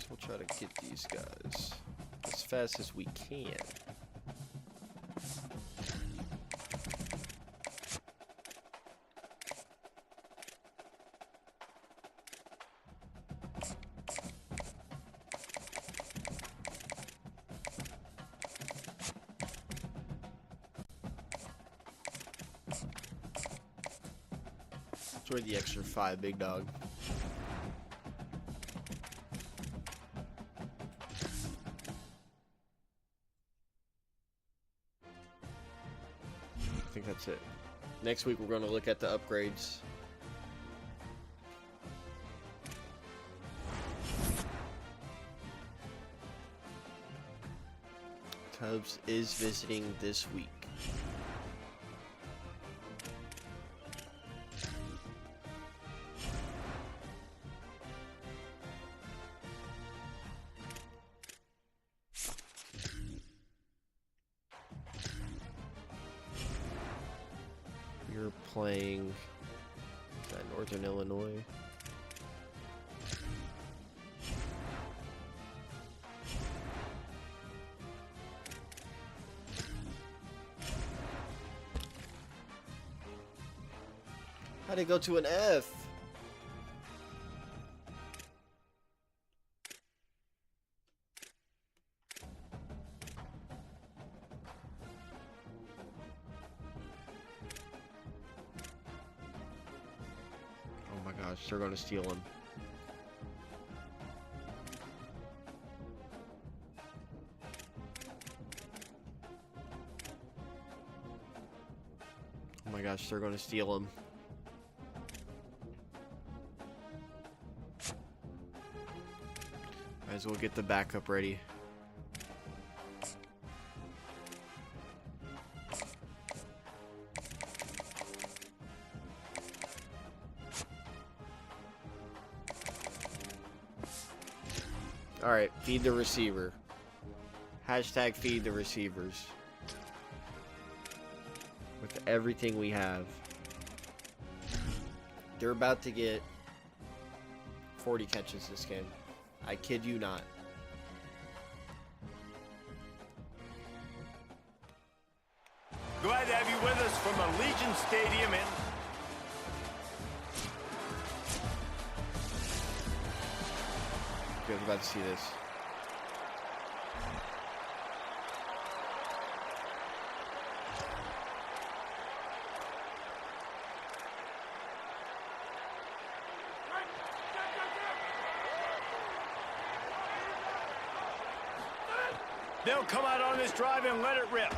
We'll try to get these guys as fast as we can. Enjoy the extra 5, big dog. I think that's it. Next week we're going to look at the upgrades. Tubbs is visiting this week. You're playing Northern Illinois. How'd it go to an F? Oh my gosh, they're gonna steal him. Oh my gosh, they're gonna steal him. Might as well get the backup ready. Alright, feed the receiver. Hashtag feed the receivers. With everything we have. They're about to get 40 catches this game. I kid you not. Glad to have you with us from Allegiant Stadium in... I was about to see this. They'll come out on this drive and let it rip.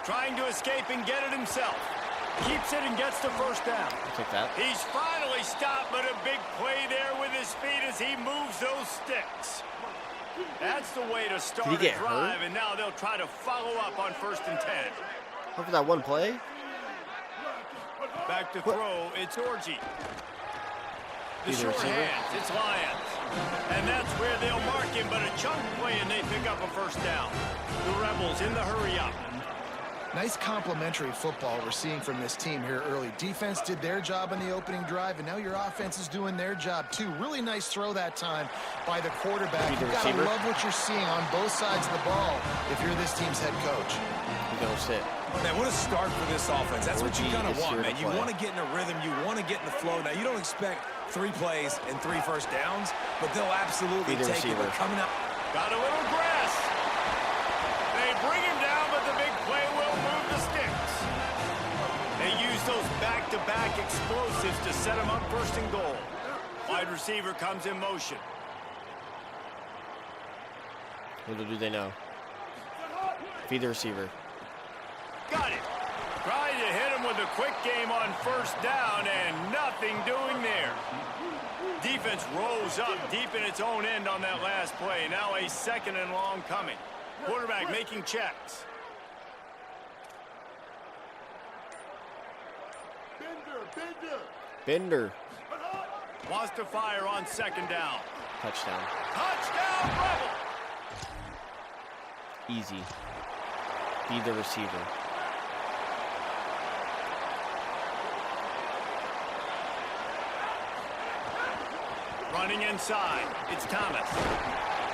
Trying to escape and get it himself. Keeps it and gets the first down. I'll take that. He's finally stopped, but a big play there with his feet as he moves those sticks. That's the way to start a drive, and now they'll try to follow up on 1st and 10. Look at that one play. Back to throw, it's Orji. The short hands, it's Lions. And that's where they'll mark him, but a chunk play, and they pick up a first down. The Rebels in the hurry up. Nice complementary football we're seeing from this team here early. Defense did their job on the opening drive, and now your offense is doing their job too. Really nice throw that time by the quarterback. You've got to love what you're seeing on both sides of the ball if you're this team's head coach. He's going to sit. Man, what a start for this offense. That's what you kind of want, man. You want to get in a rhythm. You want to get in the flow. Now, you don't expect 3 plays and 3 first downs, but they'll absolutely take it. They're coming out. Got a little grass. They bring him down, but the big play will move the sticks. They use those back-to-back explosives to set him up 1st and goal. Wide receiver comes in motion. Little do they know. Feed the receiver. Got it. Trying to hit him with a quick game on 1st down, and nothing doing there. Defense rose up deep in its own end on that last play. Now a 2nd and long coming. Quarterback making checks. Bender. Wants to fire on 2nd down. Touchdown. Touchdown, Rebel. Easy. Be the receiver. Running inside, it's Thomas.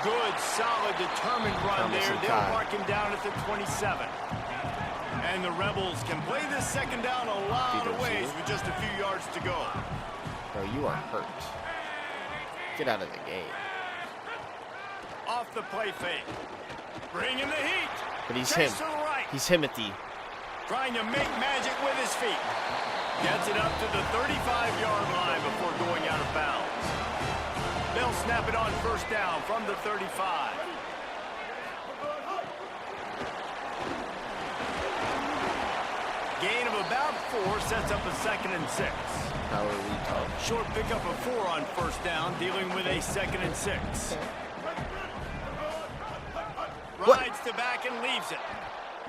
Good, solid, determined run there. They'll mark him down at the 27. And the Rebels can play this 2nd down a lot of ways with just a few yards to go. Bro, you are hurt. Get out of the game. Off the play fake. Bringing the heat. But he's him. He's Timothy. Trying to make magic with his feet. Gets it up to the 35-yard line before going out of bounds. They'll snap it on 1st down from the 35. Gain of about 4 sets up a 2nd and 6. Short pickup of 4 on 1st down, dealing with a 2nd and 6. Rides to back and leaves it.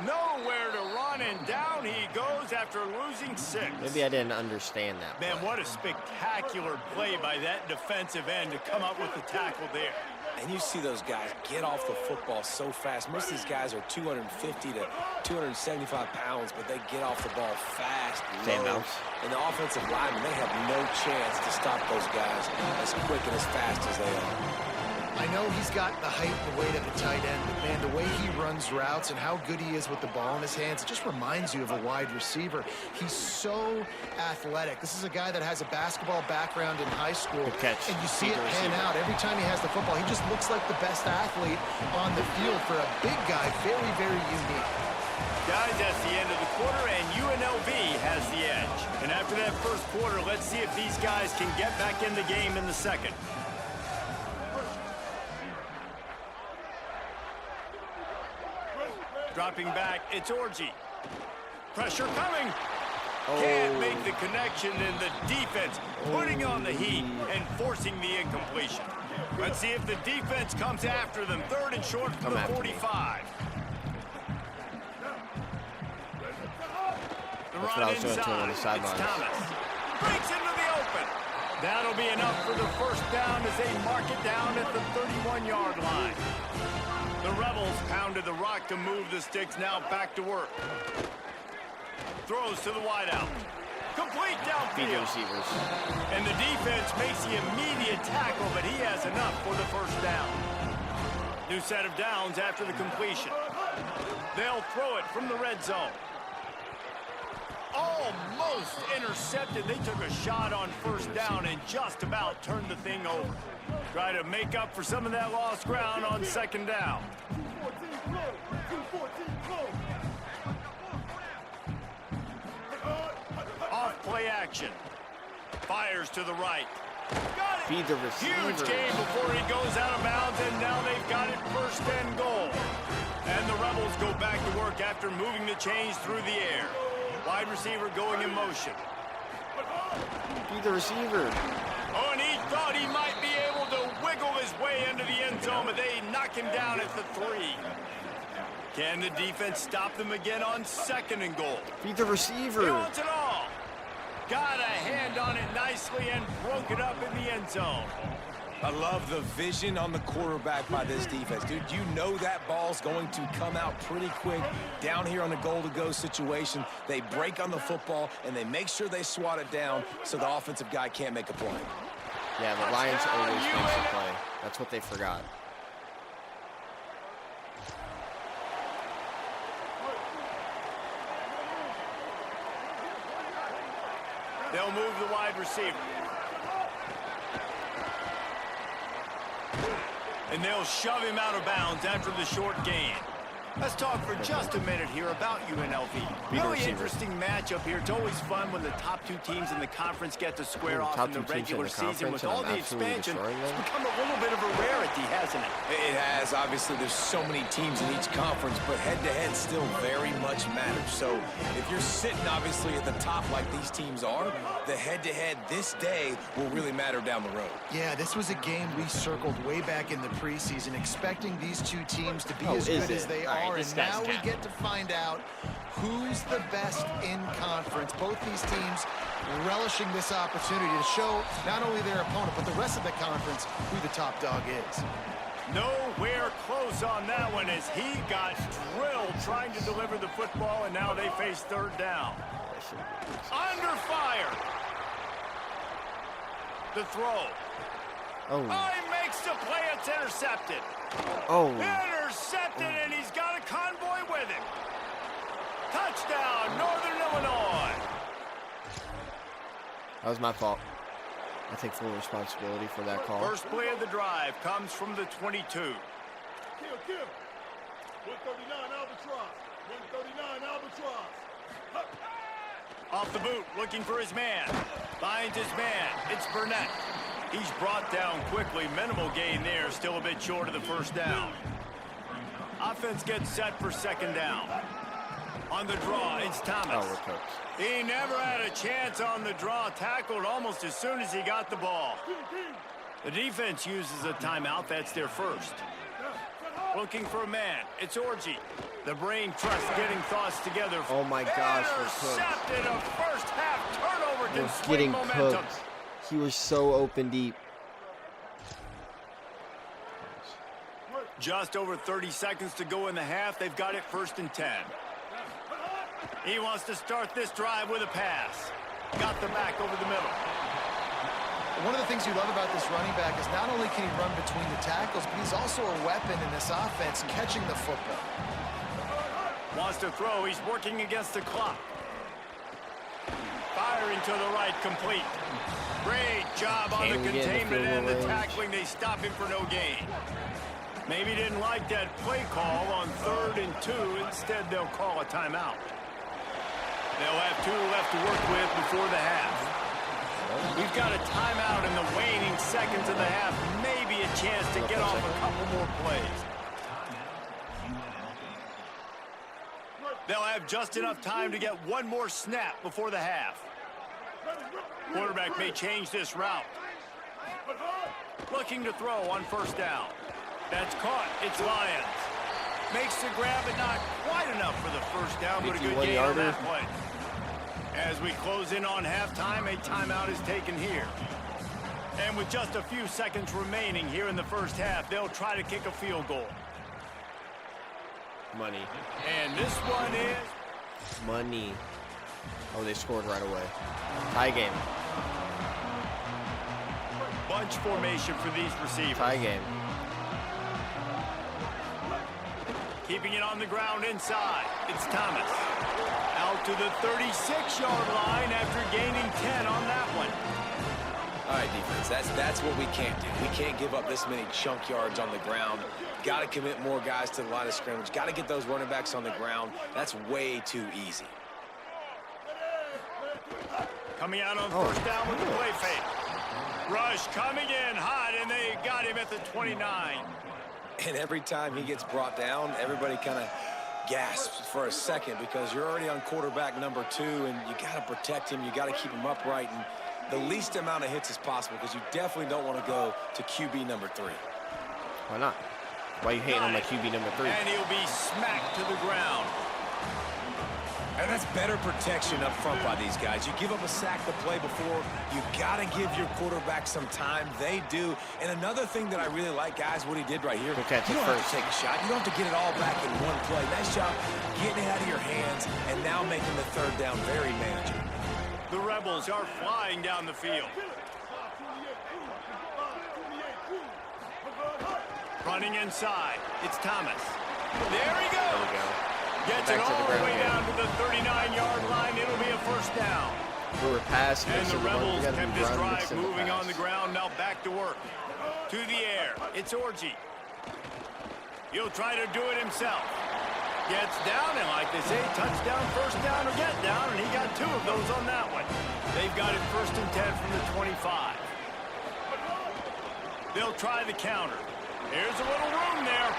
Nowhere to run, and down he goes after losing 6. Maybe I didn't understand that. Man, what a spectacular play by that defensive end to come up with the tackle there. And you see those guys get off the football so fast. Most of these guys are 250 to 275 pounds, but they get off the ball fast. And the offensive linemen, they have no chance to stop those guys as quick and as fast as they are. I know he's got the height and the weight of the tight end, but man, the way he runs routes and how good he is with the ball in his hands, it just reminds you of a wide receiver. He's so athletic. This is a guy that has a basketball background in high school, and you see it pan out. Every time he has the football, he just looks like the best athlete on the field for a big guy. Very, very unique. Guys, that's the end of the quarter, and UNLV has the edge. And after that 1st quarter, let's see if these guys can get back in the game in the 2nd. Dropping back, it's Orji. Pressure coming. Can't make the connection, and the defense putting on the heat and forcing the incompletion. Let's see if the defense comes after them. 3rd and short from the 45. That's what I was doing to him on the sidelines. Thomas breaks into the open. That'll be enough for the 1st down as they mark it down at the 31-yard line. The Rebels pounded the rock to move the sticks, now back to work. Throws to the wideout. Complete downfield. And the defense makes the immediate tackle, but he has enough for the 1st down. New set of downs after the completion. They'll throw it from the red zone. almost intercepted. They took a shot on first down and just about turned the thing over. Try to make up for some of that lost ground on second down. Off play action. Fires to the right. Got it. Feed the receiver. Huge gain before he goes out of bounds, and now they've got it first and goal. And the Rebels go back to work after moving the chains through the air. Wide receiver going in motion. Feed the receiver. Oh, and he thought he might be able to wiggle his way into the end zone, but they knock him down at the 3. Can the defense stop them again on second and goal? Feed the receiver. He wants it all. Got a hand on it nicely and broke it up in the end zone. I love the vision on the quarterback by this defense. Dude, you know that ball's going to come out pretty quick. Down here on the goal-to-go situation, they break on the football, and they make sure they swat it down so the offensive guy can't make a play. Yeah, the Lions always make a play. That's what they forgot. They'll move the wide receiver. And they'll shove him out of bounds after the short gain. Let's talk for just a minute here about UNLV. Really interesting matchup here. It's always fun when the top two teams in the conference get to square off in the regular season. With all the expansion, it's become a little bit of a rarity, hasn't it? It has. Obviously, there's so many teams in each conference, but head-to-head still very much matters. So if you're sitting, obviously, at the top like these teams are, the head-to-head this day will really matter down the road. Yeah, this was a game we circled way back in the preseason, expecting these two teams to be as good as they are. And now we get to find out who's the best in conference. Both these teams relishing this opportunity to show not only their opponent, but the rest of the conference who the top dog is. Nowhere close on that one as he got drilled trying to deliver the football, and now they face third down. Under fire. The throw. Oh. He makes the play. It's intercepted. Oh. Intercepted, and he's got a convoy with him. Touchdown, Northern Illinois. That was my fault. I take full responsibility for that call. First play of the drive comes from the 22. Kill. 139 Albatross. 139 Albatross. Off the boot, looking for his man. Finds his man. It's Burnett. He's brought down quickly. Minimal gain there. Still a bit short of the first down. Offense gets set for second down. On the draw, it's Thomas. Oh, we're cooked. He never had a chance on the draw. Tackled almost as soon as he got the ball. The defense uses a timeout. That's their first. Looking for a man. It's Orji. The brain trust getting thoughts together. Oh my gosh, we're cooked. Intercepted. A first half turnover can We're swing getting momentum. cooked. He was so open deep. Just over 30 seconds to go in the half. They've got it first and 10. He wants to start this drive with a pass. Got the back over the middle. One of the things you love about this running back is not only can he run between the tackles, but he's also a weapon in this offense, catching the football. Wants to throw. He's working against the clock. Firing to the right, complete. Great job on the containment and the tackling. They stop him for no gain. Maybe didn't like that play call on 3rd and 2. Instead, they'll call a timeout. They'll have 2 left to work with before the half. We've got a timeout in the waning seconds of the half. Maybe a chance to get off a couple more plays. They'll have just enough time to get one more snap before the half. Quarterback may change this route. Looking to throw on first down. That's caught. It's Lions. Makes the grab, but not quite enough for the first down, but a good gain on that play. As we close in on halftime, a timeout is taken here. And with just a few seconds remaining here in the first half, they'll try to kick a field goal. Money. And this one is... Money. Oh, they scored right away. Tie game. Bunch formation for these receivers. Tie game. Keeping it on the ground inside. It's Thomas. Out to the 36-yard line after gaining 10 on that one. All right, defense, that's what we can't do. We can't give up this many chunk yards on the ground. Got to commit more guys to the line of scrimmage. Got to get those running backs on the ground. That's way too easy. Coming out on first down with the play fake. Rush coming in hot, and they got him at the 29. And every time he gets brought down, everybody kind of gasps for a second because you're already on quarterback number 2, and you got to protect him. You got to keep him upright and the least amount of hits as possible because you definitely don't want to go to QB number 3. Why not? Why are you hating on my QB number 3? And he'll be smacked to the ground. And that's better protection up front by these guys. You give up a sack the play before, you got to give your quarterback some time. They do. And another thing that I really like, guys, what he did right here, you don't have to take a shot. You don't have to get it all back in one play. Nice job getting it out of your hands and now making the third down very manageable. The Rebels are flying down the field. Running inside. It's Thomas. There he goes. There we go. Gets it all the way down to the 39-yard line. It'll be a first down. We were past. And the Rebels kept this drive moving on the ground. Now back to work. To the air. It's Orji. He'll try to do it himself. Gets down, and like they say, touchdown, first down, or get down, and he got 2 of those on that one. They've got it 1st and 10 from the 25. They'll try the counter. Here's a little room there.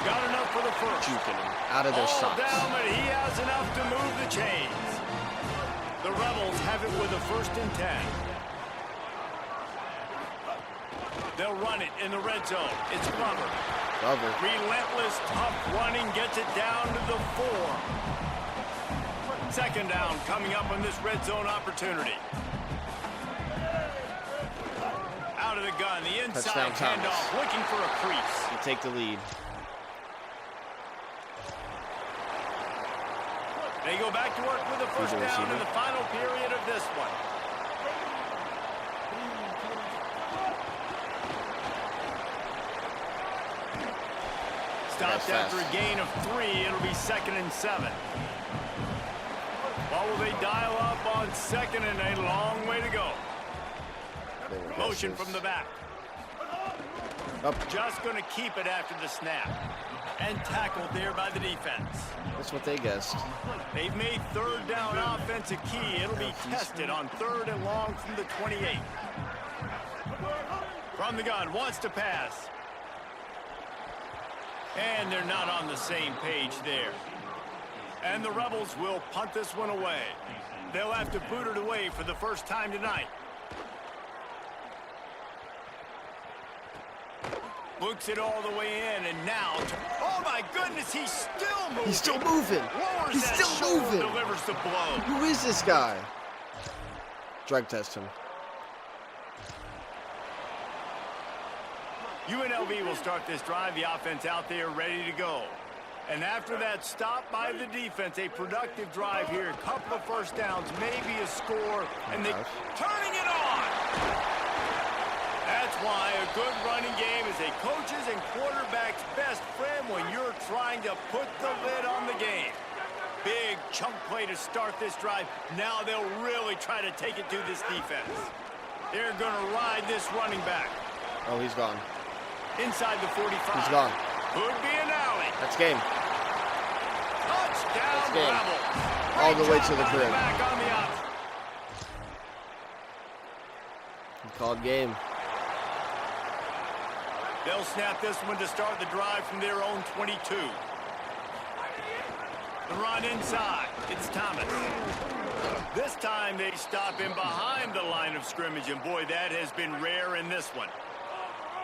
Got enough for the first. Juking him out of their socks. All down, but he has enough to move the chains. The Rebels have it with a 1st and 10. They'll run it in the red zone. It's Glover. Relentless, tough running, gets it down to the 4. 2nd down coming up on this red zone opportunity. Out of the gun, the inside handoff, looking for a crease. You take the lead. They go back to work with the first down in the final period of this one. Stopped after a gain of 3. It'll be 2nd and 7. What will they dial up on 2nd and a long way to go? Motion from the back. Just going to keep it after the snap. And tackled there by the defense. That's what they guessed. They've made 3rd down offense a key. It'll be tested on 3rd and long from the 28. From the gun, wants to pass. And they're not on the same page there. And the Rebels will punt this one away. They'll have to boot it away for the first time tonight. Looks it all the way in, and now, oh my goodness, he's still moving. He's still moving. He's still moving. Delivers the blow. Who is this guy? Drug test him. UNLV will start this drive. The offense out there ready to go. And after that stop by the defense, a productive drive here. A couple of first downs, maybe a score, and they're turning it on. That's why a good running game is a coach's and quarterback's best friend when you're trying to put the lid on the game. Big chunk play to start this drive. Now they'll really try to take it to this defense. They're going to ride this running back. Oh, he's gone. Inside the 45. He's gone. Could be an alley. That's game. Touchdown, That's game. Rebels. All the way to the crib. Back on the option. He called game. They'll snap this one to start the drive from their own 22. The run inside. It's Thomas. This time they stop him behind the line of scrimmage, and boy, that has been rare in this one.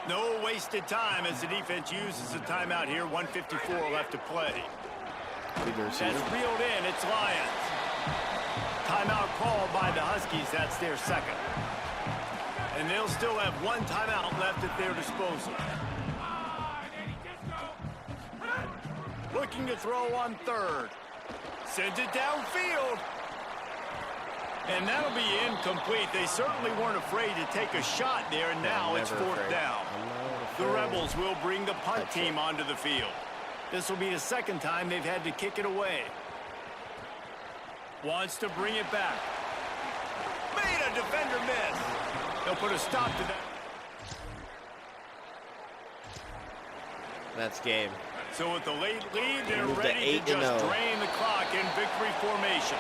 No wasted time as the defense uses a timeout here. 1:54 left to play. That's reeled in. It's Lions. Timeout called by the Huskies. That's their 2nd. And they'll still have 1 timeout left at their disposal. Looking to throw on 3rd. Sends it downfield. And that'll be incomplete. They certainly weren't afraid to take a shot there, and now it's 4th down. The Rebels will bring the punt team onto the field. This will be the second time they've had to kick it away. Wants to bring it back. Made a defender miss. They'll put a stop to that. That's game. So with the late lead, they're ready to just drain the clock in victory formation.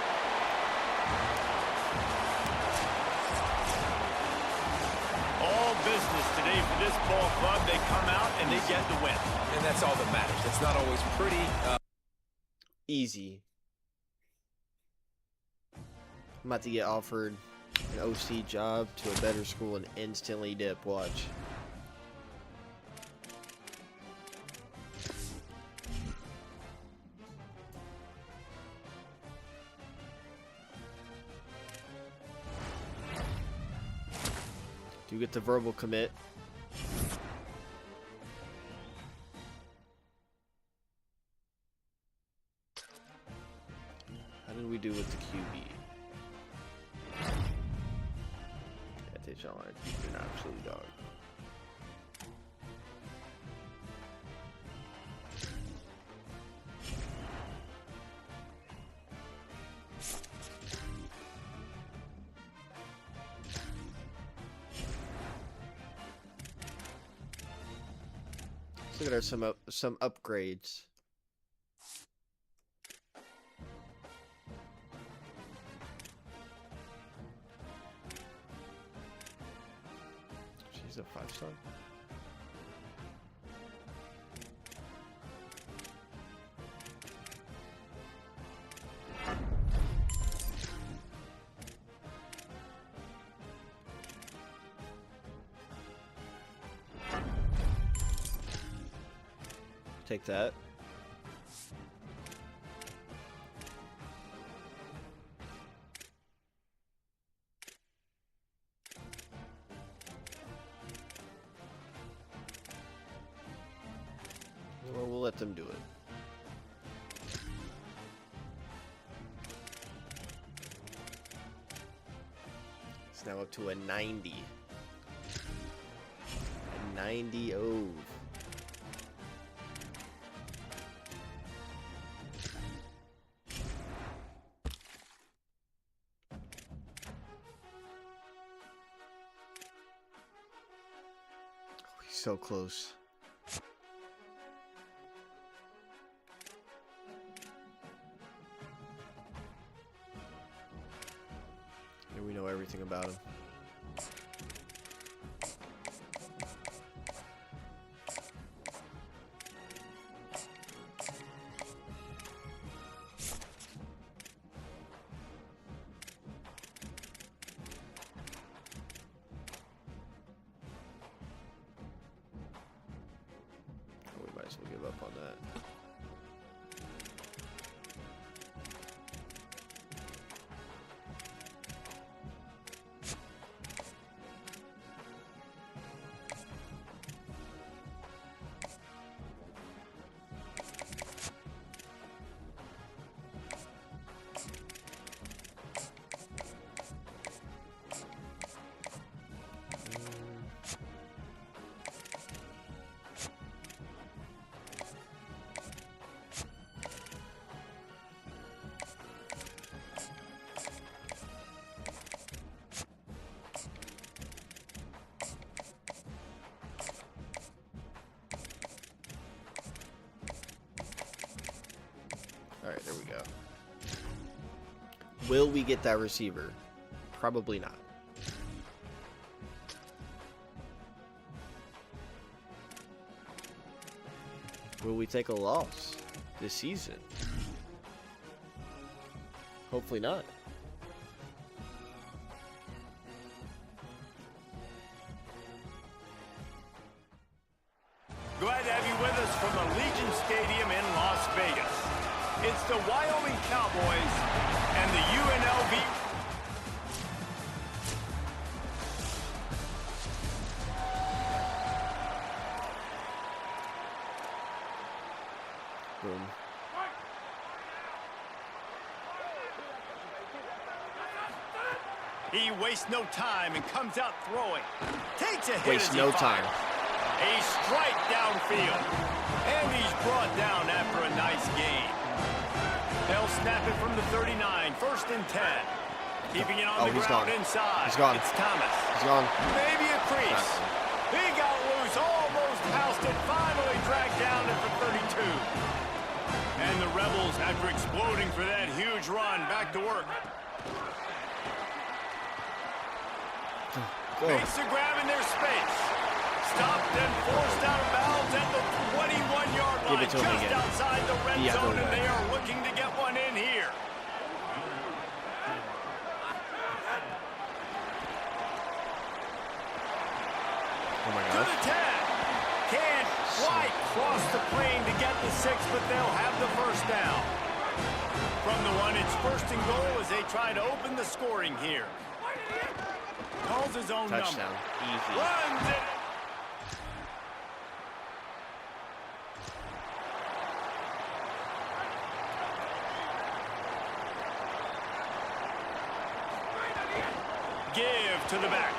All business today for this ball club. They come out and they get the win. And that's all that matters. It's not always pretty. Easy. I'm about to get offered an OC job to a better school and instantly dip. Watch. Do get the verbal commit. How did we do with the QB? Yeah, Tayshaun, you're an absolute dog. Look at our some upgrades. She's a 5-star. Take that. Well, we'll let them do it. It's now up to a 90. A 90 ove. So close. And we know everything about him. We'll give up on that. Alright, there we go. Will we get that receiver? Probably not. Will we take a loss this season? Hopefully not. Glad to have you with us from Allegiant Stadium in Las Vegas. It's the Wyoming Cowboys and the UNLV. Boom. He wastes no time and comes out throwing. Takes a hit. Wastes no time. A strike downfield. And he's brought down after a nice gain. They'll snap it from the 39, 1st and 10. Keeping it on the ground inside. He's gone. It's Thomas. He's gone. Maybe a crease. He got loose, almost housed it, finally dragged down at the 32. And the Rebels, after exploding for that huge run, back to work. Makes the grab in their space. Stopped and forced out of bounds at the 21-yard line, just outside the red zone, and they are looking to get one in here. Oh my gosh. To the 10. Can't quite cross the plane to get the 6, but they'll have the first down. From the 1, it's 1st and goal as they try to open the scoring here. Calls his own touchdown. Number. Easy. Runs it. Give to the back.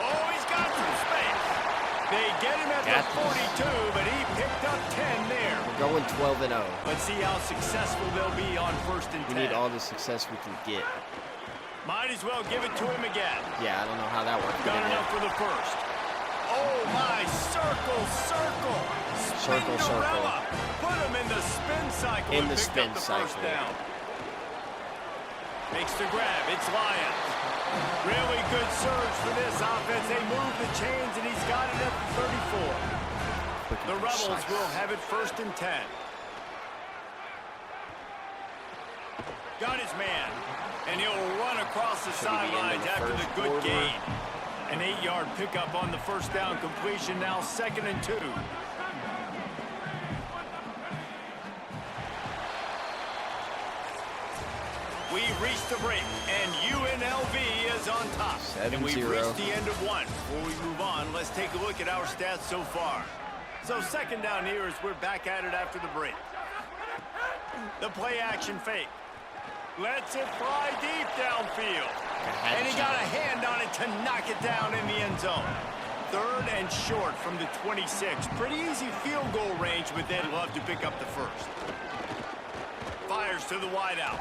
Oh, he's got some space. They get him at the 42, but he picked up 10 there. We're going 12-0. Let's see how successful they'll be on 1st and 10. We need all the success we can get. Might as well give it to him again. Yeah, I don't know how that worked. Got enough for the first. Oh, my. Circle. Spinderella. Put him in the spin cycle. In the spin cycle. Down. Makes the grab. It's Lions. Really good surge for this offense. They move the chains, and he's got it at the 34. The Rebels will have it 1st and 10. Got his man. And he'll run across the sidelines after the good gain. An 8-yard pickup on the first down completion, now 2nd and 2. We reached the break, and UNLV is on top. 7-0. And we've reached the end of 1. Before we move on, let's take a look at our stats so far. So 2nd down here as we're back at it after the break. The play action fake. Lets it fly deep downfield. And he got a hand on it to knock it down in the end zone. 3rd and short from the 26. Pretty easy field goal range, but they'd love to pick up the first. Fires to the wideout.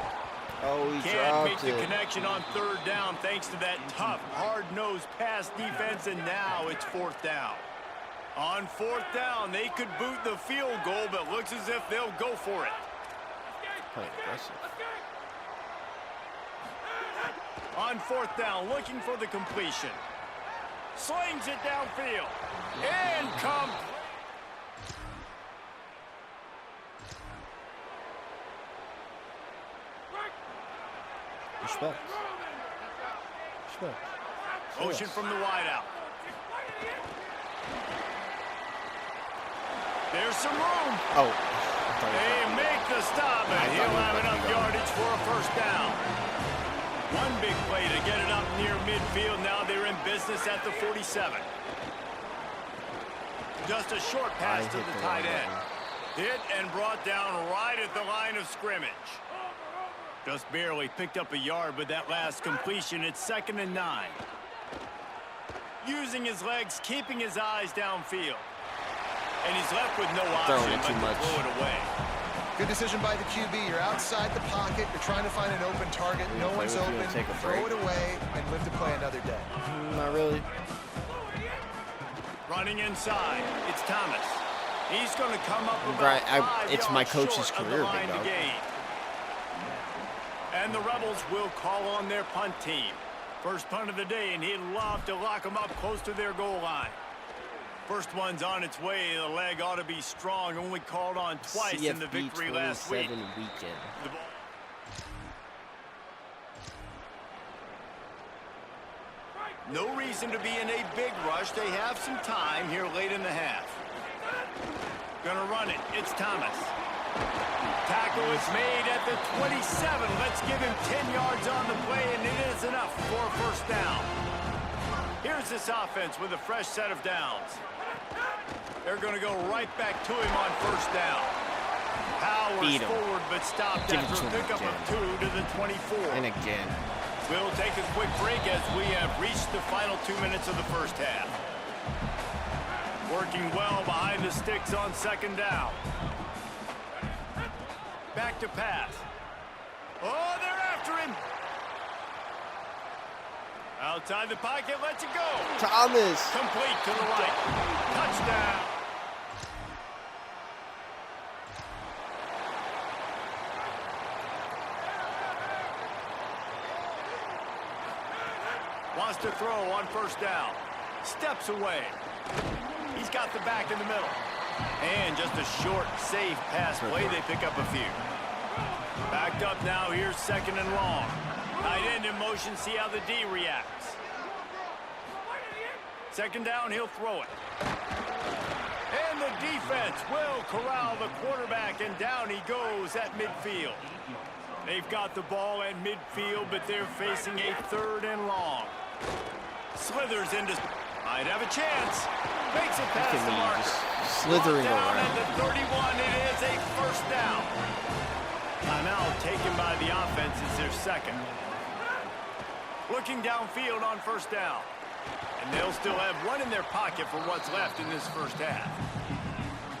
Oh, he Can't make dropped the it. connection on 3rd down thanks to that tough, hard-nosed pass defense, and now it's 4th down. On 4th down, they could boot the field goal, but looks as if they'll go for it. Quite aggressive. On 4th down, looking for the completion. Slings it downfield. Incomplete. Respect. Motion from the wideout. There's some room. Oh. They make the stop, and he'll have enough yardage for a first down. One big play to get it up near midfield. Now they're in business at the 47. Just a short pass to the tight end. Hit and brought down right at the line of scrimmage. Just barely picked up a yard with that last completion. It's 2nd and 9. Using his legs, keeping his eyes downfield. And he's left with no option but to throw it away. Good decision by the QB. You're outside the pocket. You're trying to find an open target. No one's open. Throw it away and live to play another day. Not really. Running inside. It's Thomas. He's going to come up about 5 it's my yards coach's short career, of the line big dog. to gain. And the Rebels will call on their punt team. First punt of the day, and he'd love to lock them up close to their goal line. First one's on its way. The leg ought to be strong. Only called on twice CFB in the victory last week. weekend. No reason to be in a big rush. They have some time here late in the half. Gonna run it. It's Thomas. Tackle is made at the 27. Let's give him 10 yards on the play, and it is enough for a first down. Here's this offense with a fresh set of downs. They're going to go right back to him on first down. Powers forward, but stopped after a pickup of 2 to the 24. And again. We'll take a quick break as we have reached the final 2 minutes of the first half. Working well behind the sticks on second down. Back to pass. Oh, they're after him. Outside the pocket, lets it go. Thomas. Complete to the right. Touchdown. Wants to throw on first down. Steps away. He's got the back in the middle. And just a short, safe pass play. They pick up a few. Backed up now. Here's second and long. Tight end in motion. See how the D reacts. Second down, he'll throw it. And the defense will corral the quarterback, and down he goes at midfield. They've got the ball at midfield, but they're facing a third and long. Slithers into... Might have a chance. Makes it past the marker. Slithering down around. at the 31. It is a first down. Timeout taken by the offense is their second. Looking downfield on first down. And they'll still have one in their pocket for what's left in this first half.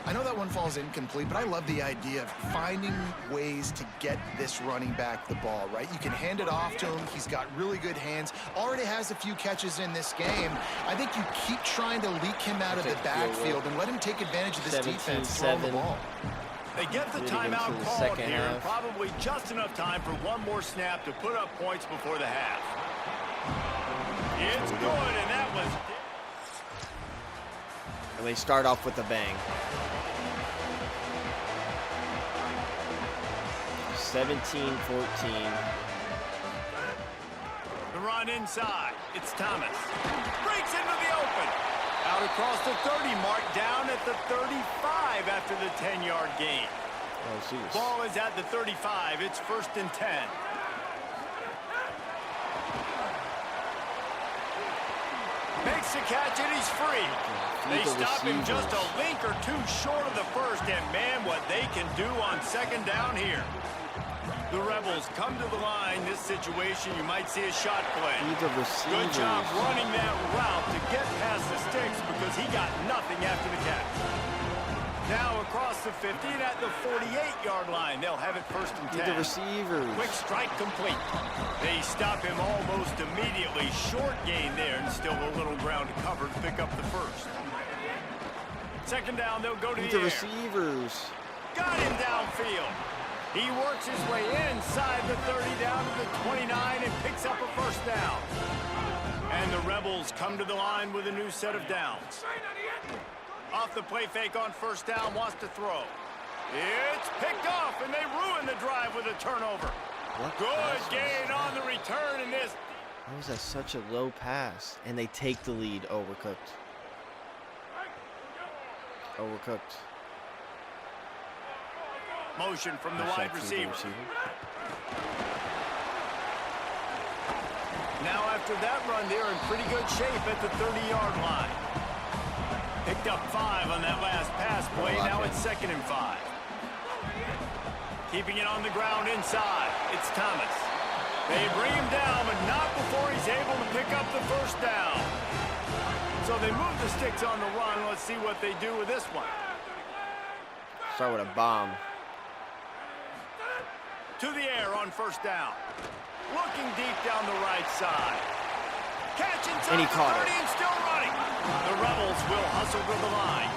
I know that one falls incomplete, but I love the idea of finding ways to get this running back the ball, right? You can hand it off to him. He's got really good hands. Already has a few catches in this game. I think you keep trying to leak him out of the backfield and let him take advantage of this defense throwing the ball. They get the timeout called here, and probably just enough time for one more snap to put up points before the half. It's good, and that was... And they start off with a bang. 17-14. The run inside. It's Thomas. Breaks into the open. Out across the 30 mark, down at the 35 after the 10-yard gain. Oh, geez. Ball is at the 35. It's first and 10. Makes the catch, and he's free. They stop him just a link or two short of the first, and man, what they can do on second down here. The Rebels come to the line. This situation, you might see a shot play. Good job running that route to get past the sticks because he got nothing after the catch. Now across the 50 and at the 48-yard line. They'll have it first and 10. The receivers. Quick strike complete. They stop him almost immediately. Short gain there and still a little ground to cover to pick up the first. Second down, they'll go to the air. Receivers. Got him downfield. He works his way inside the 30 down to the 29 and picks up a first down. And the Rebels come to the line with a new set of downs. Off the play fake on first down, wants to throw. It's picked off, and they ruin the drive with a turnover. Good gain on the return in this. How was that such a low pass? And they take the lead. Overcooked. Overcooked. Motion from the wide receiver. Now after that run, they're in pretty good shape at the 30-yard line. Picked up 5 on that last pass play. Now it's second and 5. Keeping it on the ground inside. It's Thomas. They bring him down, but not before he's able to pick up the first down. So they move the sticks on the run. Let's see what they do with this one. Start with a bomb. To the air on first down. Looking deep down the right side. Catch inside And he caught the 30 and still running. The Rebels will hustle to the line.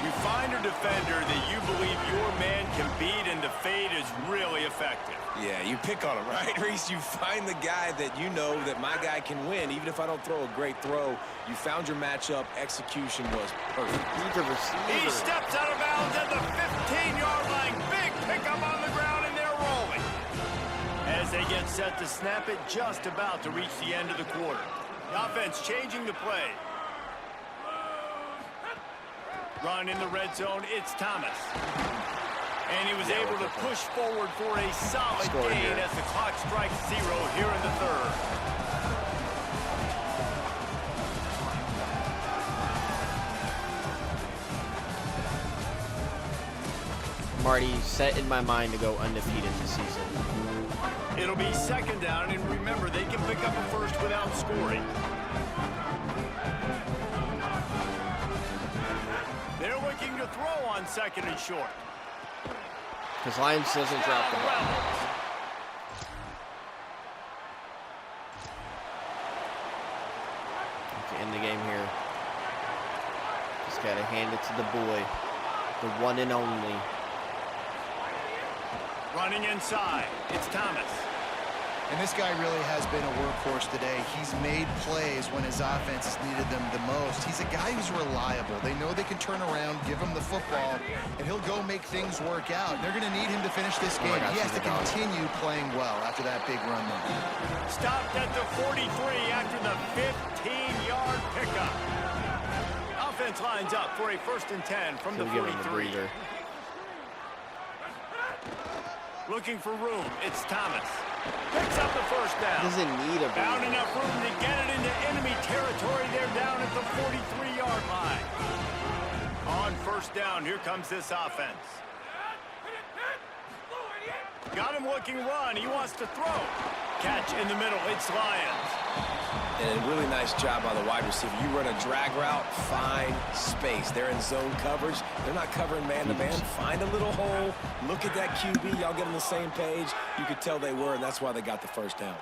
You find a defender that you believe your man can beat, and the fade is really effective. Yeah, you pick on him, right, Reese? You find the guy that you know that my guy can win. Even if I don't throw a great throw, you found your matchup. Execution was perfect. He steps out of bounds at the 15-yard line. Big pickup on the ground, and they're rolling. As they get set to snap it, just about to reach the end of the quarter. The offense changing the play. Run in the red zone, it's Thomas. And he was able to push forward for a solid gain as the clock strikes 0 here in the third. Marty, set in my mind to go undefeated this season. It'll be second down, and remember, they can pick up a first without scoring. to throw on 2nd and short. Because Lions doesn't drop the ball. To end the game here. Just got to hand it to the boy. The one and only. Running inside. It's Thomas. And this guy really has been a workhorse today. He's made plays when his offense has needed them the most. He's a guy who's reliable. They know they can turn around, give him the football, and he'll go make things work out. They're going to need him to finish this game. He has to continue playing well after that big run there. Stopped at the 43 after the 15-yard pickup. Offense lines up for a 1st and 10 from the 43. Looking for room. It's Thomas. Picks up the 1st down. Doesn't need a breather. Found enough room to get it into enemy territory. They're down at the 43-yard line. On 1st down, here comes this offense. Got him looking run. He wants to throw. Catch in the middle. It's Lions. And a really nice job by the wide receiver. You run a drag route, find space. They're in zone coverage. They're not covering man-to-man. Find a little hole. Look at that QB. Y'all get on the same page. You could tell they were, and that's why they got the 1st down.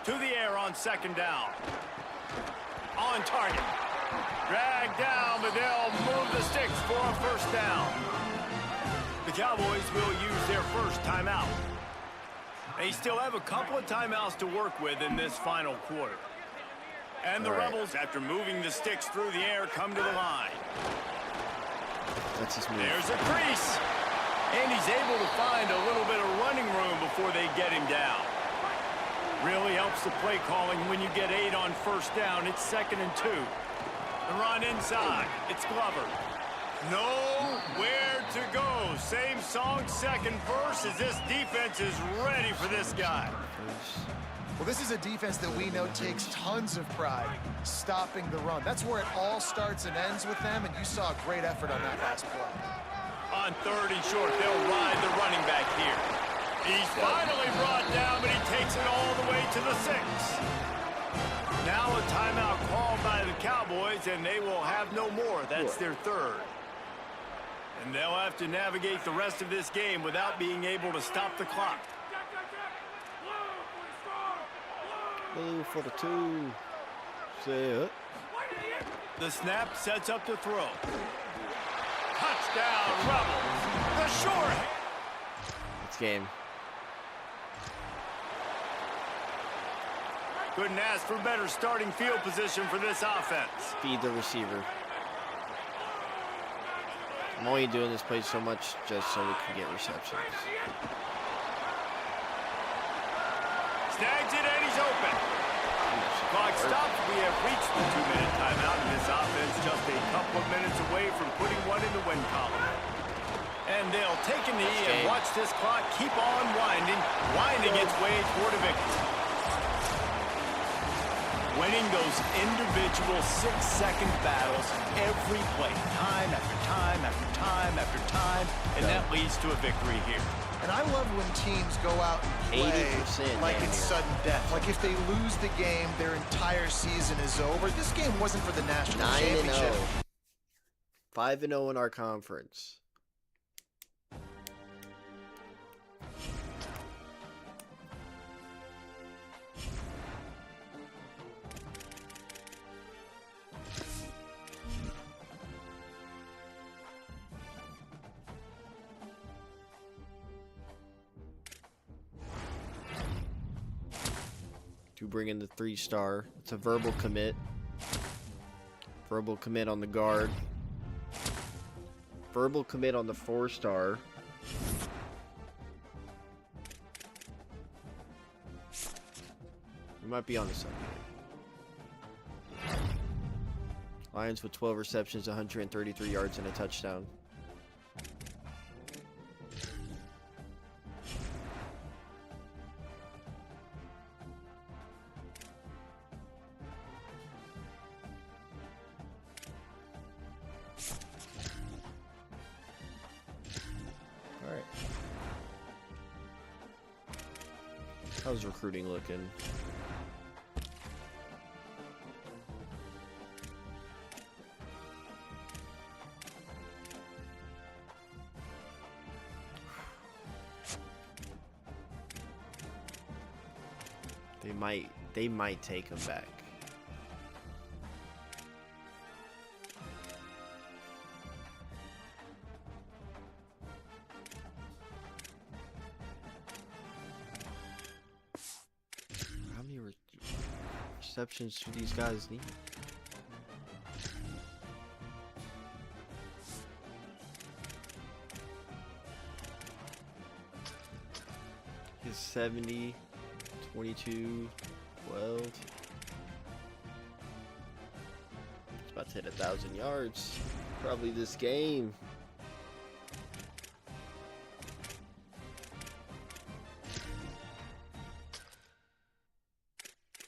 To the air on 2nd down. On target. Drag down, but they'll move the sticks for a 1st down. The Cowboys will use their 1st timeout. They still have a couple of timeouts to work with in this final quarter. And the Rebels, after moving the sticks through the air, come to the line. Let's just move. There's a crease. And he's able to find a little bit of running room before they get him down. Really helps the play calling when you get 8 on 1st down. It's 2nd and 2. The run inside. It's Glover. Nowhere to go. Same song, 2nd verse, as this defense is ready for this guy. Well, this is a defense that we know takes tons of pride stopping the run. That's where it all starts and ends with them, and you saw a great effort on that last play. On 3rd and short, they'll ride the running back here. He's finally brought down, but he takes it all the way to the 6. Now a timeout called by the Cowboys, and they will have no more. That's their 3rd. And they'll have to navigate the rest of this game without being able to stop the clock. Blue for the 2. Set. The snap sets up the throw. Touchdown, Rebels. The short. It's game. Couldn't ask for better starting field position for this offense. Feed the receiver. I'm only doing this play so much just so we can get receptions. Snags it and he's open. Clock stops. We have reached the 2-minute timeout, and this offense just a couple of minutes away from putting one in the win column. And they'll take a knee and watch this clock keep on winding its way toward a victory. Winning those individual 6-second battles every play, time after time after time after time, and that leads to a victory here. And I love when teams go out and play like it's sudden death. Like if they lose the game, their entire season is over. This game wasn't for the national championship. 5-0 in our conference. To bring in the 3-star. It's a verbal commit. Verbal commit on the guard. Verbal commit on the 4-star. We might be on to something. Lions with 12 receptions, 133 yards, and a touchdown. How's recruiting looking? They might take him back. How many receptions do these guys need? He's 70, 22, 12. It's about to hit 1,000 yards. Probably this game.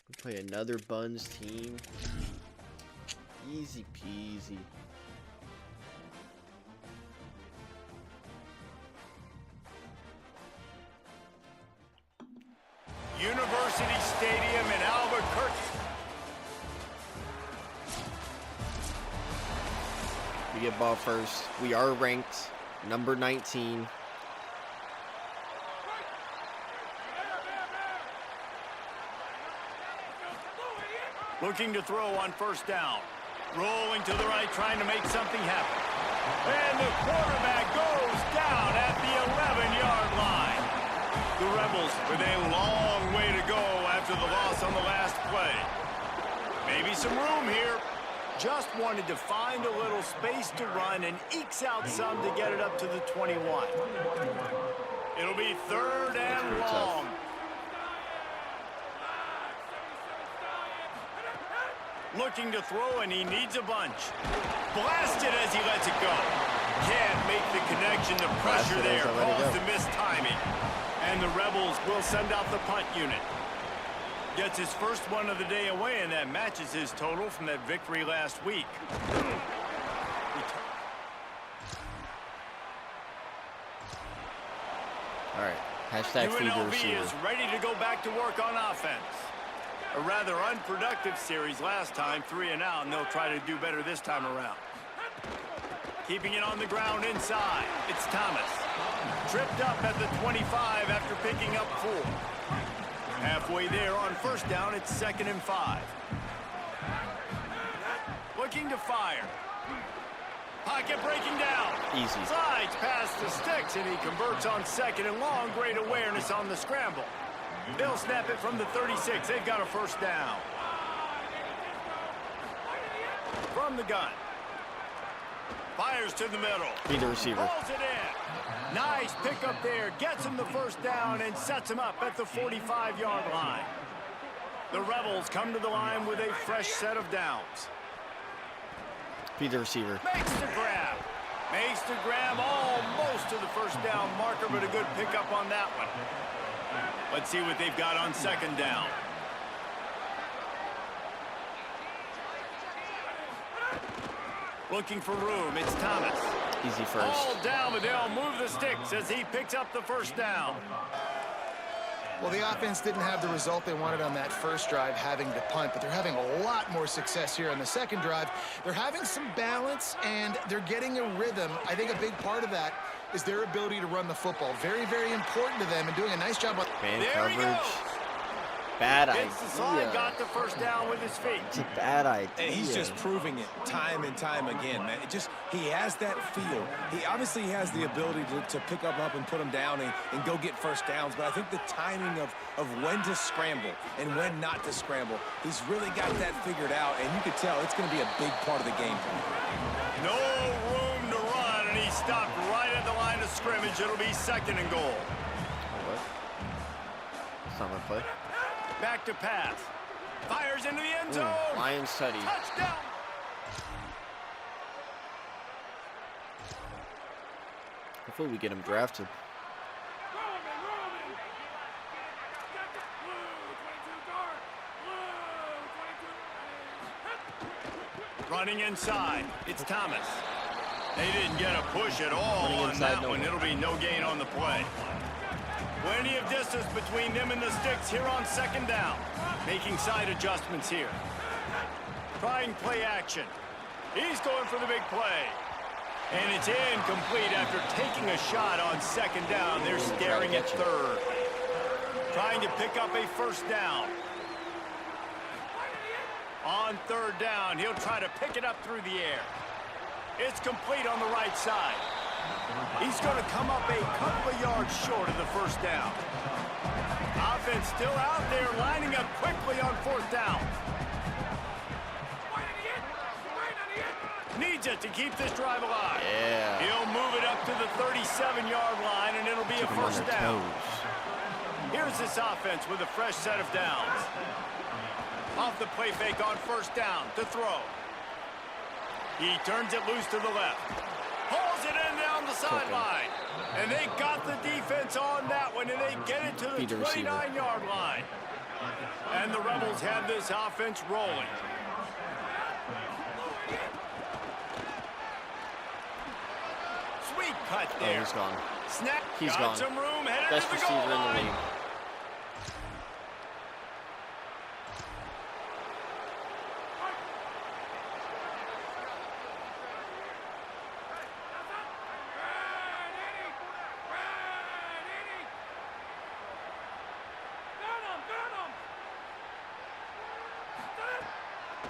We play another Buns team. Easy peasy. University Stadium in Albuquerque. We get ball first. We are ranked number 19. Looking to throw on first down. Rolling to the right, trying to make something happen. And the quarterback goes down at the 11-yard line. The Rebels with a long way to go after the loss on the last play. Maybe some room here. Just wanted to find a little space to run and ekes out some to get it up to the 21. It'll be 3rd and long. Looking to throw, and he needs a bunch. Blasted as he lets it go. Can't make the connection. The pressure there caused the missed timing. And the Rebels will send out the punt unit. Gets his first one of the day away, and that matches his total from that victory last week. All right. Hashtag feed the receiver. UNLV is ready to go back to work on offense. A rather unproductive series last time, 3 and out, and they'll try to do better this time around. Keeping it on the ground inside. It's Thomas. Tripped up at the 25 after picking up 4. Halfway there on first down, it's 2nd and 5. Looking to fire. Pocket breaking down. Easy. Slides past the sticks, and he converts on 2nd and long. Great awareness on the scramble. They'll snap it from the 36. They've got a first down. From the gun. Fires to the middle. Be the receiver. Pulls it in. Nice pickup there. Gets him the first down and sets him up at the 45-yard line. The Rebels come to the line with a fresh set of downs. Be the receiver. Makes the grab. Makes the grab almost to the first down marker, but a good pickup on that one. Let's see what they've got on 2nd down. Looking for room, it's Thomas. Easy first. All down, but they'll move the sticks as he picks up the first down. Well, the offense didn't have the result they wanted on that first drive, having to punt, but they're having a lot more success here on the second drive. They're having some balance, and they're getting a rhythm. I think a big part of that is their ability to run the football. Very, very important to them, and doing a nice job on man there coverage. Bad Gets the slide, idea. got the first down with his feet. It's a bad idea. And he's just proving it time and time again, man. He has that feel. He obviously has the ability to pick up and put them down and go get first downs, but I think the timing of when to scramble and when not to scramble, he's really got that figured out, and you can tell it's going to be a big part of the game. No room to run, and he stopped right at the line of scrimmage. It'll be 2nd and goal. What? That's not my play. Back to pass. Fires into the end zone. Lions Teddy. Touchdown. Hopefully we get him drafted. Running inside. It's Thomas. They didn't get a push at all on that one. It'll be no gain on the play. Plenty of distance between them and the sticks here on 2nd down. Making side adjustments here. Trying play action. He's going for the big play. And it's incomplete after taking a shot on 2nd down. They're staring at 3rd. Trying to pick up a first down. On third down, he'll try to pick it up through the air. It's complete on the right side. He's going to come up a couple of yards short of the first down. Offense still out there, lining up quickly on fourth down. Needs it to keep this drive alive. Yeah. He'll move it up to the 37-yard line, and it'll be a first down. Here's this offense with a fresh set of downs. Off the play fake on first down to throw. He turns it loose to the left. Pulls it in down the sideline. And they got the defense on that one, and they get it to the 29-yard line. And the Rebels have this offense rolling. Sweet cut there. Oh, he's gone. Snap. He's got gone. some room, headed Best to the receiver goal in the line. league.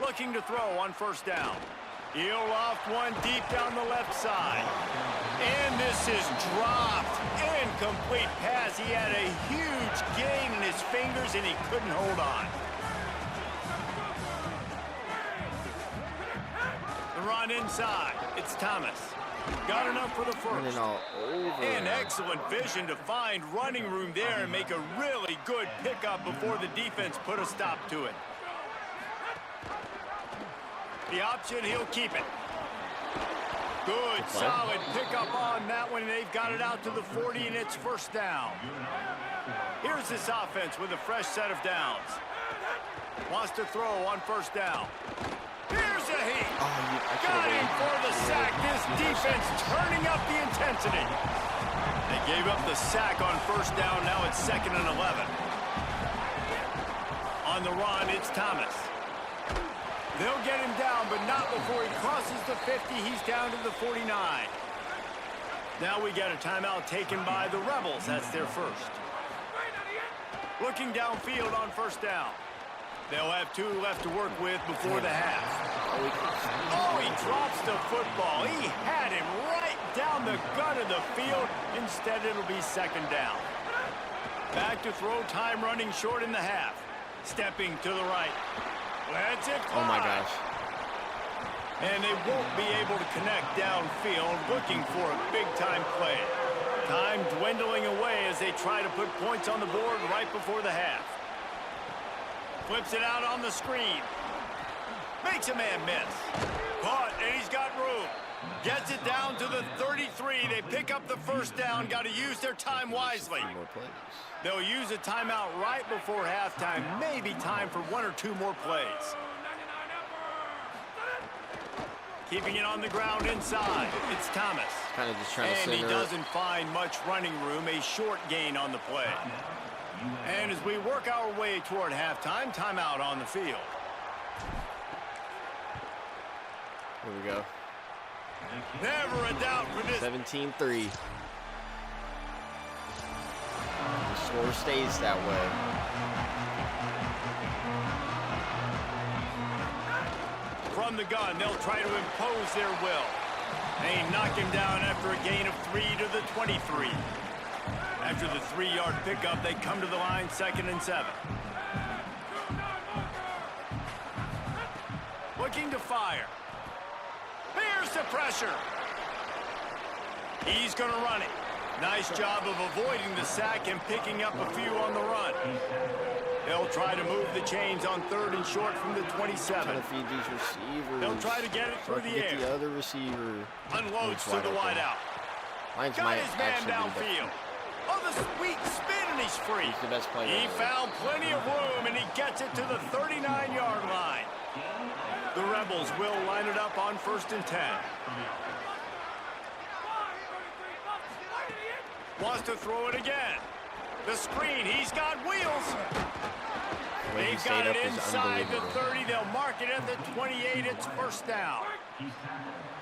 Looking to throw on first down. He'll loft one deep down the left side. And this is dropped. Incomplete pass. He had a huge gain in his fingers, and he couldn't hold on. The run inside. It's Thomas. Got enough for the first. All over. And excellent vision to find running room there and make a really good pickup before the defense put a stop to it. The option, he'll keep it. Good, solid pickup on that one, and they've got it out to the 40, and it's first down. Here's this offense with a fresh set of downs. Wants to throw on first down. Here's a heat. Got him for the sack. This defense turning up the intensity. They gave up the sack on first down. Now it's 2nd and 11. On the run, it's Thomas. They'll get him down, but not before he crosses the 50. He's down to the 49. Now we get a timeout taken by the Rebels. That's their first. Looking downfield on first down. They'll have 2 left to work with before the half. Oh, he drops the football. He had him right down the gut of the field. Instead, it'll be 2nd down. Back to throw, time running short in the half. Stepping to the right. Let's it fly. Oh my gosh. And they won't be able to connect downfield, looking for a big-time play. Time dwindling away as they try to put points on the board right before the half. Flips it out on the screen. Makes a man miss. Caught, and he's got room. Gets it down to the 33. They pick up the first down. Got to use their time wisely. More plays. They'll use a timeout right before halftime. Maybe time for 1 or 2 more plays. Keeping it on the ground inside. It's Thomas. Kind of just trying to And he center doesn't find much running room. A short gain on the play. And as we work our way toward halftime, timeout on the field. Here we go. Never a doubt for this. 17-3. The score stays that way. From the gun, they'll try to impose their will. They knock him down after a gain of 3 to the 23. After the 3-yard pickup, they come to the line, 2nd and 7. Looking to fire. Here's the pressure. He's going to run it. Nice job of avoiding the sack and picking up a few on the run. They'll try to move the chains on 3rd and short from the 27. Trying to feed these receivers. They'll try to get it through the air. The other receiver unloads to the wideout. Mine's got might his man actually downfield. Oh, the sweet spin, and he's free. He's the best player. He found plenty of room, and he gets it to the 39-yard line. The Rebels will line it up on 1st and 10. Wants to throw it again. The screen, he's got wheels. They've got it inside the 30. They'll mark it at the 28. It's first down.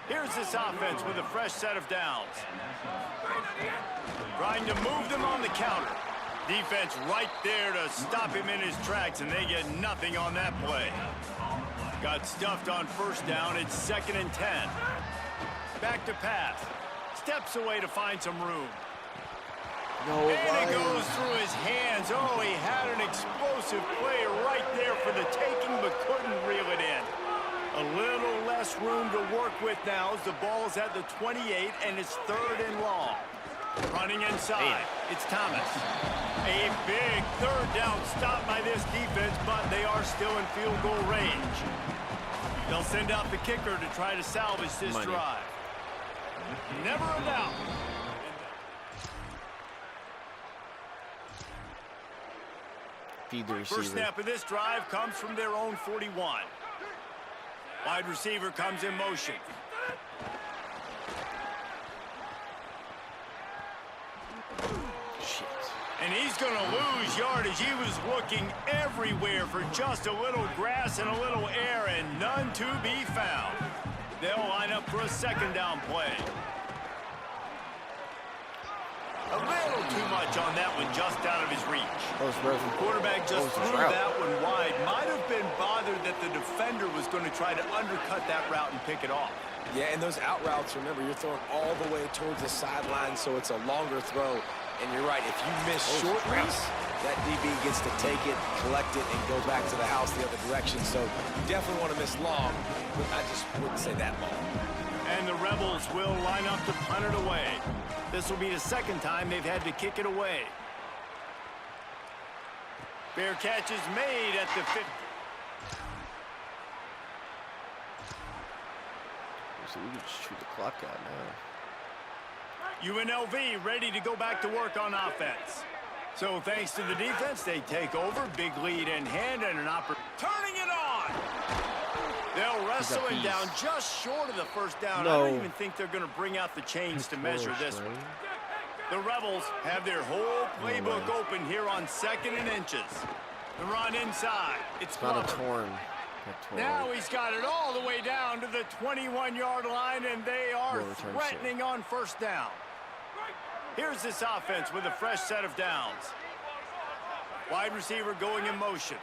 Here's this offense with a fresh set of downs. Trying to move them on the counter. Defense right there to stop him in his tracks, and they get nothing on that play. Got stuffed on first down. It's 2nd and 10. Back to pass. Steps away to find some room. No way. And it goes through his hands. Oh, he had an explosive play right there for the taking, but couldn't reel it in. A little less room to work with now as the ball's at the 28, and it's 3rd and long. Running inside, it's Thomas. A big 3rd down stop by this defense, but they are still in field goal range. They'll send out the kicker to try to salvage this drive. Never a doubt. Feed the receiver. First snap of this drive comes from their own 41. Wide receiver comes in motion. Shit. And he's going to lose yardage. He was looking everywhere for just a little grass and a little air, and none to be found. They'll line up for a 2nd down play. A little too much on that one, just out of his reach. Quarterback just threw that one wide. Might have been bothered that the defender was going to try to undercut that route and pick it off. Yeah, and those out routes, remember, you're throwing all the way towards the sideline, so it's a longer throw. And you're right, if you miss short routes, that DB gets to take it, collect it, and go back to the house the other direction. So you definitely want to miss long, but I just wouldn't say that long. And the Rebels will line up to punt it away. This will be the 2nd time they've had to kick it away. Fair catch is made at the 50. So we can just shoot the clock out now. UNLV ready to go back to work on offense. So thanks to the defense, they take over. Big lead in hand and an opportunity. Turning it on! They'll wrestle him down just short of the 1st down. No. I don't even think they're going to bring out the chains to measure this one. The Rebels have their whole playbook open here on 2nd and inches. The run inside. It's not Glover. a torn. Now he's got it all the way down to the 21-yard line, and they are threatening on 1st down. Here's this offense with a fresh set of downs. Wide receiver going in motion.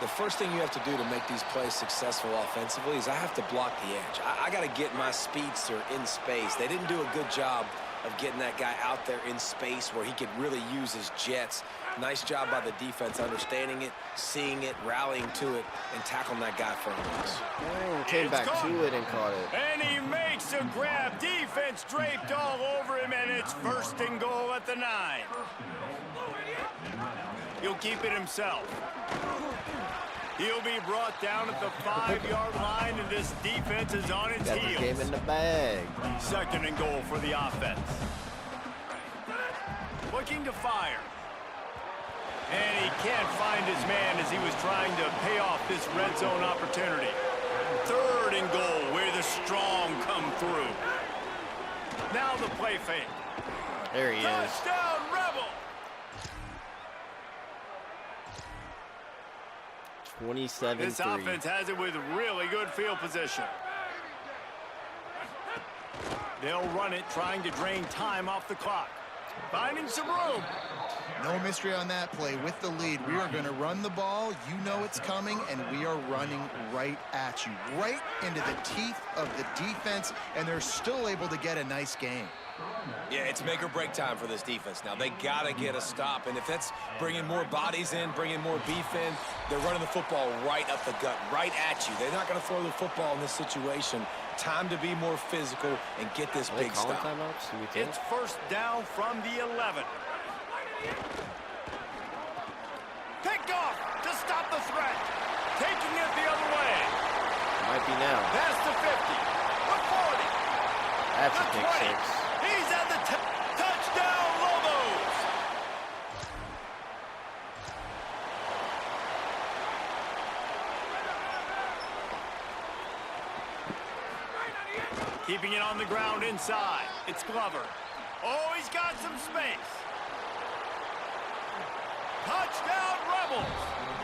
The first thing you have to do to make these plays successful offensively is I have to block the edge. I got to get my speedster in space. They didn't do a good job of getting that guy out there in space where he could really use his jets. Nice job by the defense understanding it, seeing it, rallying to it, and tackling that guy for him. Came back to it and caught it. And he makes a grab. Defense draped all over him, and it's 1st and goal at the 9. He'll keep it himself. He'll be brought down at the 5-yard line, and this defense is on its heels. Got the game in the bag. 2nd and goal for the offense. Looking to fire. And he can't find his man as he was trying to pay off this red zone opportunity. 3rd and goal, where the strong come through. Now the play fake. There he is. Touchdown, Rebel! 27-3. This offense has it with really good field position. They'll run it, trying to drain time off the clock. Finding some room. No mystery on that play. With the lead, we are going to run the ball. You know it's coming, and we are running right at you, right into the teeth of the defense, and they're still able to get a nice game. Yeah, it's make or break time for this defense now. They got to get a stop, and if that's bringing more bodies in, bringing more beef in, they're running the football right up the gut, right at you. They're not going to throw the football in this situation. Time to be more physical and get this big stop. It's 1st down from the 11. Picked off to stop the threat. Taking it the other way. Might be now. Past the 50. The 40. That's the a big 20. 6. He's at the touchdown, Lobos. Keeping it on the ground inside. It's Glover. Oh, he's got some space. Touchdown, Rebels.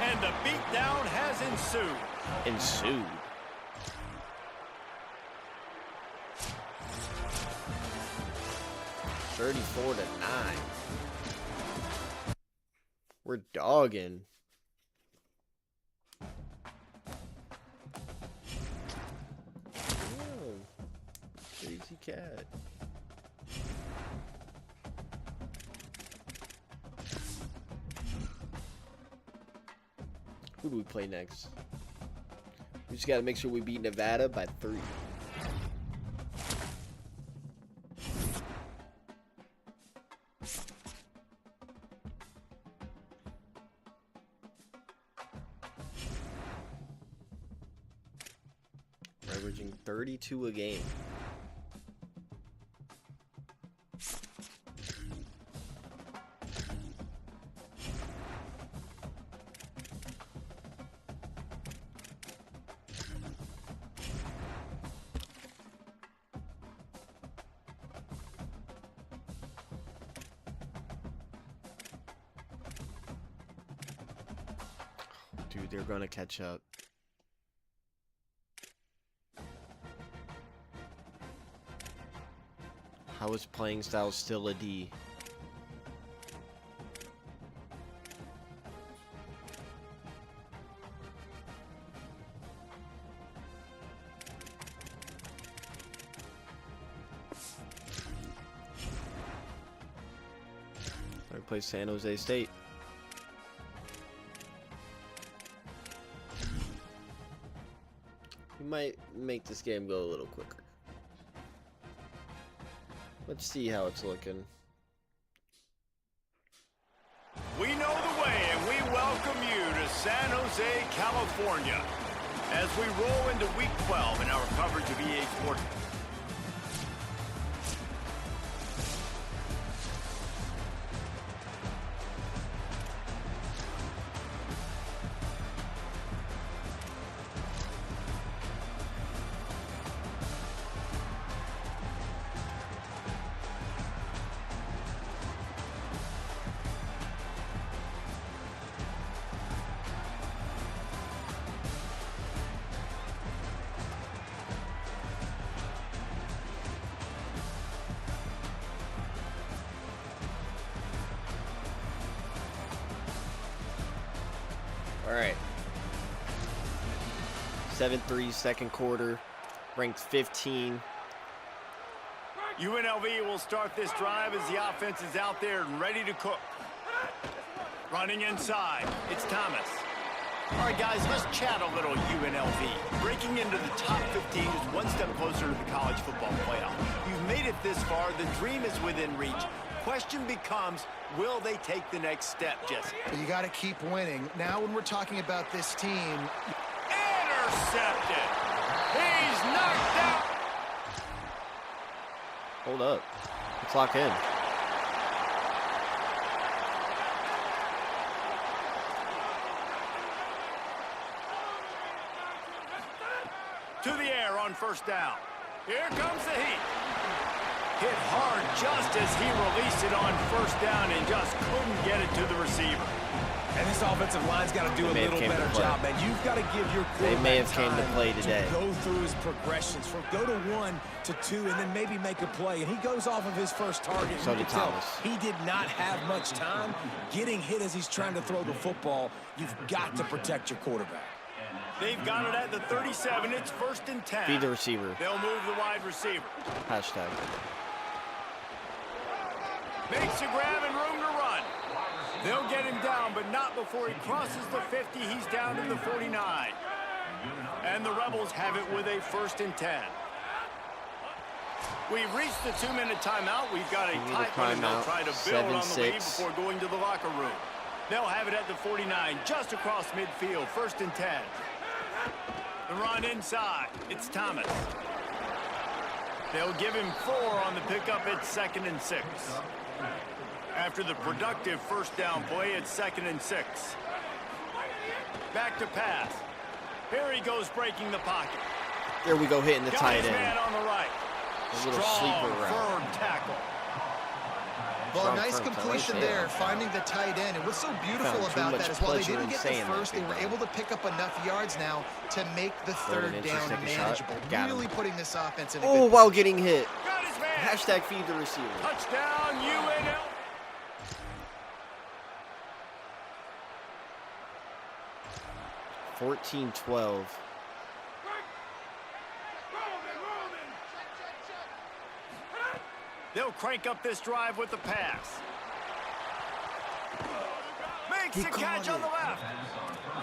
And the beatdown has ensued. Ensued. (34-9). We're dogging. cat. Who do we play next? We just got to make sure we beat Nevada by 3. Averaging 32 a game. Dude, they're gonna catch up. How is playing style still a D? I play San Jose State. We might make this game go a little quicker. Let's see how it's looking. We know the way, and we welcome you to San Jose, California, as we roll into Week 12 in our coverage of EA Sports. All right. 7-3 second quarter, ranked 15. UNLV will start this drive as the offense is out there and ready to cook. Running inside, it's Thomas. All right, guys, let's chat a little UNLV. Breaking into the top 15 is one step closer to the college football playoff. You've made it this far. The dream is within reach. Question becomes, will they take the next step, Jesse? You got to keep winning. Now when we're talking about this team... Intercepted! He's knocked out! Hold up. Let's lock in. To the air on first down. Here comes the heat. Hit hard just as he released it on first down and just couldn't get it to the receiver. And this offensive line's got to do a little better job, man. You've got to give your quarterback They may have came to play today. To go through his progressions, from go to 1 to 2, and then maybe make a play. And he goes off of his first target. So did Thomas. He did not have much time getting hit as he's trying to throw the football. You've got to protect your quarterback. They've got it at the 37. It's 1st and 10. Feed the receiver. They'll move the wide receiver. Hashtag. Makes a grab and room to run. They'll get him down, but not before he crosses the 50. He's down to the 49. And the Rebels have it with a 1st and 10. We've reached the 2-minute timeout. We've got a tight one, and they'll try to build on the lead before going to the locker room. They'll have it at the 49, just across midfield, 1st and 10. The run inside. It's Thomas. They'll give him 4 on the pickup. It's 2nd and 6. After the productive first down play, it's 2nd and 6. Back to pass. Here he goes breaking the pocket. There we go, hitting the tight end. Man on the right. A little sleeper route. Firm tackle. Well, a nice completion there, finding the tight end. And what's so beautiful about that is while they didn't get the first, they were able to pick up enough yards now to make the 3rd down manageable. Really putting this offense in a good while getting hit. Got his man. Hashtag feed the receiver. Touchdown, UNL. They'll crank up this drive with the pass. Makes the catch on the left.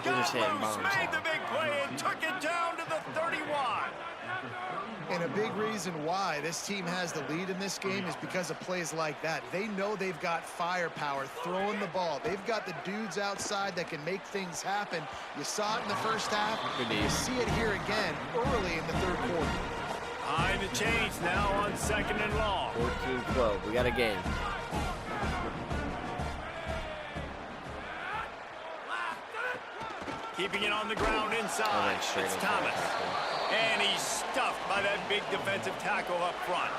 Got loose, made the big play, and took it down to the 31. And a big reason why this team has the lead in this game is because of plays like that. They know they've got firepower throwing the ball. They've got the dudes outside that can make things happen. You saw it in the first half. You see it here again early in the third quarter. Behind the chains now on 2nd and long. 14-12. We got a game. Keeping it on the ground inside. It's Thomas. And he's stuffed by that big defensive tackle up front.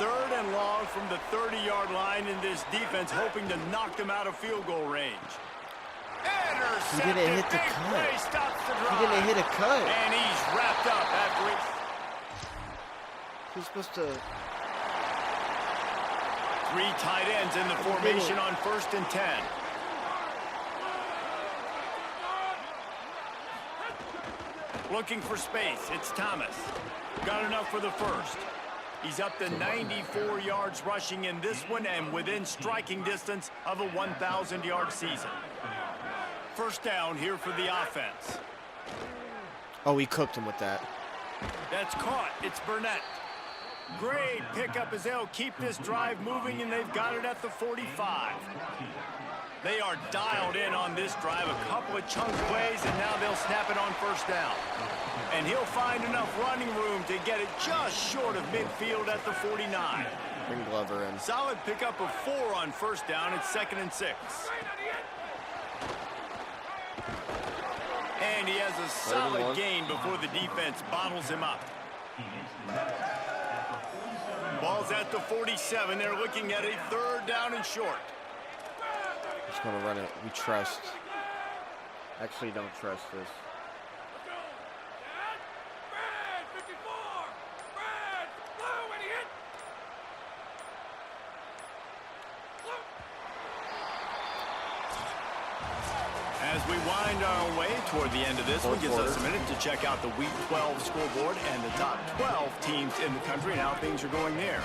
3rd and long from the 30-yard line, in this defense hoping to knock them out of field goal range. He didn't hit the cut. He didn't hit a cut. And he's wrapped up after he's supposed to... 3 tight ends in the formation on 1st and 10. Looking for space, it's Thomas. Got enough for the first. He's up to 94 yards rushing in this one and within striking distance of a 1,000-yard season. First down here for the offense. Oh, he cooked him with that. That's caught. It's Burnett. Great pickup as they'll keep this drive moving, and they've got it at the 45. They are dialed in on this drive, a couple of chunk plays, and now they'll snap it on first down. And he'll find enough running room to get it just short of midfield at the 49. Bring Glover in. Solid pickup of 4 on first down. It's 2nd and 6. And he has a solid gain before the defense bottles him up. Ball's at the 47. They're looking at a 3rd down and short. Just gonna run it. We trust. Actually, don't trust this. As we wind our way toward the end of this one, gives us a minute to check out the Week 12 scoreboard and the top 12 teams in the country and how things are going there.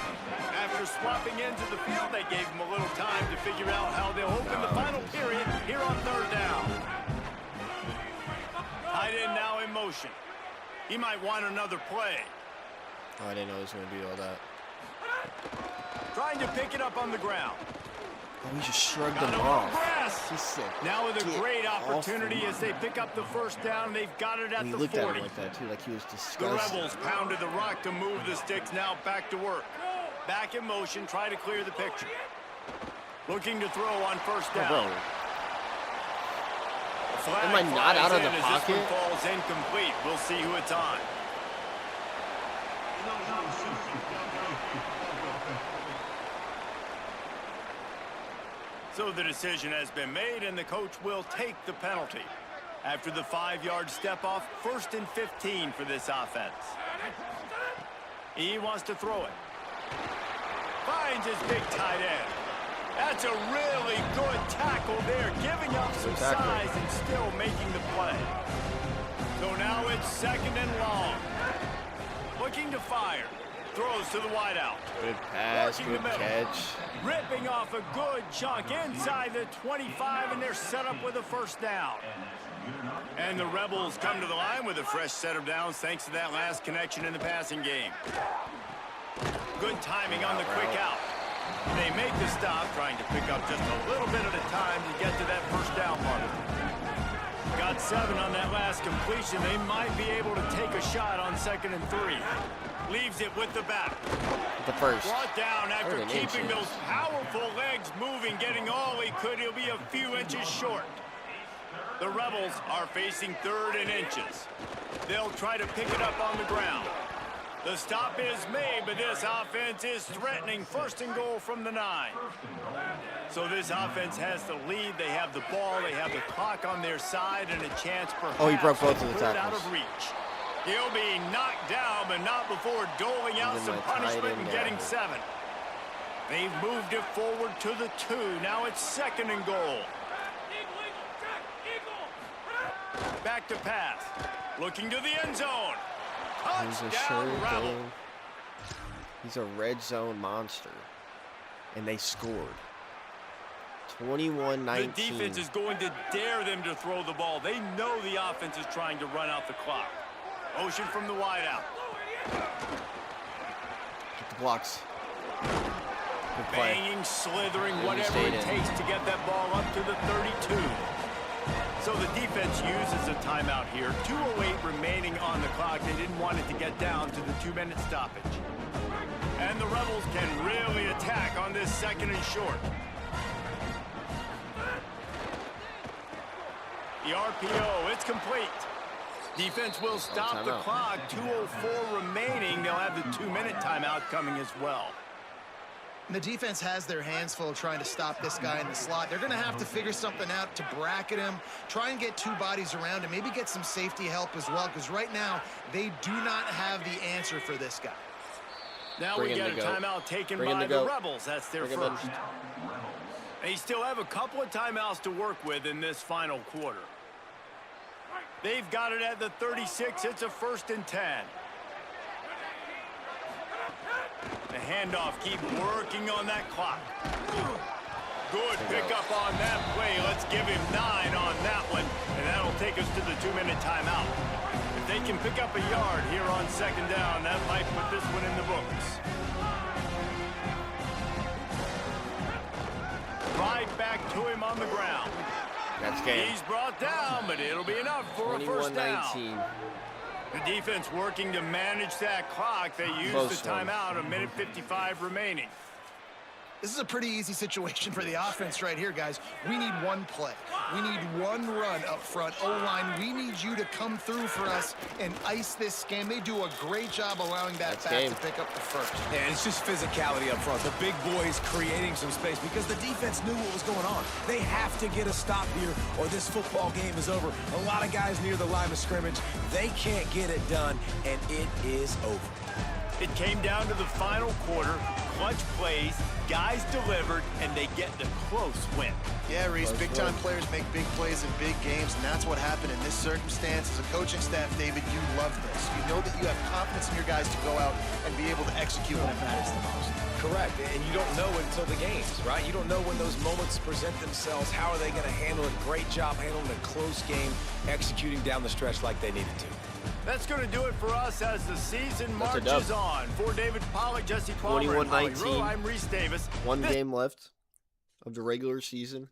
After swapping into the field, they gave them a little time to figure out how they'll open the final period here on 3rd down. Tight end now in motion. He might want another play. Oh, I didn't know he was going to do all that. Trying to pick it up on the ground. Oh, he just shrugged him off. He said, now with a great opportunity as they pick up the first down, they've got it at the 40. He looked at him like that, too, like he was disgusted. The Rebels pounded the rock to move the sticks, now back to work. Back in motion, try to clear the picture. Looking to throw on first down. Am I not out of the pocket? This one falls incomplete. We'll see who it's on. So the decision has been made, and the coach will take the penalty. After the 5-yard step off, 1st and 15 for this offense. He wants to throw it. Finds his big tight end. That's a really good tackle there, giving up some size and still making the play. So now it's 2nd and long. Looking to fire. Throws to the wideout. Good pass, good catch. Ripping off a good chunk inside the 25, and they're set up with a first down. And the Rebels come to the line with a fresh set of downs thanks to that last connection in the passing game. Good timing on the quick out. They make the stop, trying to pick up just a little bit at a time to get to that first down marker. Got 7 on that last completion. They might be able to take a shot on 2nd and 3. Leaves it with the back. The first. Brought down after keeping those powerful legs moving, getting all he could. He'll be a few inches short. The Rebels are facing 3rd and inches. They'll try to pick it up on the ground. The stop is made, but this offense is threatening 1st and goal from the 9. So this offense has the lead. They have the ball. They have the clock on their side and a chance perhaps he broke both of the to put it tackles. out of reach. He'll be knocked down, but not before doling out some punishment and getting 7. They've moved it forward to the 2. Now it's 2nd and goal. Back to pass. Looking to the end zone. Touchdown, Rebel. He's a red zone monster. And they scored. 21-19. The defense is going to dare them to throw the ball. They know the offense is trying to run out the clock. Motion from the wideout. Get the blocks. Good play. Banging, slithering, And whatever it takes to get that ball up to the 32. So the defense uses a timeout here. 2:08 remaining on the clock. They didn't want it to get down to the 2-minute stoppage. And the Rebels can really attack on this 2nd and short. The RPO, it's complete. Defense will stop the clock. 2:04 remaining. They'll have the 2-minute timeout coming as well. And the defense has their hands full trying to stop this guy in the slot. They're going to have to figure something out to bracket him, try and get 2 bodies around him, maybe get some safety help as well, because right now they do not have the answer for this guy. Now we get a timeout taken by the Rebels. That's their first. They still have a couple of timeouts to work with in this final quarter. They've got it at the 36. It's a 1st and 10. The handoff, keep working on that clock. Good pickup on that play. Let's give him 9 on that one, and that'll take us to the 2-minute timeout. If they can pick up a yard here on 2nd down, that might put this one in the books. Right back to him on the ground. That's game. He's brought down, but it'll be enough for a 1st down. 21-19. The defense working to manage that clock. They use the timeout, 1:55 remaining. This is a pretty easy situation for the offense right here, guys. We need one play. We need one run up front. O-line, we need you to come through for us and ice this game. They do a great job allowing that back to pick up the first. Yeah, and it's just physicality up front. The big boys creating some space because the defense knew what was going on. They have to get a stop here or this football game is over. A lot of guys near the line of scrimmage, they can't get it done, and it is over. It came down to the final quarter. Clutch plays, guys delivered, and they get the close win. Yeah, Reese, big-time players make big plays in big games, and that's what happened in this circumstance. As a coaching staff, David, you love this. You know that you have confidence in your guys to go out and be able to execute when it matters the most. Correct, and you don't know until the games, right? You don't know when those moments present themselves. How are they going to handle it? Great job handling a close game, executing down the stretch like they needed to. That's going to do it for us as the season marches on. For David Pollack, Jesse Palmer, and Holly Rue, I'm Reese Davis. One game left of the regular season.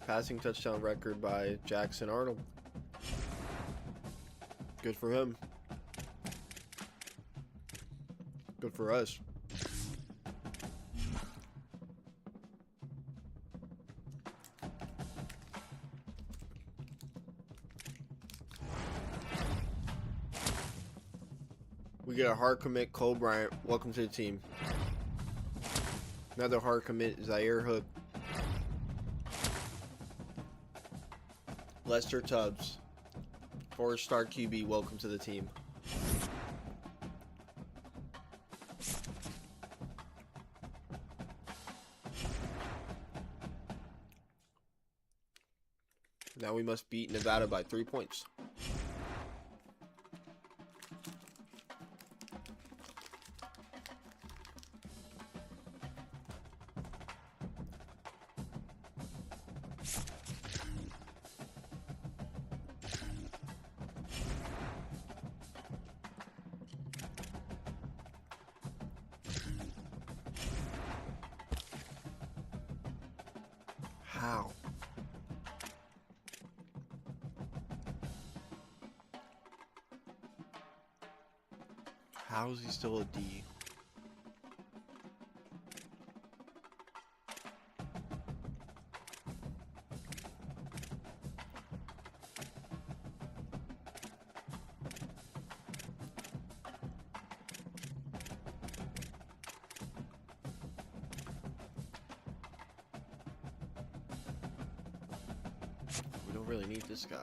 Passing touchdown record by Jackson Arnold. Good for him. Good for us. We get a hard commit, Cole Bryant. Welcome to the team. Another hard commit, Zaire Hook. Lester Tubbs. 4-star QB, welcome to the team. Now we must beat Nevada by 3 points. How? How is he still a D? We don't really need this guy.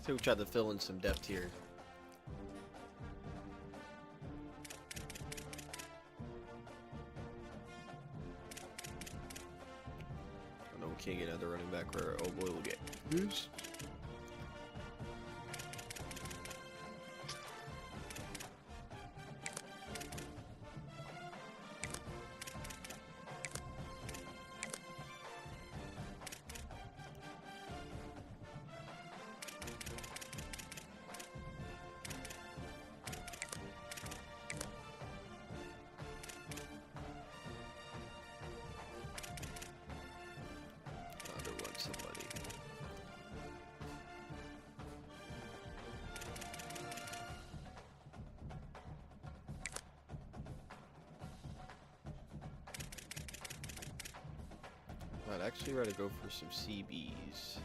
So we tried to fill in some depth here. I know we can't get another running back where old boy will get loose. I'd actually rather go for some CBs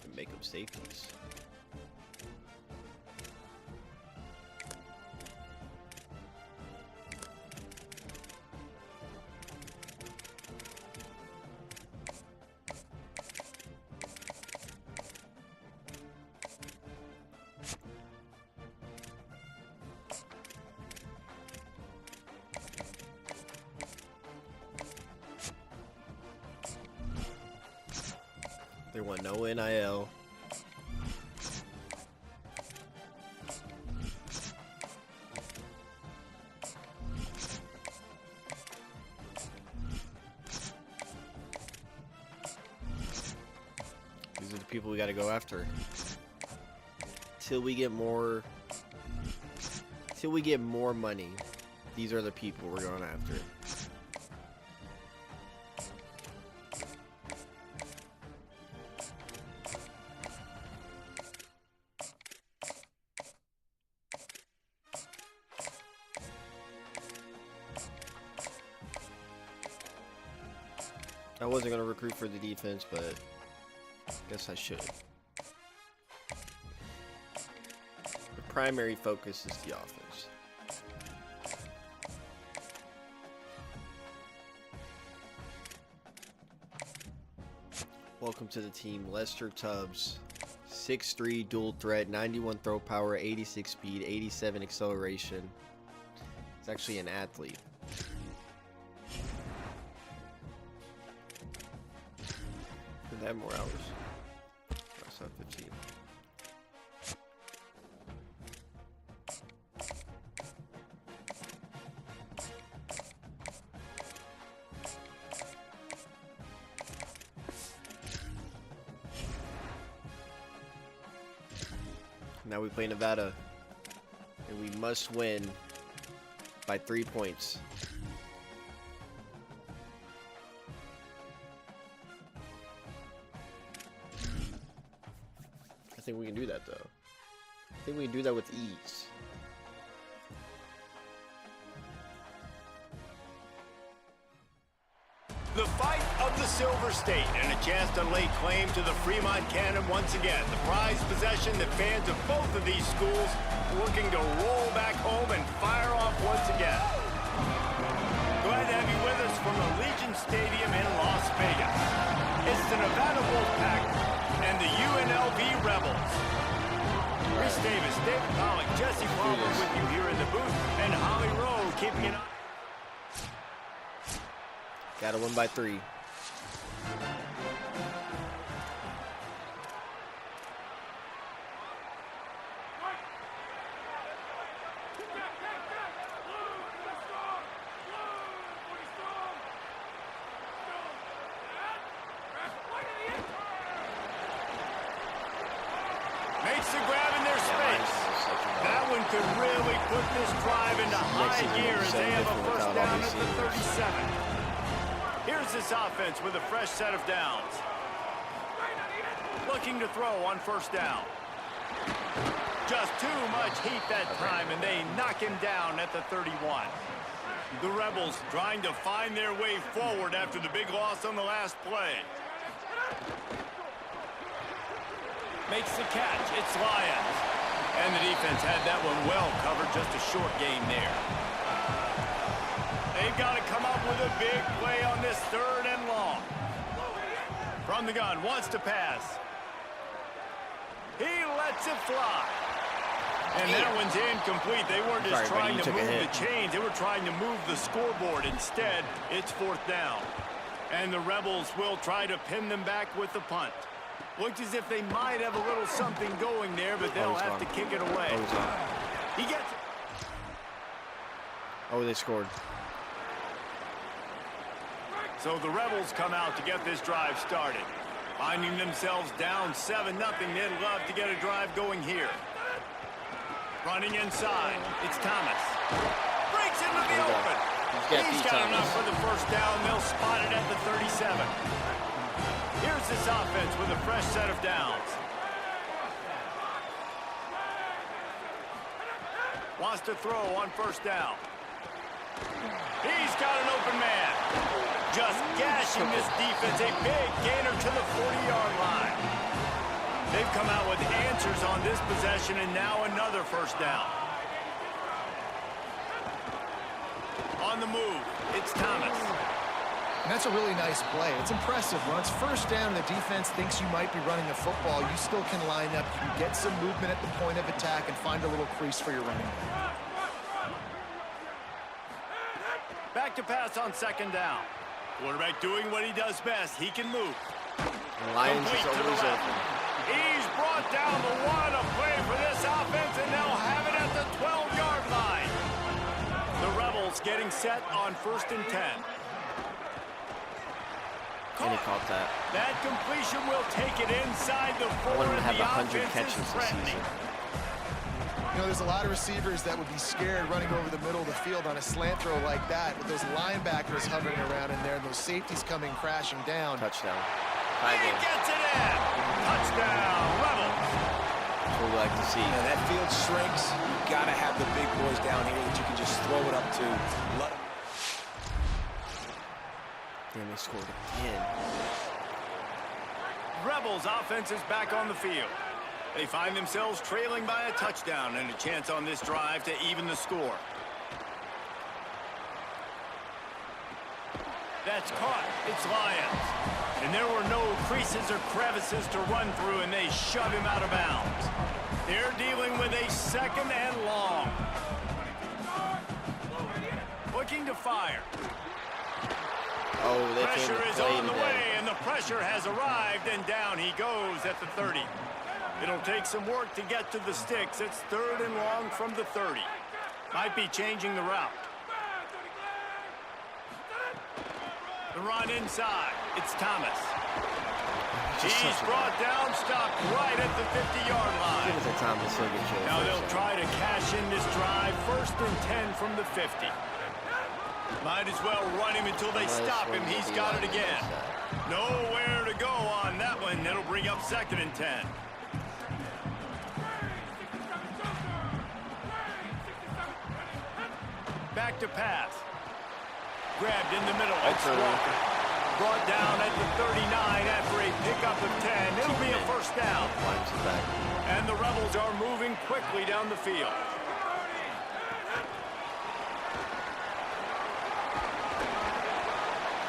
and make them safeties. They want no NIL. These are the people we got to go after. Till we get more money. These are the people we're going after. I wasn't going to recruit for the defense, but I guess I should. The primary focus is the offense. Welcome to the team, Lester Tubbs. 6'3", dual threat, 91 throw power, 86 speed, 87 acceleration. He's actually an athlete. They have more hours. That's not 15. Now we play Nevada, and we must win by 3 points. I think we can do that, though. I think we can do that with ease. The fight of the Silver State and a chance to lay claim to the Fremont Cannon once again. The prized possession that fans of both of these schools looking to roll back home and fire off once again. Glad to have you with us from Allegiant Stadium in Las Vegas. It's the Nevada Wolfpack and the UNLV Rebels. Chris Davis, David Pollock, Jesse Palmer with you here in the booth, and Holly Rowe keeping an eye. Gotta win by 3. Makes the grab in their space. That one could really put this drive into high gear as they have a first down at the 37. Here's this offense with a fresh set of downs. Looking to throw on first down. Just too much heat that time, and they knock him down at the 31. The Rebels trying to find their way forward after the big loss on the last play. Makes the catch. It's Lyons. And the defense had that one well covered. Just a short gain there. They've got to come up with a big play on this 3rd and long. From the gun, wants to pass. He lets it fly. And that one's incomplete. They weren't just trying to move the chains. They were trying to move the scoreboard. Instead, it's 4th down. And the Rebels will try to pin them back with the punt. Looks as if they might have a little something going there, but they'll have to kick it away. He gets it. Oh, they scored. So the Rebels come out to get this drive started. Finding themselves down 7-0, they'd love to get a drive going here. Running inside, it's Thomas. Breaks into the open. He's got enough for the first down. They'll spot it at the 37. Here's this offense with a fresh set of downs. Wants to throw on 1st down. He's got an open man. Just gashing this defense. A big gainer to the 40-yard line. They've come out with answers on this possession, and now another 1st down. On the move, it's Thomas. And that's a really nice play. It's impressive. When it's 1st down and the defense thinks you might be running the football, you still can line up. You can get some movement at the point of attack and find a little crease for your running back. Back to pass on 2nd down. Quarterback doing what he does best. He can move. The Lions is always open. He's brought down the one. A play for this offense, and they'll have it at the 12-yard line. The Rebels getting set on 1st and 10. And he caught that. That completion will take it inside the 4. I want him to have 100 offense catches is this threatening. season. You know, there's a lot of receivers that would be scared running over the middle of the field on a slant throw like that, with those linebackers hovering around in there and those safeties coming crashing down. Touchdown. He gets it in. Touchdown, Rebels. That's what we like to see. Yeah, that field shrinks. You got to have the big boys down here that you can just throw it up to. Let them... Damn, they scored again. Rebels offense is back on the field. They find themselves trailing by a touchdown and a chance on this drive to even the score. That's caught. It's Lions. And there were no creases or crevices to run through, and they shove him out of bounds. They're dealing with a 2nd and long. Looking to fire. Oh, they Pressure came is to play on the today. way, and the pressure has arrived, and down he goes at the 30. It'll take some work to get to the sticks. It's 3rd and long from the 30. Might be changing the route. The run inside. It's Thomas. He's brought down, stopped right at the 50-yard line. Give it to Thomas, he'll get you. Now they'll try to cash in this drive. 1st and 10 from the 50. Might as well run him until they stop him. He's got it again. Nowhere to go on that one. It'll bring up 2nd and 10. Back to pass. Grabbed in the middle. It's Walker. Brought down at the 39 after a pickup of 10. It'll be a 1st down. And the Rebels are moving quickly down the field.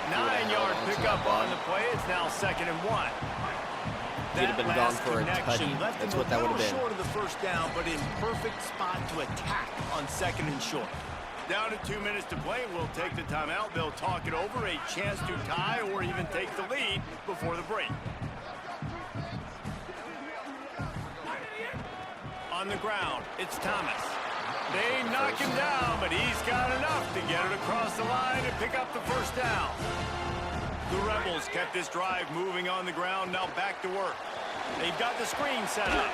9-yard pickup on the play. It's now 2nd and 1. He'd have been gone for a tutty. That's what that would have been. Short of the 1st down, but in perfect spot to attack on 2nd and short. Down to 2 minutes to play. We'll take the timeout. They'll talk it over. A chance to tie or even take the lead before the break. On the ground, it's Thomas. They knock him down, but he's got enough to get it across the line and pick up the 1st down. The Rebels kept this drive moving on the ground. Now back to work. They've got the screen set up.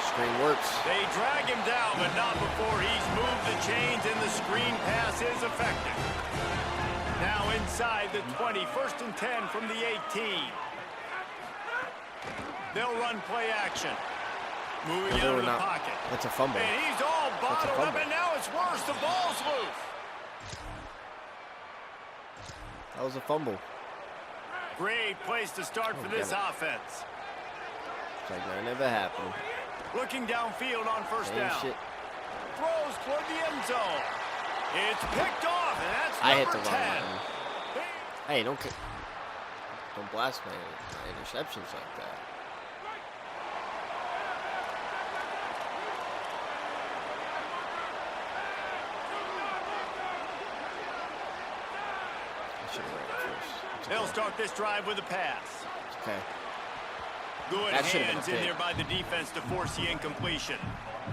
Screen works. They drag him down, but not before he's moved the chains, and the screen pass is effective. Now inside the 20, 1st and 10 from the 18. They'll run play action. Moving out of the pocket. That's a fumble. And he's all bottled up, and now it's worse. The ball's loose. That was a fumble. Great place to start for this offense. It's like that never happened. Looking downfield on 1st down. Shit. Throws toward the end zone. It's picked off, and that's I hit number the 10. wrong button. Hey, don't blast my interceptions like that. They'll start this drive with a pass. Okay. Good hands in there by the defense to force the incompletion.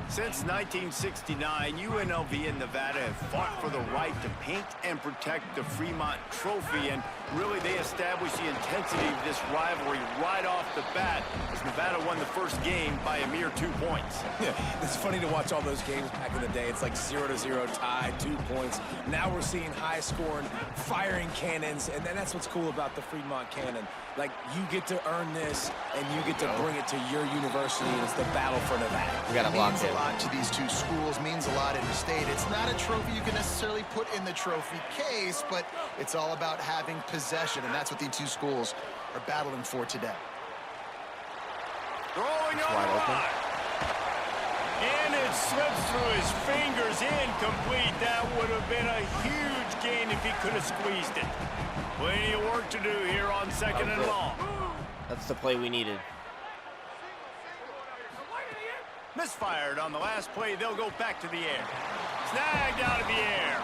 Since 1969, UNLV and Nevada have fought for the right to paint and protect the Fremont Trophy, and really they established the intensity of this rivalry right off the bat as Nevada won the first game by a mere 2 points. Yeah, it's funny to watch all those games back in the day. It's like 0-0 tie, 2 points. Now we're seeing high-scoring, firing cannons, and then that's what's cool about the Fremont Cannon. Like, you get to earn this, and you get to bring it to your university, and it's the battle for Nevada. We got to lock it. Means a lot to these two schools, means a lot in the state. It's not a trophy you can necessarily put in the trophy case, but it's all about having possession, and that's what these two schools are battling for today. Throwing on the line. And it slips through his fingers, incomplete. That would have been a huge gain if he could have squeezed it. Plenty of work to do here on second and long. That's the play we needed. Misfired on the last play. They'll go back to the air. Snagged out of the air.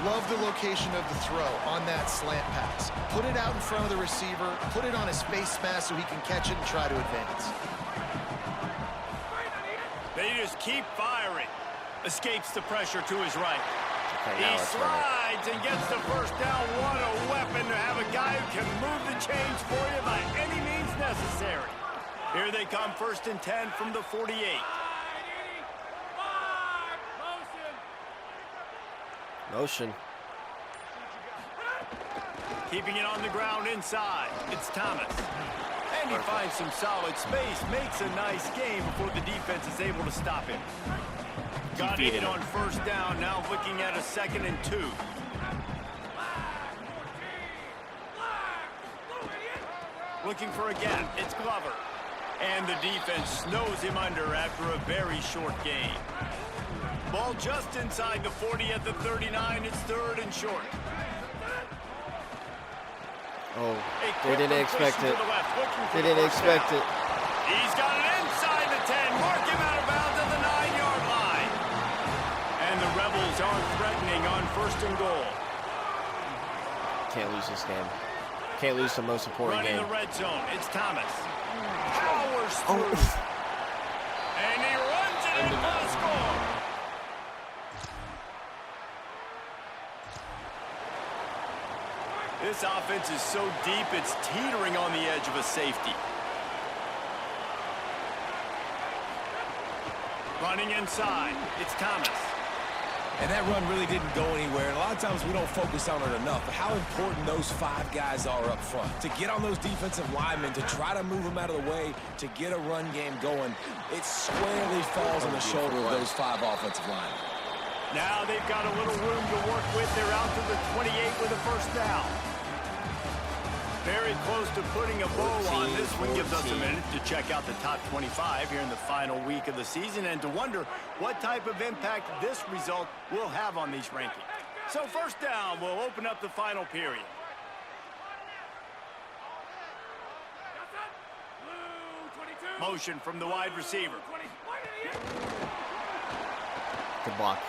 Love the location of the throw on that slant pass. Put it out in front of the receiver. Put it on his face mask so he can catch it and try to advance. They just keep firing. Escapes the pressure to his right. Okay, he slides and gets the first down. What a weapon to have a guy who can move the chains for you by any means necessary. Here they come, 1st and 10 from the 48. Motion. Keeping it on the ground inside. It's Thomas. And he finds some solid space, makes a nice game before the defense is able to stop him. Got it on 1st down, now looking at a 2nd and 2. Looking for a gap, it's Glover. And the defense snows him under after a very short game. Ball just inside the 40 at the 39. It's 3rd and short. Oh, they didn't expect it. They didn't expect it. He's got it inside the 10. Mark him out of bounds at the 9-yard line. And the Rebels are threatening on 1st and goal. Can't lose this game. Can't lose the most important game. Running the red zone. It's Thomas. Powers through. And he runs it in for the score. This offense is so deep, it's teetering on the edge of a safety. Running inside. It's Thomas. And that run really didn't go anywhere. And a lot of times we don't focus on it enough. But how important those 5 guys are up front. To get on those defensive linemen, to try to move them out of the way, to get a run game going, it squarely falls on the shoulder of those 5 offensive linemen. Now they've got a little room to work with. They're out to the 28 with a 1st down. Very close to putting a bow on this one. Gives us a minute to check out the top 25 here in the final week of the season and to wonder what type of impact this result will have on these rankings. So 1st down will open up the final period. Motion from the wide receiver. Good block.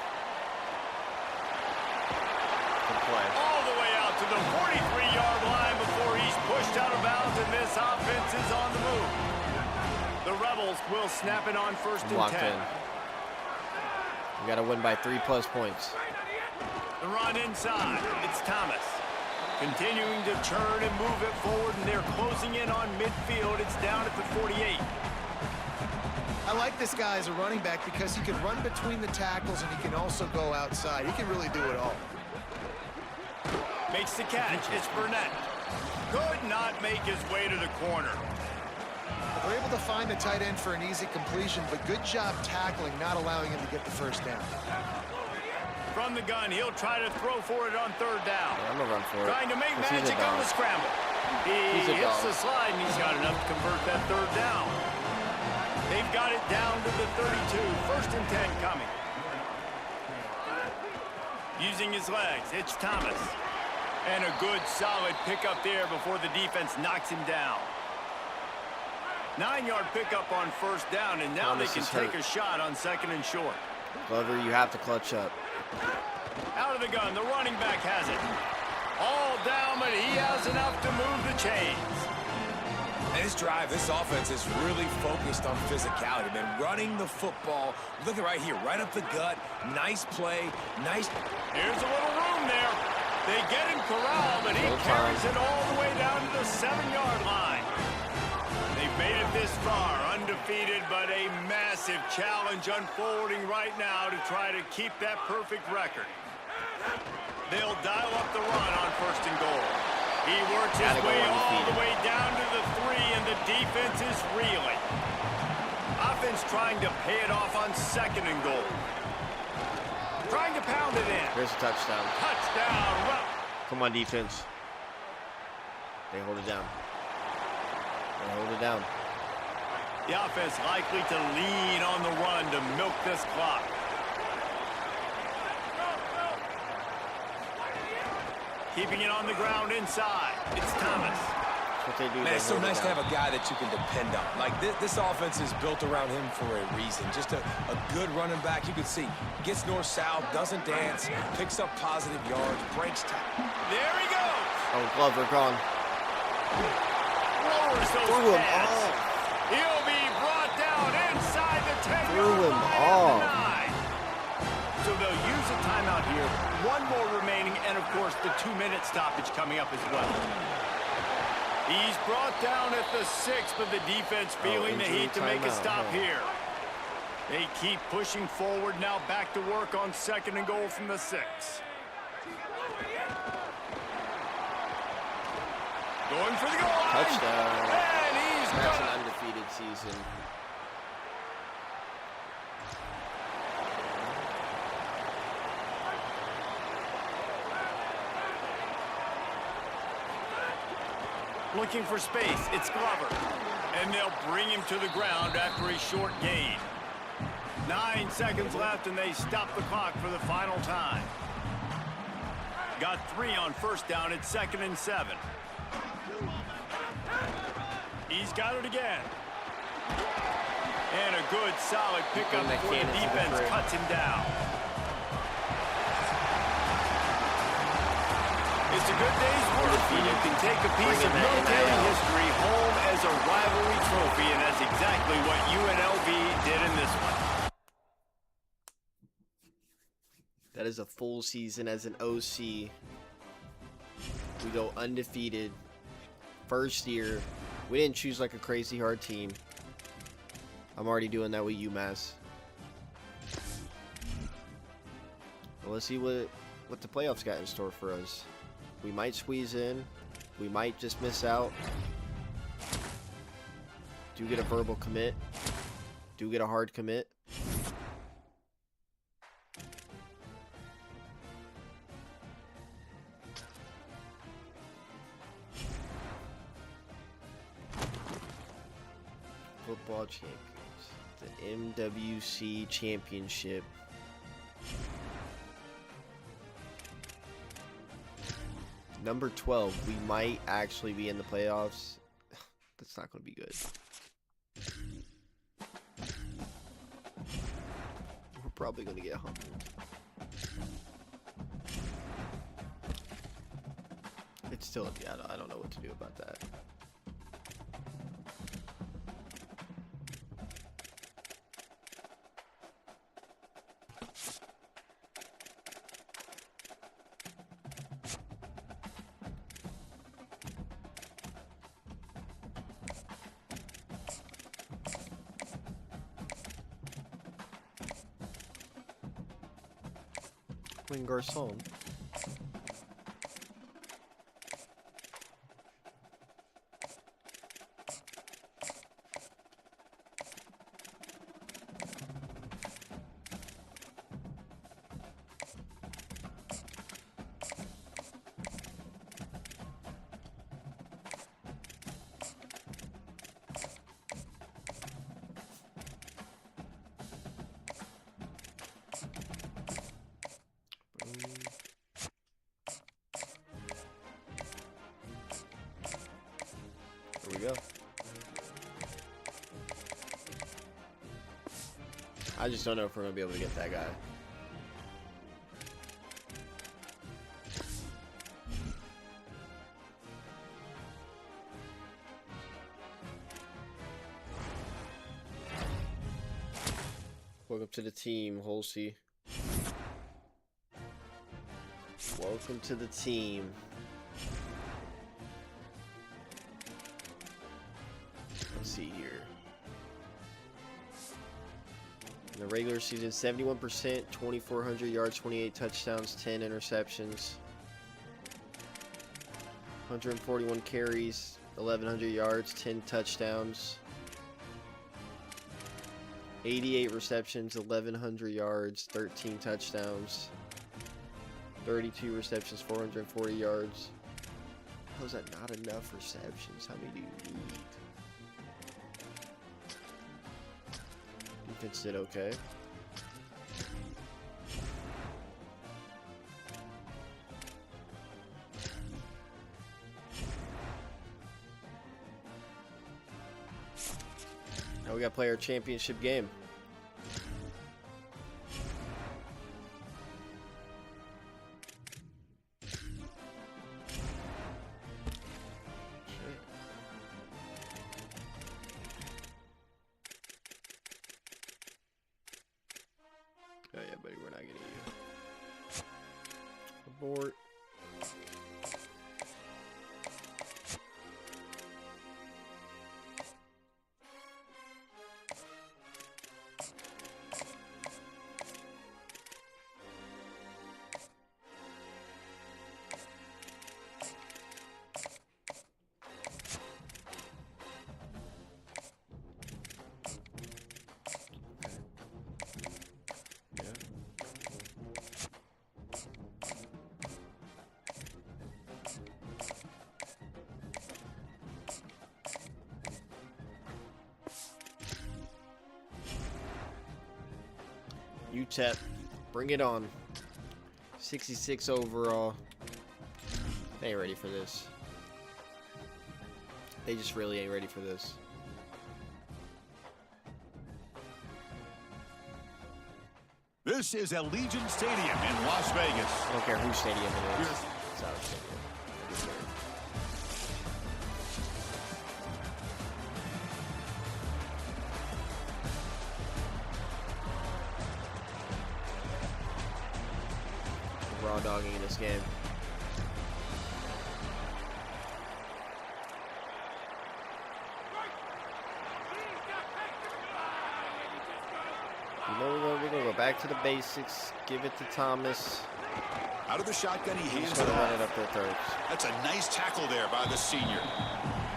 Good play. All the way out to the 43-yard line before he's pushed out of bounds, and this offense is on the move. The Rebels will snap it on 1st and 10. We got to win by 3+ points. The run inside. It's Thomas. Continuing to turn and move it forward, and they're closing in on midfield. It's down at the 48. I like this guy as a running back because he can run between the tackles and he can also go outside. He can really do it all. Makes the catch. It's Burnett. Could not make his way to the corner. They're able to find the tight end for an easy completion, but good job tackling, not allowing him to get the 1st down. From the gun, he'll try to throw for it on 3rd down. Yeah, I'm going to run for it. Trying to make magic on the scramble. He hits the slide, and he's got enough to convert that 3rd down. They've got it down to the 32. 1st and 10 coming. Using his legs, it's Thomas. And a good, solid pickup there before the defense knocks him down. 9-yard pickup on 1st down, and now they can take a shot on 2nd and short. Glover, you have to clutch up. Out of the gun, the running back has it. All down, but he has enough to move the chains. And this drive, this offense is really focused on physicality, man. Running the football. Look at right here, right up the gut. Nice play. Nice. Here's a little room there. They get him corralled, but he carries it all the way down to the 7-yard line. They've made it this far, undefeated, but a massive challenge unfolding right now to try to keep that perfect record. They'll dial up the run on 1st and goal. He works his way all the way down to the 3, and the defense is reeling. Offense trying to pay it off on 2nd and goal. Trying to pound it in. Here's a touchdown. Touchdown. Well, come on, defense. They hold it down. They hold it down. The offense likely to lean on the run to milk this clock. Keeping it on the ground inside. It's Thomas. What they do, man, it's so nice to have a guy that you can depend on. Like, this offense is built around him for a reason. Just a good running back. You can see, gets north-south, doesn't dance, picks up positive yards, breaks time. There he goes. Oh, Glover gone. Lowers those pads. He'll be brought down inside the 10-yard line at the 9. So they'll use a timeout here. 1 more remaining, and of course the 2-minute stoppage coming up as well. He's brought down at the 6, but the defense feeling the heat to make a stop here. They keep pushing forward now, back to work on 2nd and goal from the 6. Going for the goal line. Touchdown. And he's That's done. an undefeated season. Looking for space. It's Glover. And they'll bring him to the ground after a short gain. 9 seconds left, and they stop the clock for the final time. Got 3 on 1st down. It's 2nd and 7. He's got it again. And a good, solid pickup before the defense cuts him down. It's a good day's work when you can take a piece of military history home as a rivalry trophy, and that's exactly what UNLV did in this one. That is a full season as an OC. We go undefeated. First year. We didn't choose like a crazy hard team. I'm already doing that with UMass. Well, let's see what the playoffs got in store for us. We might squeeze in. We might just miss out. Do get a verbal commit. Do get a hard commit. Football champions. The MWC championship. Number 12, we might actually be in the playoffs. That's not going to be good. We're probably going to get humbled. It's still, I don't know what to do about that. Garçon. There we go. I just don't know if we're going to be able to get that guy. Welcome to the team, Holsey. Welcome to the team. Let's see here. In the regular season, 71%, 2,400 yards, 28 touchdowns, 10 interceptions. 141 carries, 1,100 yards, 10 touchdowns. 88 receptions, 1,100 yards, 13 touchdowns. 32 receptions, 440 yards. How is that not enough receptions? How many do you need? Defense did okay. Now we got to play our championship game. Oh yeah, buddy, we're not getting you. Abort. UTEP, bring it on. 66 overall. They ain't ready for this. They just really ain't ready for this. This is Allegiant Stadium in Las Vegas. I don't care whose stadium it is. It's our stadium. Raw dogging in this game. You know, we're gonna go back to the basics. Give it to Thomas. Out of the shotgun, he hands it it run off. it up their throats. That's a nice tackle there by the senior.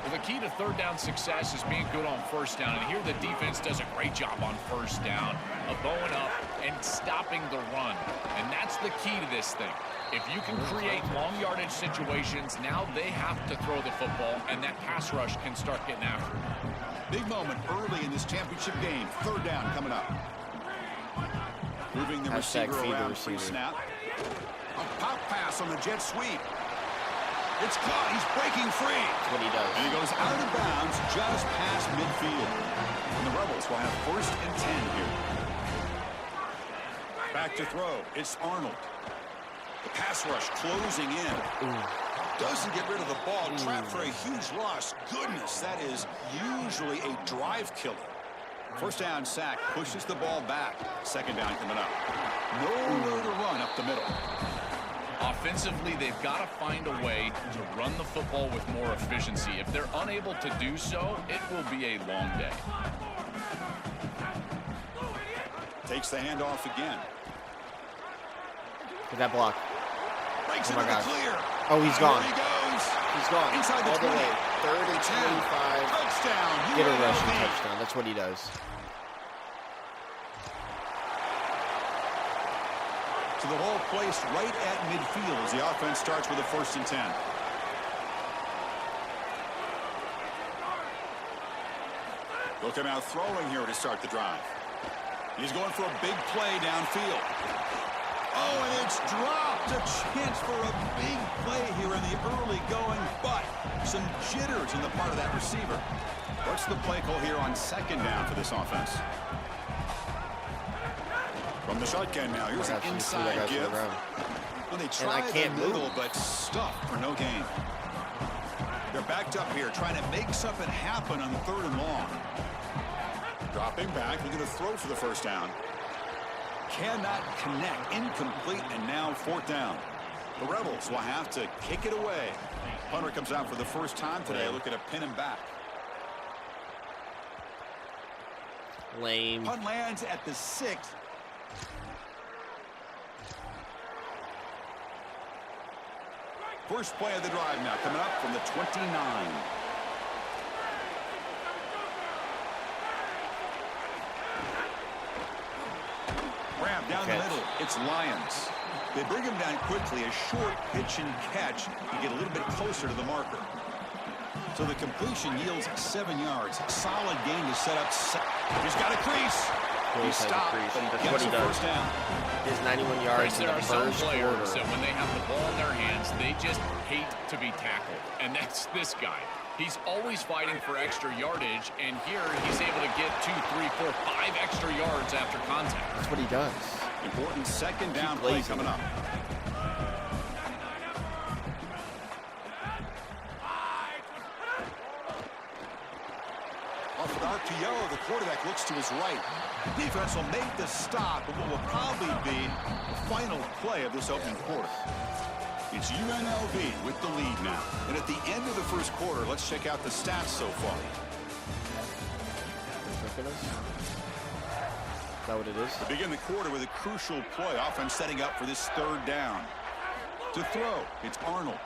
Well, the key to third down success is being good on first down. And here the defense does a great job on first down of bowing up and stopping the run. And that's the key to this thing. If you can create long yardage situations, now they have to throw the football, and that pass rush can start getting after it. Big moment early in this championship game. Third down coming up. Moving the receiver around pre-snap. A pop pass on the jet sweep. It's caught. He's breaking free. That's what he does. And he goes out of bounds just past midfield. And the Rebels will have 1st and 10 here. Back to throw. It's Arnold. The pass rush closing in. Doesn't get rid of the ball. Trapped for a huge loss. Goodness, that is usually a drive killer. First down sack. Pushes the ball back. Second down coming up. Nowhere to run up the middle. Offensively, they've got to find a way to run the football with more efficiency. If they're unable to do so, it will be a long day. Takes the handoff again. Look at that block. Breaks Oh my into the gosh. clear. Oh, he's gone. There he goes. He's gone. Inside the all the 20. way. 3rd and 25. Touchdown. Get a rushing UNLV. touchdown. That's what he does. To the ball placed right at midfield as the offense starts with a 1st and 10. They'll come out throwing here to start the drive. He's going for a big play downfield. Oh, and it's dropped. A chance for a big play here in the early going, but some jitters in the part of that receiver. What's the play call here on 2nd down for this offense? From the shotgun now, here's an inside give. Well, they tried the middle, but stuffed for no gain. They're backed up here, trying to make something happen on 3rd and long. Dropping back, looking to throw for the first down. cannot connect. Incomplete, and now 4th down. The Rebels will have to kick it away. Punter comes out for the first time today. Looking to pin him back. Lame. Punt lands at the 6. First play of the drive now coming up from the 29. Grab down the middle. It's Lions. They bring him down quickly. A short pitch and catch. You get a little bit closer to the marker. So the completion yields 7 yards. Solid gain to set up. He's got a crease. He stopped, but he gets the first down. His 91 yards in the first quarter. So when they have the ball in their hands, they just hate to be tackled. And that's this guy. He's always fighting for extra yardage, and here he's able to get 2, 3, 4, 5 extra yards after contact. That's what he does. Important second down play coming up. Off an RPO, the quarterback looks to his right. Defense will make the stop, and what will probably be the final play of this opening quarter. It's UNLV with the lead now. And at the end of the first quarter, let's check out the stats so far. Is that what it is? To begin the quarter with a crucial play. Offense setting up for this 3rd down. To throw, it's Arnold.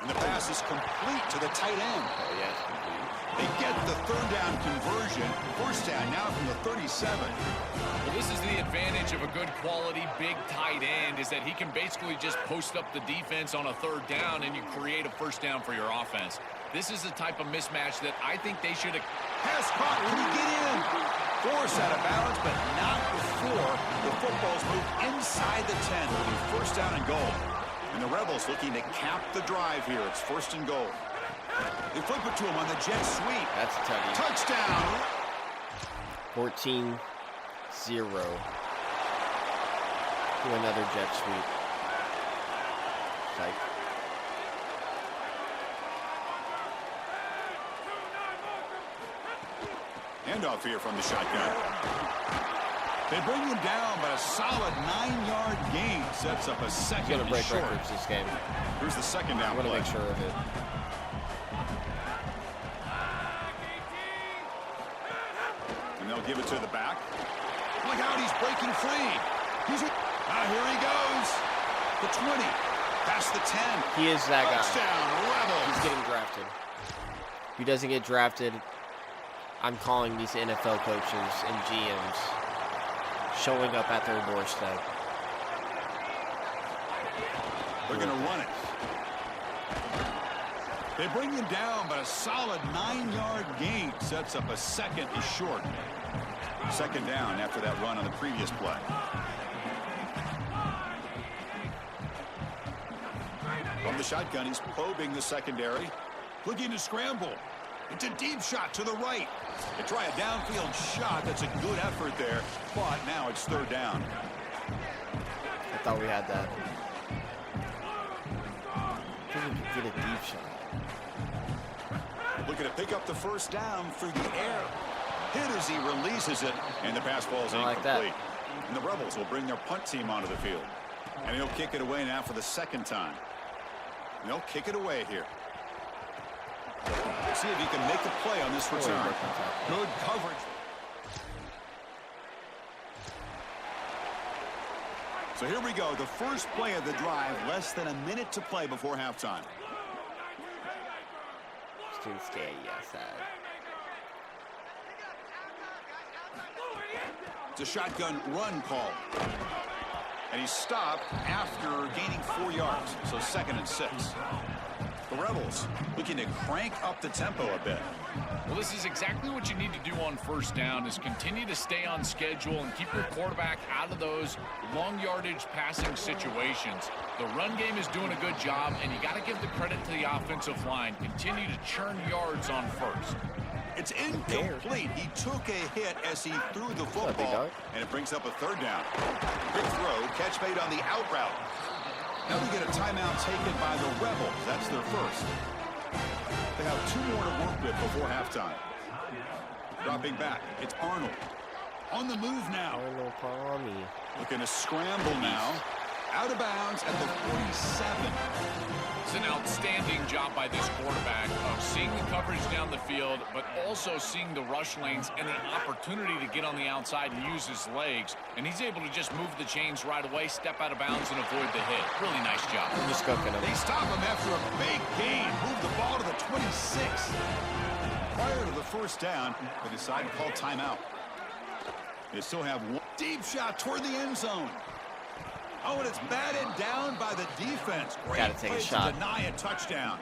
And the pass is complete to the tight end. Oh, yeah, it's complete. They get the 3rd down conversion. First down now from the 37. Well, this is the advantage of a good quality big tight end, is that he can basically just post up the defense on a 3rd down and you create a first down for your offense. This is the type of mismatch that I think they should have. Pass caught. Can he get in? Force out of balance, but not before the football's moved inside the 10. It'll be first down and goal. And the Rebels looking to cap the drive here. It's 1st and goal. They flip it to him on the jet sweep. That's a touchdown. Touchdown. 14-0. To another jet sweep. Psych. Handoff here from the shotgun. They bring him down, but a solid 9-yard gain sets up a second. He's gonna break records this game. Here's the second down I'm gonna play. make sure of it. And they'll give it to the back. Look out, he's breaking free. Here he goes. The 20, past the 10. He is that guy. Touchdown, Rebels. He's getting drafted. If he doesn't get drafted, I'm calling these NFL coaches and GMs showing up at their doorstep. They're going to run it. They bring him down, but a solid 9-yard gain sets up a second and short. Second down after that run on the previous play. From the shotgun, he's probing the secondary. Looking to scramble. It's a deep shot to the right. They try a downfield shot. That's a good effort there, but now it's 3rd down. I thought we had that. I think we could get a deep shot. Looking to pick up the first down through the air. Hit as he releases it, and the pass ball is incomplete. Like and the Rebels will bring their punt team onto the field. And he'll kick it away now for the 2nd time. And they'll kick it away here. See if he can make a play on this return. Good coverage. So here we go. The first play of the drive. Less than a minute to play before halftime. Too scary, yes. It's a shotgun run call. And he's stopped after gaining 4 yards. So 2nd and 6. The Rebels looking to crank up the tempo a bit. Well, this is exactly what you need to do on first down, is continue to stay on schedule and keep your quarterback out of those long yardage passing situations. The run game is doing a good job, and you got to give the credit to the offensive line. Continue to churn yards on first. It's incomplete. He took a hit as he threw the football, and it brings up a 3rd down. Big throw, catch made on the out route. Now we get a timeout taken by the Rebels. That's their first. They have 2 more to work with before halftime. Dropping back, it's Arnold. On the move now. Arnold Palmy. Looking to scramble now. Out of bounds at the 47. It's an outstanding job by this quarterback of seeing the coverage down the field, but also seeing the rush lanes and the opportunity to get on the outside and use his legs. And he's able to just move the chains right away, step out of bounds, and avoid the hit. Really nice job. I'm just cooking him. They stop him after a big gain. Move the ball to the 26. Prior to the first down, they decide to call timeout. They still have one deep shot toward the end zone. Oh, and it's batted down by the defense. Gotta take a shot. Deny a touchdown.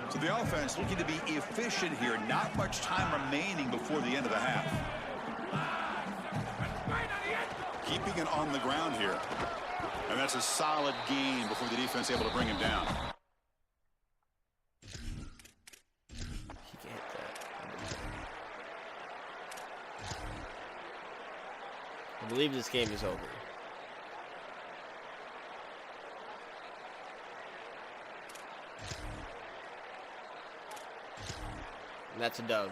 So the offense looking to be efficient here. Not much time remaining before the end of the half. Keeping it on the ground here. And that's a solid gain before the defense able to bring him down. He can hit that. I believe this game is over. And that's a dub.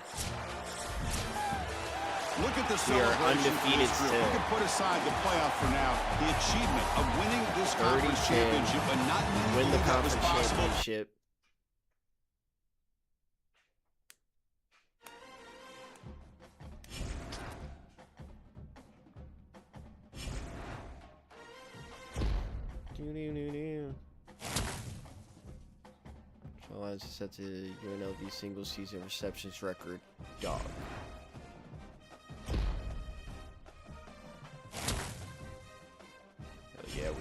Look at the We are undefeated still. We can put aside the playoff for now. The achievement of winning this conference championship, but not win the that was conference possible. championship. Lines is set to UNLV single season receptions record. Dog. Hell yeah, we are.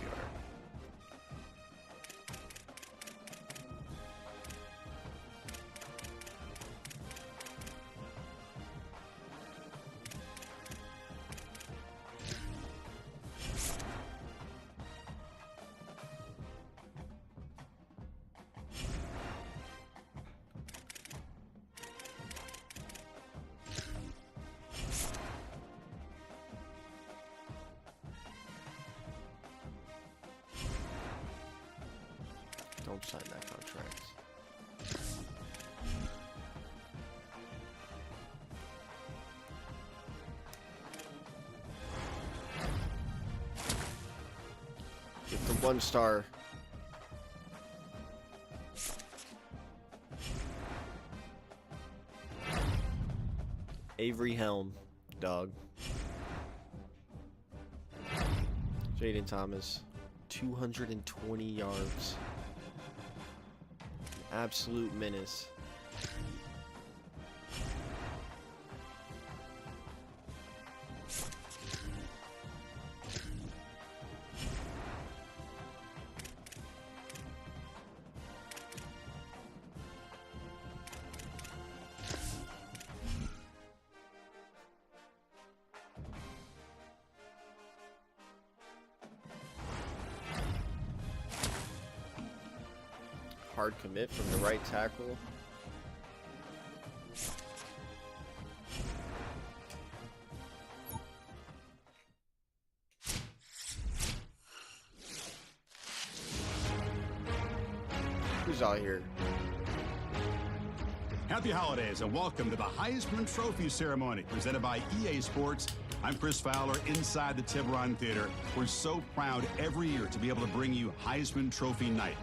Don't sign that contract. Get the 1-star. Avery Helm, dog. Jaden Thomas, 220 yards. Absolute menace. Hard commit from the right tackle. Who's out here? Happy holidays and welcome to the Heisman Trophy ceremony presented by EA Sports. I'm Chris Fowler inside the Tiburon Theater. We're so proud every year to be able to bring you Heisman Trophy night.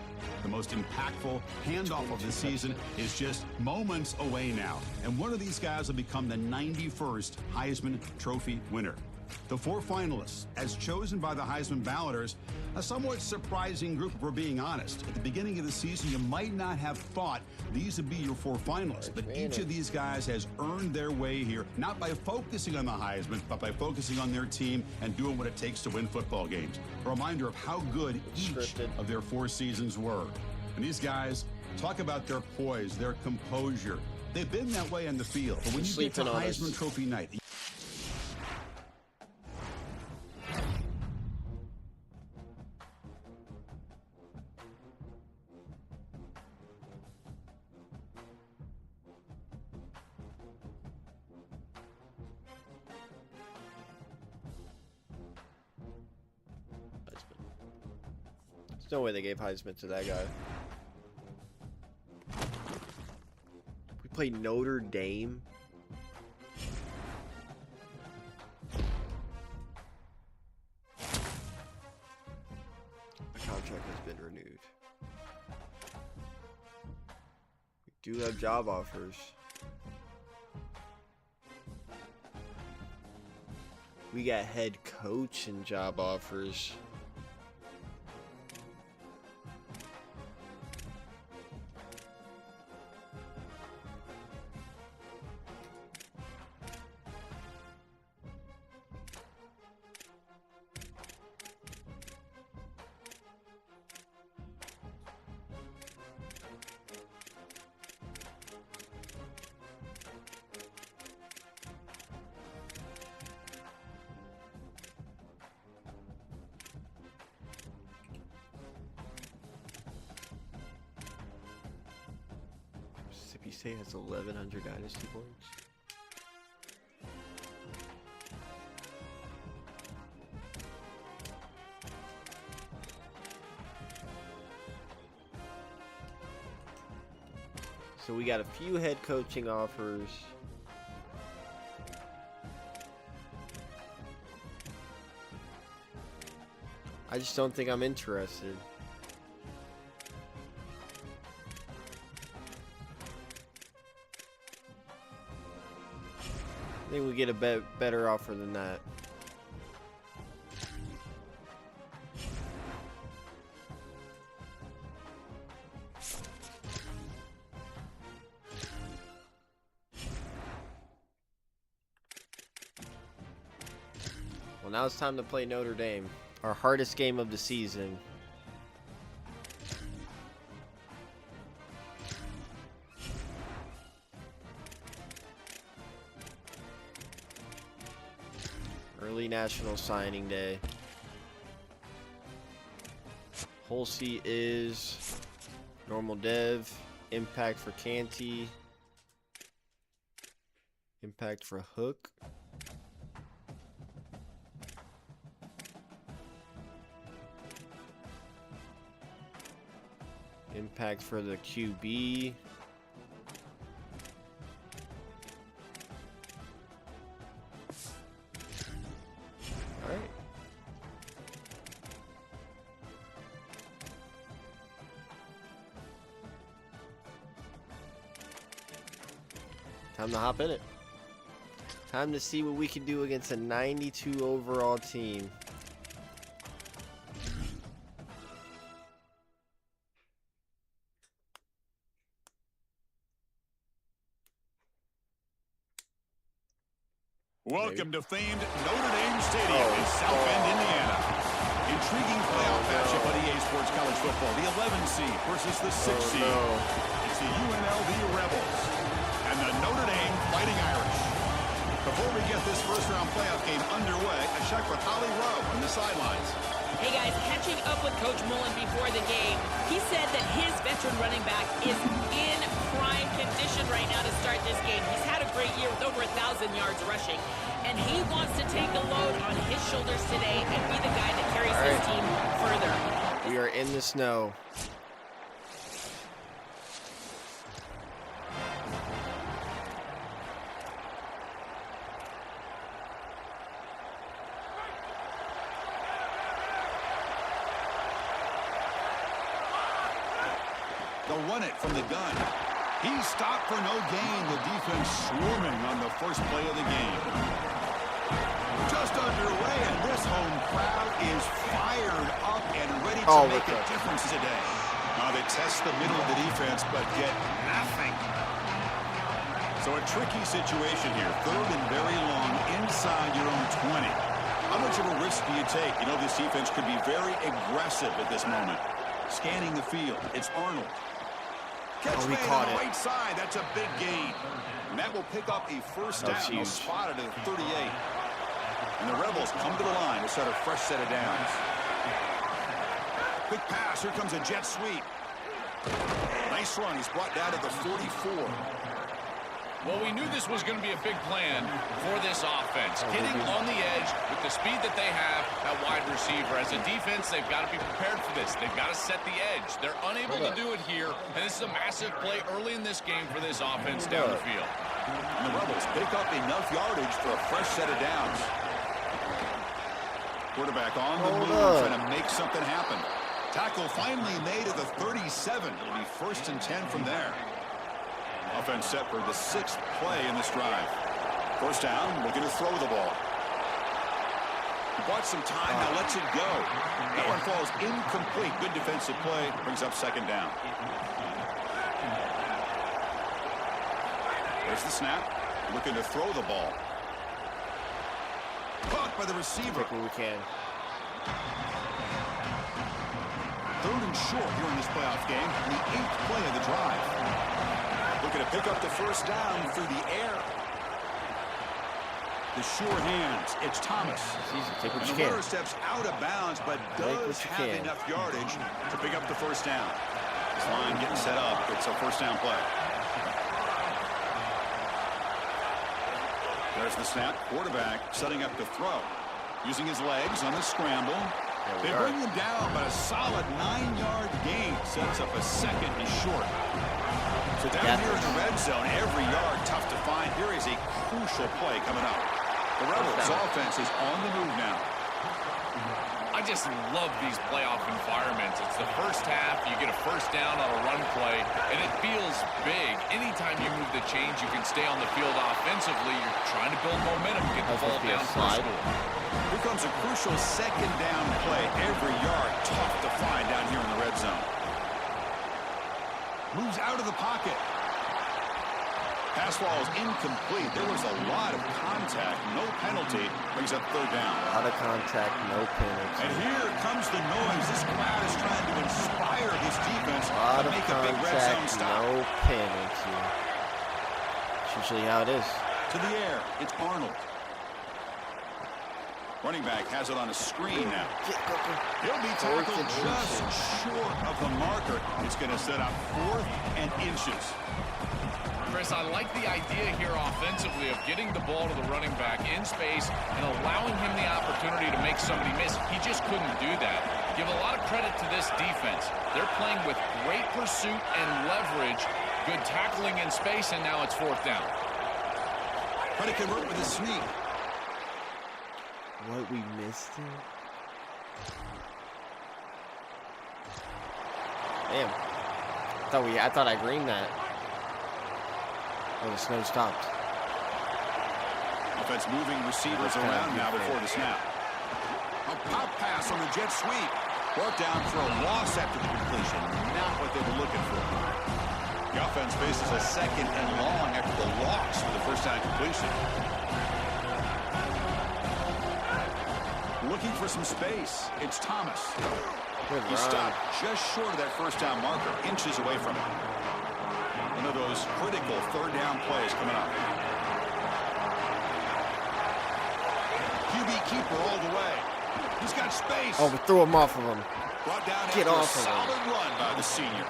The most impactful handoff of the season is just moments away now. And one of these guys will become the 91st Heisman Trophy winner. The 4 finalists, as chosen by the Heisman balloters, a somewhat surprising group if we're being honest. At the beginning of the season, you might not have thought these would be your 4 finalists, but each of these guys has earned their way here, not by focusing on the Heisman, but by focusing on their team and doing what it takes to win football games. A reminder of how good each of their 4 seasons were. And these guys, talk about their poise, their composure. They've been that way on the field, but when you get to Heisman Trophy night, There's no way they gave Heisman to that guy. We played Notre Dame. We do have job offers. We got head coach and job offers. Mississippi State has 1,100 dynasty points. So we got a few head coaching offers. I just don't think I'm interested. I think we get a better offer than that. Well, now it's time to play Notre Dame, our hardest game of the season. Early National Signing Day. Holsey is normal dev. Impact for Canty. Impact for Hook. Impact for the QB. Alright. Time to hop in it. Time to see what we can do against a 92 overall team. Welcome to famed Notre Dame Stadium in South Bend, Indiana. Intriguing playoff matchup on EA Sports College Football. The 11 seed versus the 6 seed. It's the UNLV Rebels and the Notre Dame Fighting Irish. Before we get this first-round playoff game underway, a check with Holly Rowe on the sidelines. Hey guys, catching up with Coach Mullen before the game, he said that his veteran running back is in prime condition right now to start this game. He's had a great year with over 1,000 yards rushing, and he wants to take the load on his shoulders today and be the guy that carries his team further. We are in the snow. They'll run it from the gun. He's stopped for no gain. The defense swarming on the first play of the game. Just underway, and this home crowd is fired up and ready to make a difference today. Now they test the middle of the defense, but get nothing. So a tricky situation here. Third and very long inside your own 20. How much of a risk do you take? You know, this defense could be very aggressive at this moment. Scanning the field, it's Arnold. Catch made on the right side. That's a big gain. And that will pick up a first down. They'll spot it at 38. And the Rebels come to the line to set a fresh set of downs. Quick pass. Here comes a jet sweep. Nice run. He's brought down to the 44. Well, we knew this was going to be a big plan for this offense. Getting on the edge with the speed that they have at wide receiver. As a defense, they've got to be prepared for this. They've got to set the edge. They're unable to do it here, and this is a massive play early in this game for this offense down the field. And the Rebels pick up enough yardage for a fresh set of downs. Quarterback on the move, trying to make something happen. Tackle finally made at the 37. It'll be 1st and 10 from there. Offense set for the 6th play in this drive. 1st down, looking to throw the ball. He bought some time, now lets it go. That one falls incomplete. Good defensive play, brings up 2nd down. There's the snap, looking to throw the ball. Caught by the receiver. Take what we can. 3rd and short here in this playoff game, the 8th play of the drive. Looking to pick up the 1st down through the air. The sure hands, it's Thomas. Take what and you the can. runner steps out of bounds, but does have enough yardage to pick up the 1st down. This line getting set up. It's a 1st down play. There's the snap. Quarterback setting up to throw. Using his legs on the scramble. They bring him down, but a solid 9-yard gain sets up a 2nd and short. So down here in the red zone, every yard tough to find. Here is a crucial play coming up. The Rebels offense is on the move now. I just love these playoff environments. It's the 1st half, you get a 1st down on a run play, and it feels big. Anytime you move the chains, you can stay on the field offensively. You're trying to build momentum, get the ball down for a score. Here comes a crucial 2nd down play. Every yard tough to find down here in the red zone. Moves out of the pocket. Pass ball is incomplete. There was a lot of contact. No penalty. Brings up 3rd down. A lot of contact, no penalty. And here comes the noise. This crowd is trying to inspire this defense to make a big red zone stop. No penalty. That's usually how it is. To the air. It's Arnold. Running back has it on a screen now. He'll be tackled just short of the marker. It's going to set up 4th and inches. Chris, I like the idea here offensively of getting the ball to the running back in space and allowing him the opportunity to make somebody miss. He just couldn't do that. Give a lot of credit to this defense. They're playing with great pursuit and leverage, good tackling in space, and now it's 4th down. Trying to convert with a sneak. What, we missed it? Damn. I thought I greened that. Oh, the snow stopped. Offense moving receivers around now before the snap. A pop pass on the jet sweep. Brought down for a loss after the completion. Not what they were looking for. The offense faces a 2nd and long after the loss for the 1st down completion. Looking for some space. It's Thomas. He stopped just short of that 1st down marker. Inches away from it. One of those critical 3rd down plays coming up. QB keeper all the way. He's got space. Oh, we threw him off of him. Brought down Get after off a of him. solid run by the senior.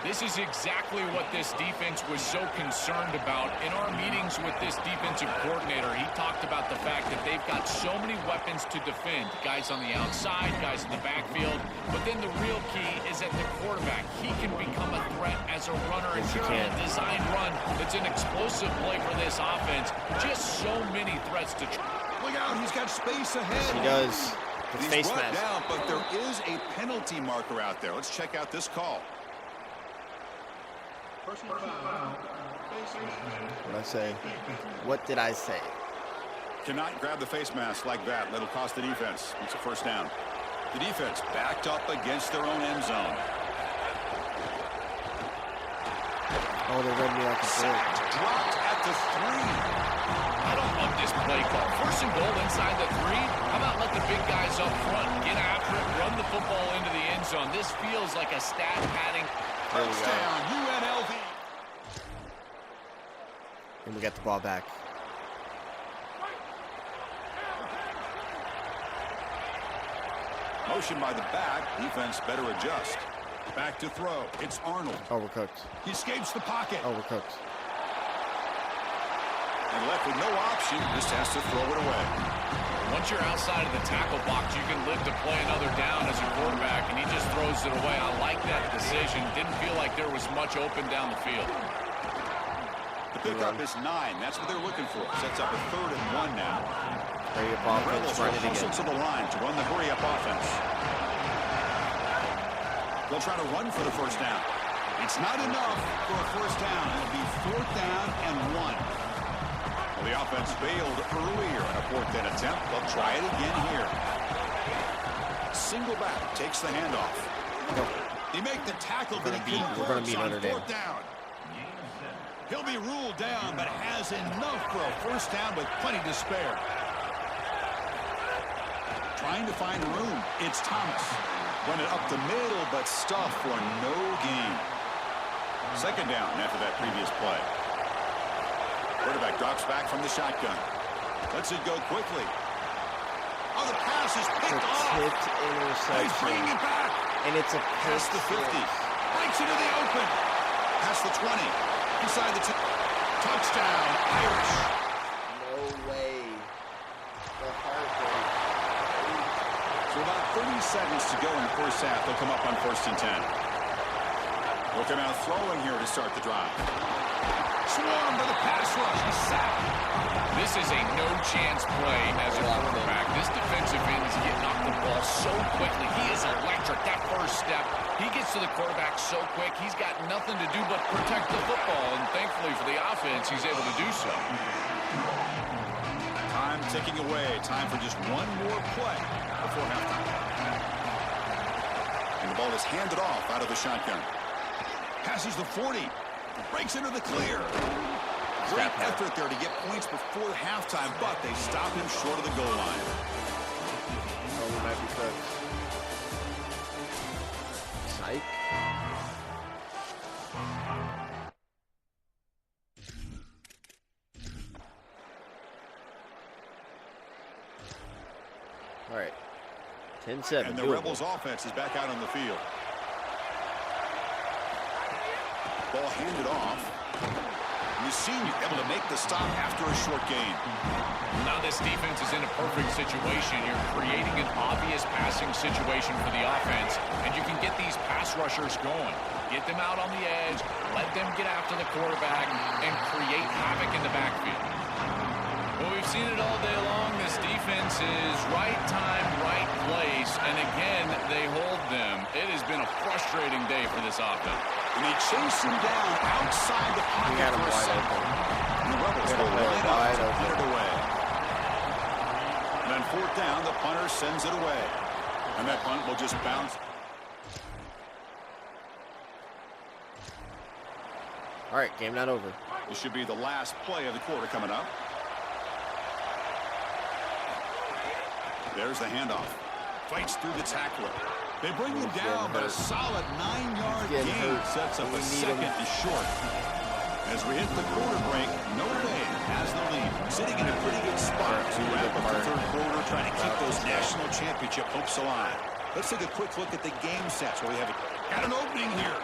This is exactly what this defense was so concerned about. In our meetings with this defensive coordinator, he talked about the fact that they've got so many weapons to defend. Guys on the outside, guys in the backfield. But then the real key is at the quarterback. He can become a threat as a runner. And here on a designed run, it's an explosive play for this offense. Just so many threats to try. Look out, he's got space ahead. He does. The He's face brought mask. down, but there is a penalty marker out there. Let's check out this call. What did I say? What did I say? Cannot grab the face mask like that. That'll cost the defense. It's a 1st down. The defense backed up against their own end zone. Oh, they read me like a bird. Dropped at the 3. I don't love this play call. 1st and goal inside the 3. How about let the big guys up front get after it, run the football into the end zone. This feels like a stat padding. Touchdown, UNLV. And we got the ball back. Motion by the back. Defense better adjust. Back to throw. It's Arnold. Overcooked. He escapes the pocket. Overcooked. And left with no option. Just has to throw it away. Once you're outside of the tackle box, you can live to play another down as a quarterback, and he just throws it away. I like that decision. Didn't feel like there was much open down the field. The pickup is 9. That's what they're looking for. Sets up a 3rd and 1 now. Hurry up offense, run it again. To the line to run the hurry-up offense. They'll try to run for the first down. It's not enough for a first down. It'll be 4th down and 1. Well, the offense failed earlier in a 4th down attempt. They'll try it again here. Single back takes the handoff. They make the tackle, but he converts on 4th down. He'll be ruled down, but has enough for a first down with plenty to spare. Trying to find room. It's Thomas. Run it up the middle, but stuff for no gain. 2nd down after that previous play. Quarterback drops back from the shotgun. Lets it go quickly. Oh, the pass is picked off. Tipped interception. He's bringing it back. And it's a Past the 50. Breaks into the open. Past the 20. Inside the touchdown. Irish. No way. The heartbreak. So about 30 seconds to go in the first half. They'll come up on 1st and 10. We'll come out throwing here to start the drive. Swarmed by the pass rush. He's sacked. This is a no-chance play as a quarterback. This defensive end is getting off the ball so quickly. He is electric. That first step, he gets to the quarterback so quick, he's got nothing to do but protect the football. And thankfully for the offense, he's able to do so. Time ticking away. Time for just one more play before halftime. And the ball is handed off out of the shotgun. Passes the 40. Breaks into the clear. Great effort there to get points before halftime, but they stop him short of the goal line. Oh, we might be cooked. Psych. All right. 10-7. And the Rebels offense is back out on the field. Ball handed off. The senior able to make the stop after a short gain. Now this defense is in a perfect situation. You're creating an obvious passing situation for the offense, and you can get these pass rushers going. Get them out on the edge, let them get after the quarterback, and create havoc in the backfield. Well, we've seen it all day long. This defense is right time, right place, and again, they hold them. It has been a frustrating day for this offense. And they chase him down outside the pocket. He had him for a wide second. open. And the Rebels will line up to put it away. And on 4th down, the punter sends it away. And that punt will just bounce. All right, game not over. This should be the last play of the quarter coming up. There's the handoff. Fights through the tackler. They bring him down, but a solid 9-yard gain sets up a 2nd and short. As we hit the quarter break, Notre Dame has the lead, sitting in a pretty good spot to wrap up the 3rd quarter, trying to keep those national championship hopes alive. Let's take a quick look at the game stats where we have got an opening here.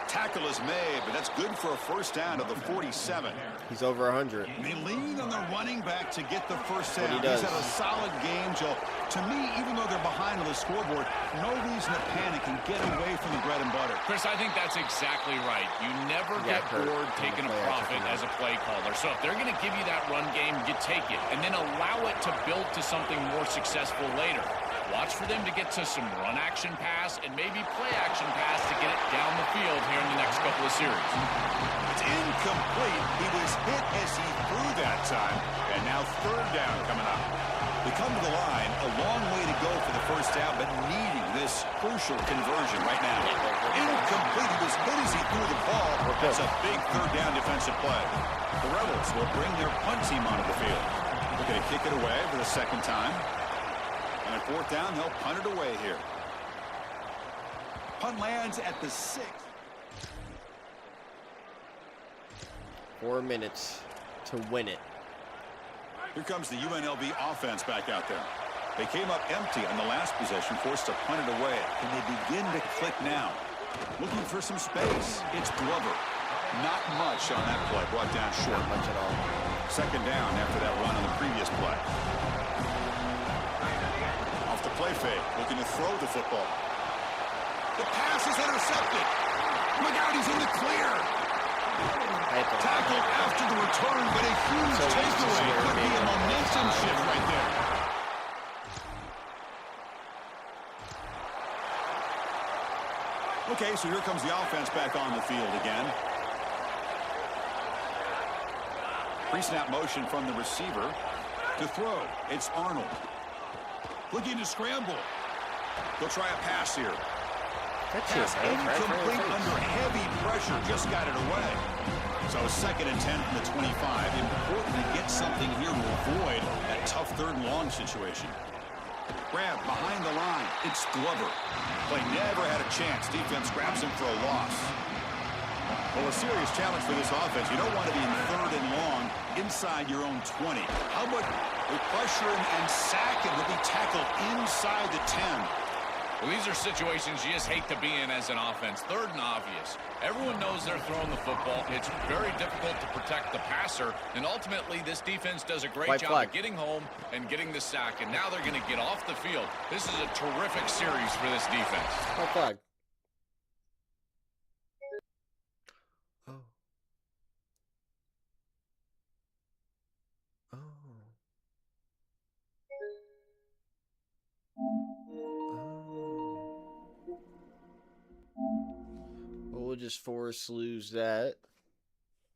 Tackle is made, but that's good for a first down of the 47. He's over 100. And they lean on the running back to get the first down. He's had a solid game, Joe. To me, even though they're behind on the scoreboard, no reason to panic and get away from the bread and butter. Chris, I think that's exactly right. You never get bored taking a profit as a play caller. So if they're going to give you that run game, you take it. And then allow it to build to something more successful later. Watch for them to get to some run action pass and maybe play action pass to get it down the field here in the next couple of series. It's incomplete. He was hit as he threw that time. And now 3rd down coming up. They come to the line, a long way to go for the first down, but needing this crucial conversion right now. Incomplete. He was hit as he threw the ball. That's a big 3rd down defensive play. The Rebels will bring their punt team onto the field. They're going to kick it away for the 2nd time. And on 4th down, they'll punt it away here. Punt lands at the 6. 4 minutes to win it. Here comes the UNLV offense back out there. They came up empty on the last possession, forced to punt it away. Can they begin to click now? Looking for some space. It's Glover. Not much on that play. Brought down short. Not much at all. 2nd down after that run on the previous play. Off the play fake. Looking to throw the football. The pass is intercepted. Look out, he's in the clear. Tackled after the return, but a huge takeaway. Could be a momentum shift right there. Okay, so here comes the offense back on the field again. Pre-snap motion from the receiver to throw. It's Arnold. Looking to scramble. They'll try a pass here. Pass incomplete under heavy pressure. Just got it away. So 2nd and 10 from the 25. Important to get something here to avoid that tough 3rd and long situation. Grab behind the line. It's Glover. Play never had a chance. Defense grabs him for a loss. Well, a serious challenge for this offense. You don't want to be in 3rd and long inside your own 20. How about we pressure him and sack him? He'll be tackled inside the 10. Well, these are situations you just hate to be in as an offense. 3rd and obvious. Everyone knows they're throwing the football. It's very difficult to protect the passer. And ultimately, this defense does a great job of getting home and getting the sack. And now they're going to get off the field. This is a terrific series for this defense. White flag. Oh. Oh. Well, we'll just force lose that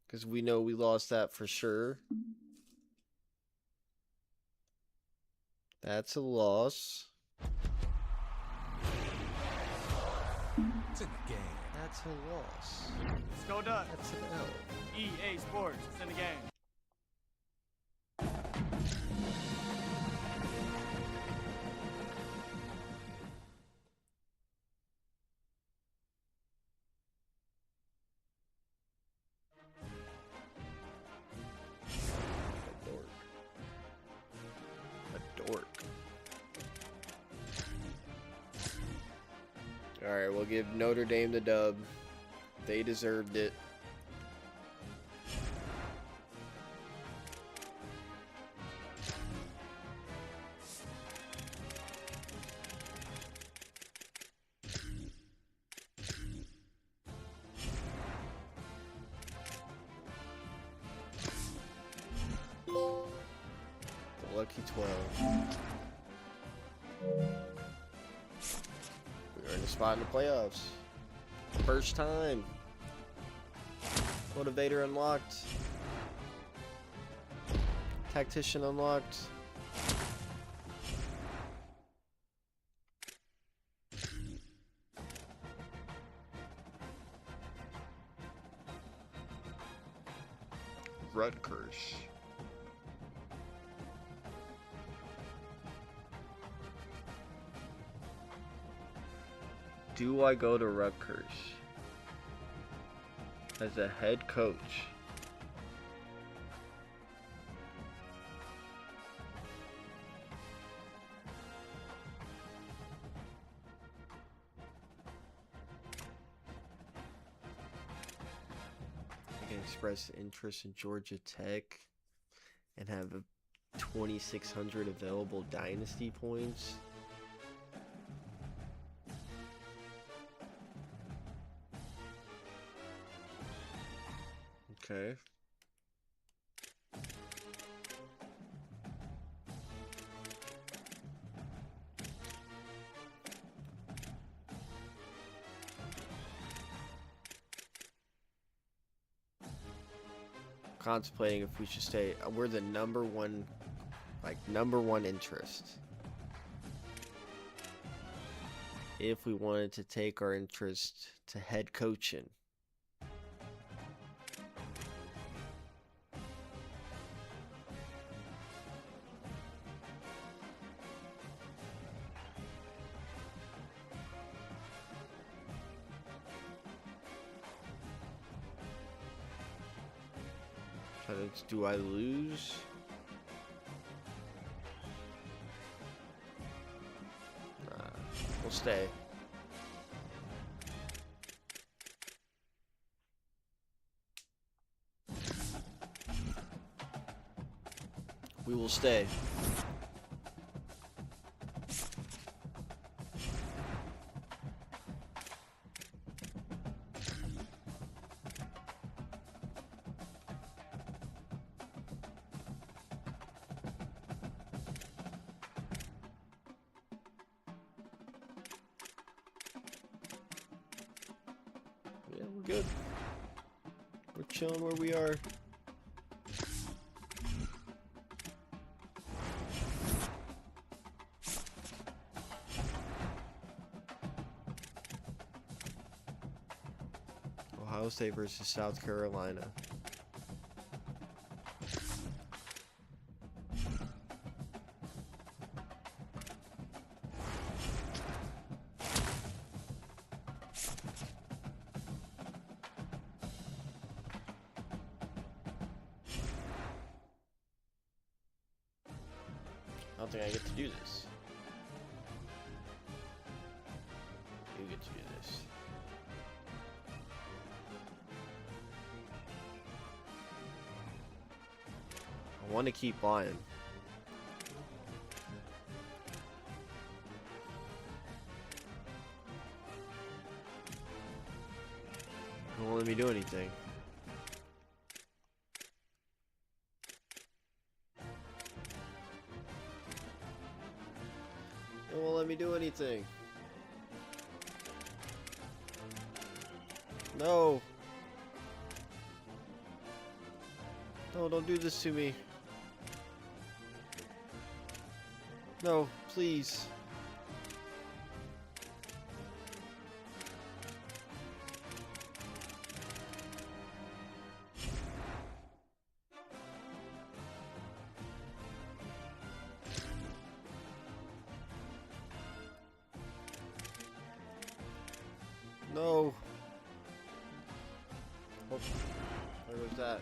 because we know we lost that for sure. That's a loss. It's in the game. That's a loss. Let's go Ducks. That's an L. EA Sports. It's in the game. Alright, we'll give Notre Dame the dub. They deserved it. The lucky 12. In a spot in the playoffs. First time. Motivator unlocked. Tactician unlocked. Rutgers. Do I go to Rutgers as a head coach? I can express interest in Georgia Tech and have 2,600 available dynasty points. Okay. Contemplating if we should stay. We're the number one interest. If we wanted to take our interest to head coaching. Do I lose? We'll stay. We will stay. good. We're chilling where we are. Ohio State versus South Carolina. I don't think I get to do this. You get to do this. I want to keep buying. It won't let me do anything. It won't let me do anything. No. No, don't do this to me. No, please. No. Oh, where was that?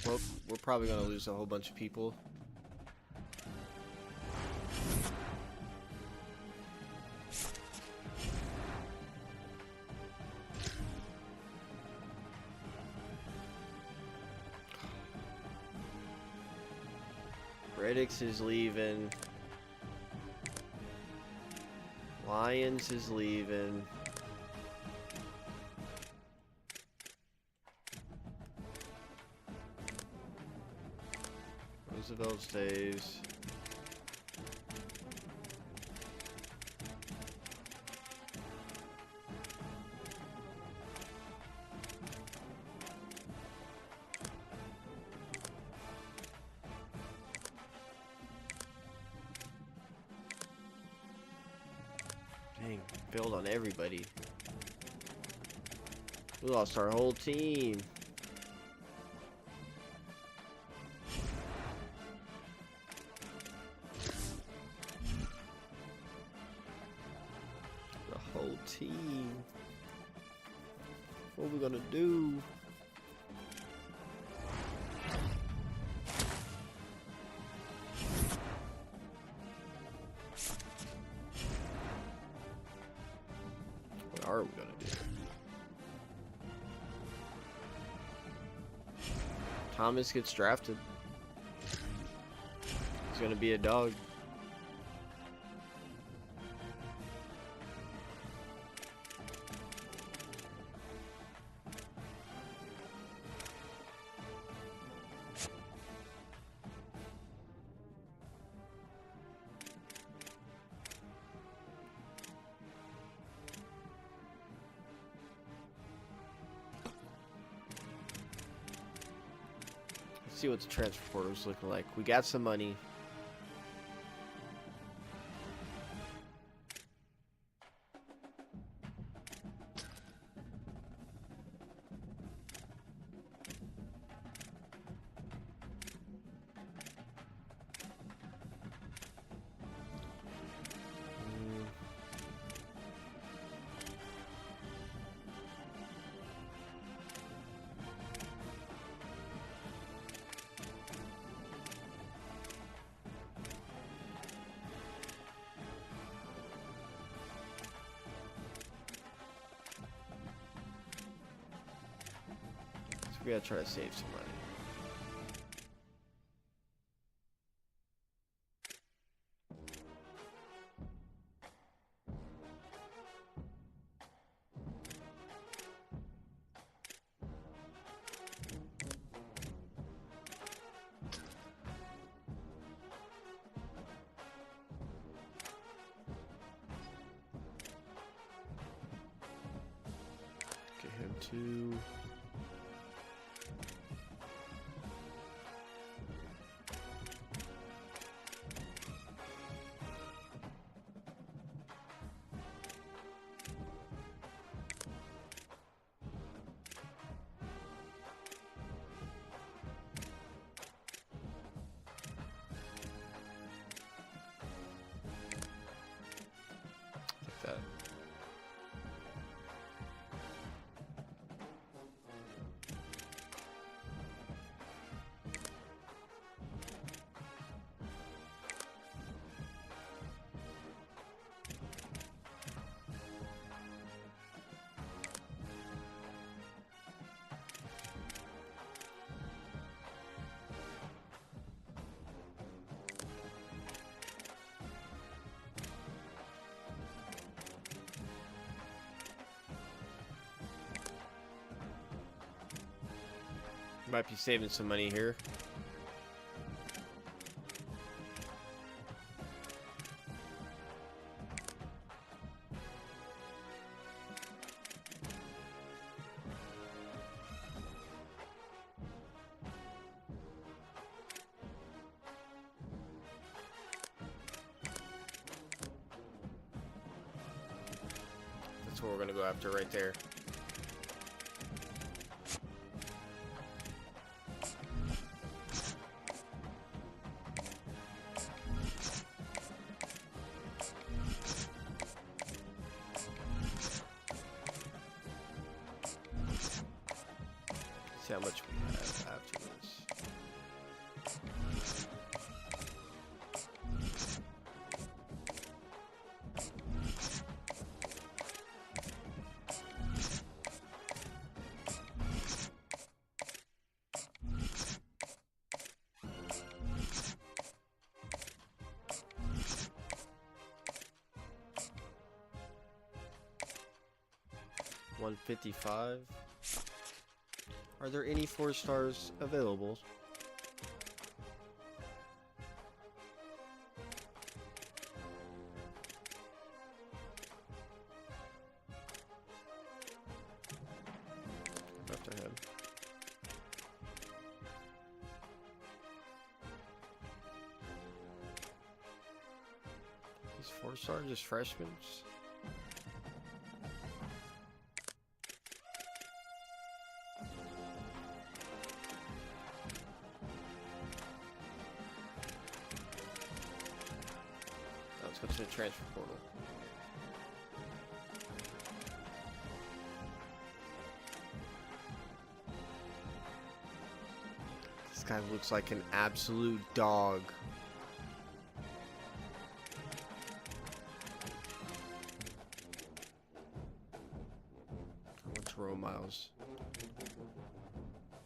Well, we're probably gonna lose a whole bunch of people. Reddix is leaving. Lions is leaving. Roosevelt stays. Dang, failed on everybody. We lost our whole team. Whole team. What are we gonna do? What are we gonna do? Thomas gets drafted. He's gonna be a dog. See what the transfer portal's looking like. We got some money. We gotta try to save some money. Get him to... like that. Might be saving some money here. That's what we're gonna go after right there. See how much we have after this. $155. Are there any 4 stars available? After him. These 4 stars just freshmen? Let's go to the transfer portal. This guy looks like an absolute dog. I want Jerome Miles.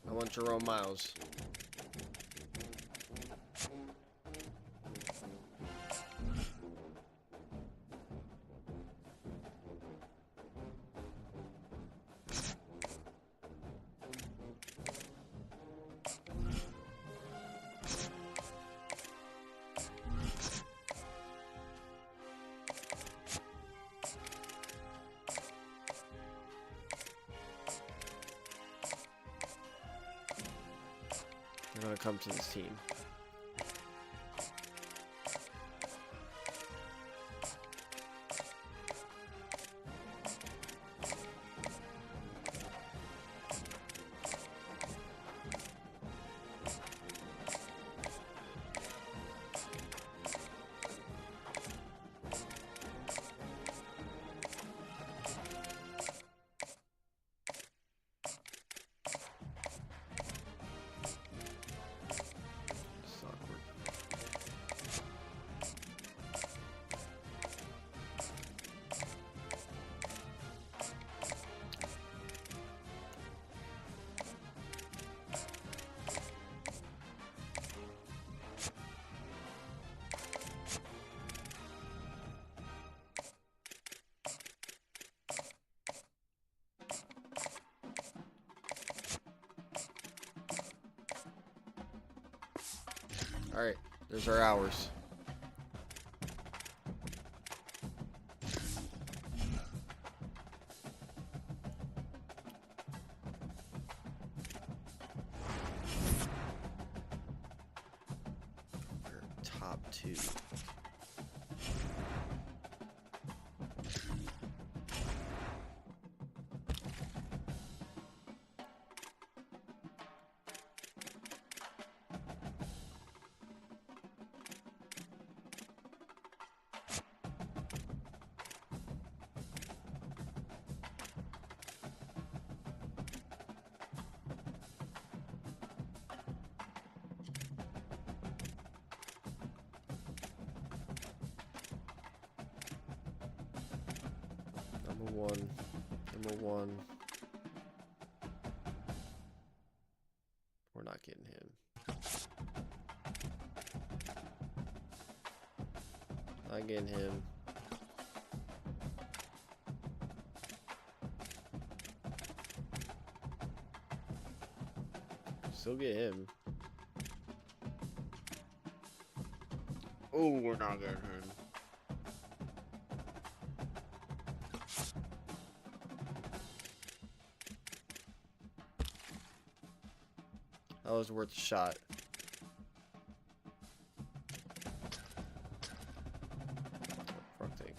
I want Jerome Miles. They're gonna come to this team. Alright, there's our hours. Top 2. Number one. We're not getting him. Not getting him. Still get him. Oh, we're not getting him. That was worth a shot. Wrong thing.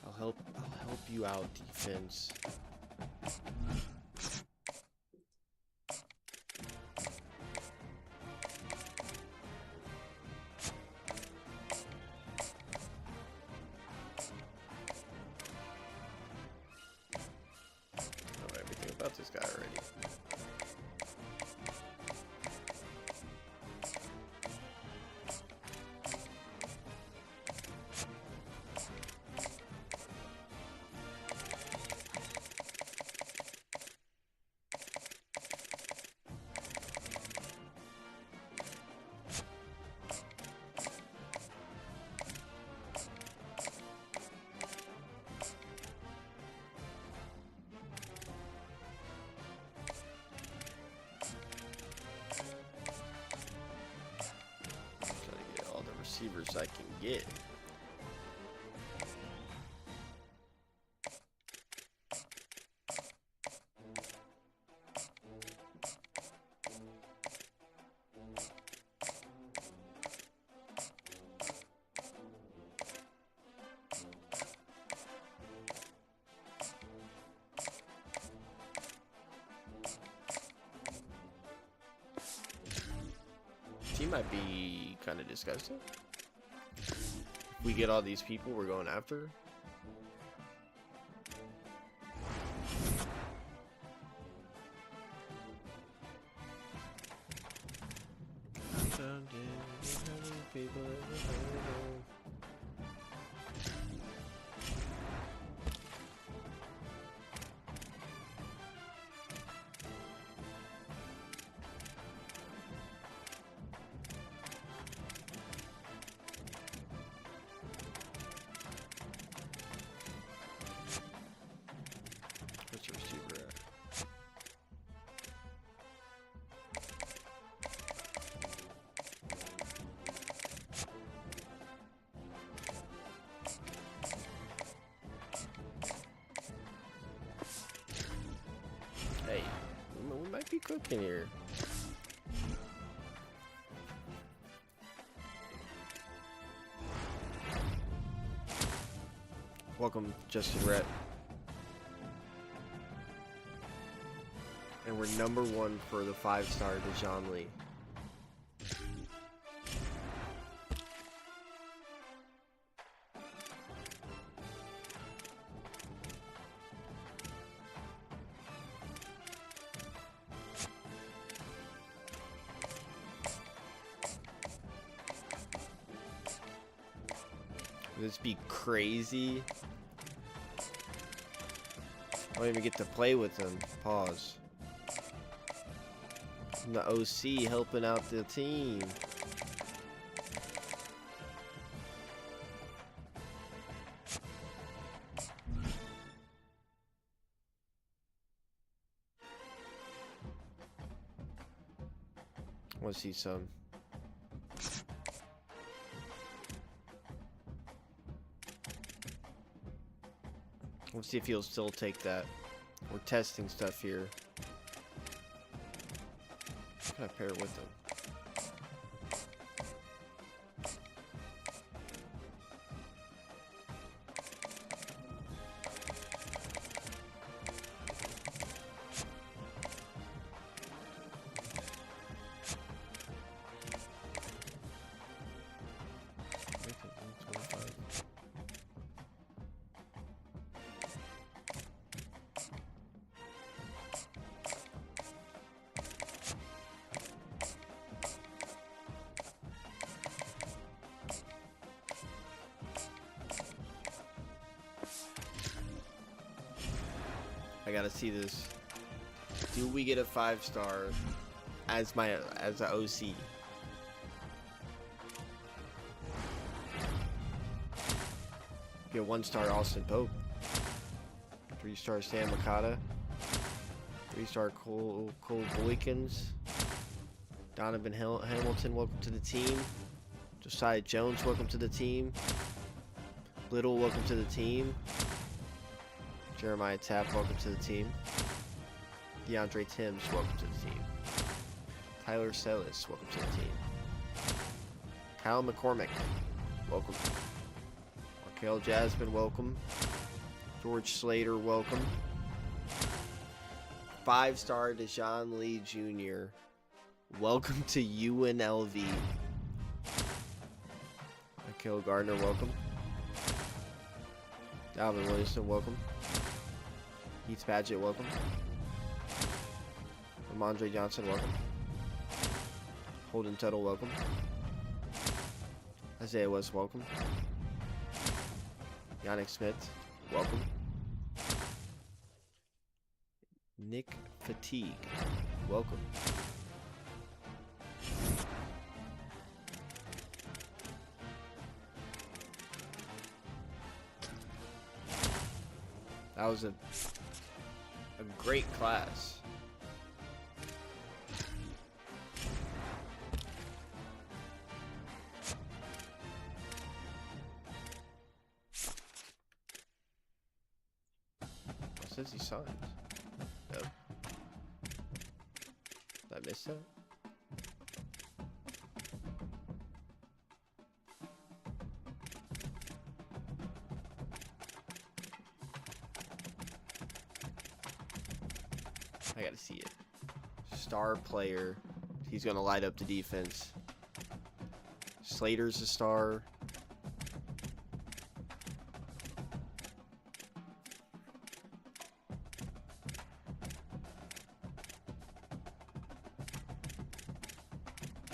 I'll help you out, defense. I know everything about this guy already. Receivers I can get. Team might be kind of disgusting. We get all these people we're going after. What's your receiver at? Hey, we might be cooking here. Welcome, Justin Rhett. And we're number 1 for the 5-star Dejoun Lee. Would this be crazy? I don't even get to play with them. Pause. from the OC helping out the team. I want to see some. Let's see if he'll still take that. We're testing stuff here. How can I pair it with him? I gotta see this. Do we get a 5-star as an OC? Get 1-star Austin Pope. 3-star Sam Makata. 3-star Cole Boykins. Donovan Hamilton, welcome to the team. Josiah Jones, welcome to the team. Little, welcome to the team. Jeremiah Tapp, welcome to the team. DeAndre Timms, welcome to the team. Tyler Sellis, welcome to the team. Kyle McCormick, welcome. Markel Jasmine, welcome. George Slater, welcome. 5-star Dejon Lee Jr., welcome to UNLV. Markel Gardner, welcome. Dalvin Williamson, welcome. Heath Padgett, welcome. Ramondre Johnson, welcome. Holden Tuttle, welcome. Isaiah West, welcome. Yannick Smith, welcome. Nick Fatigue, welcome. That was a great class. It says he signed. Nope. Did I miss that? I gotta see it. Star player. He's gonna light up the defense. Slater's a star.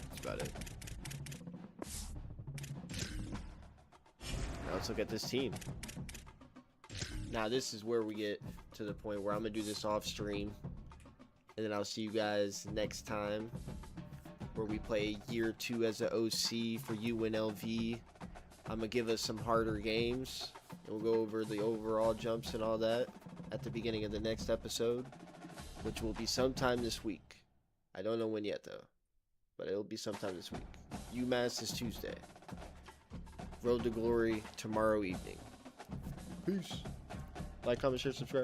That's about it. Now let's look at this team. Now this is where we get to the point where I'm gonna do this off stream. And then I'll see you guys next time where we play year 2 as an OC for UNLV. I'm going to give us some harder games. And we'll go over the overall jumps and all that at the beginning of the next episode, which will be sometime this week. I don't know when yet, though. But it'll be sometime this week. UMass is Tuesday. Road to Glory tomorrow evening. Peace. Like, comment, share, subscribe.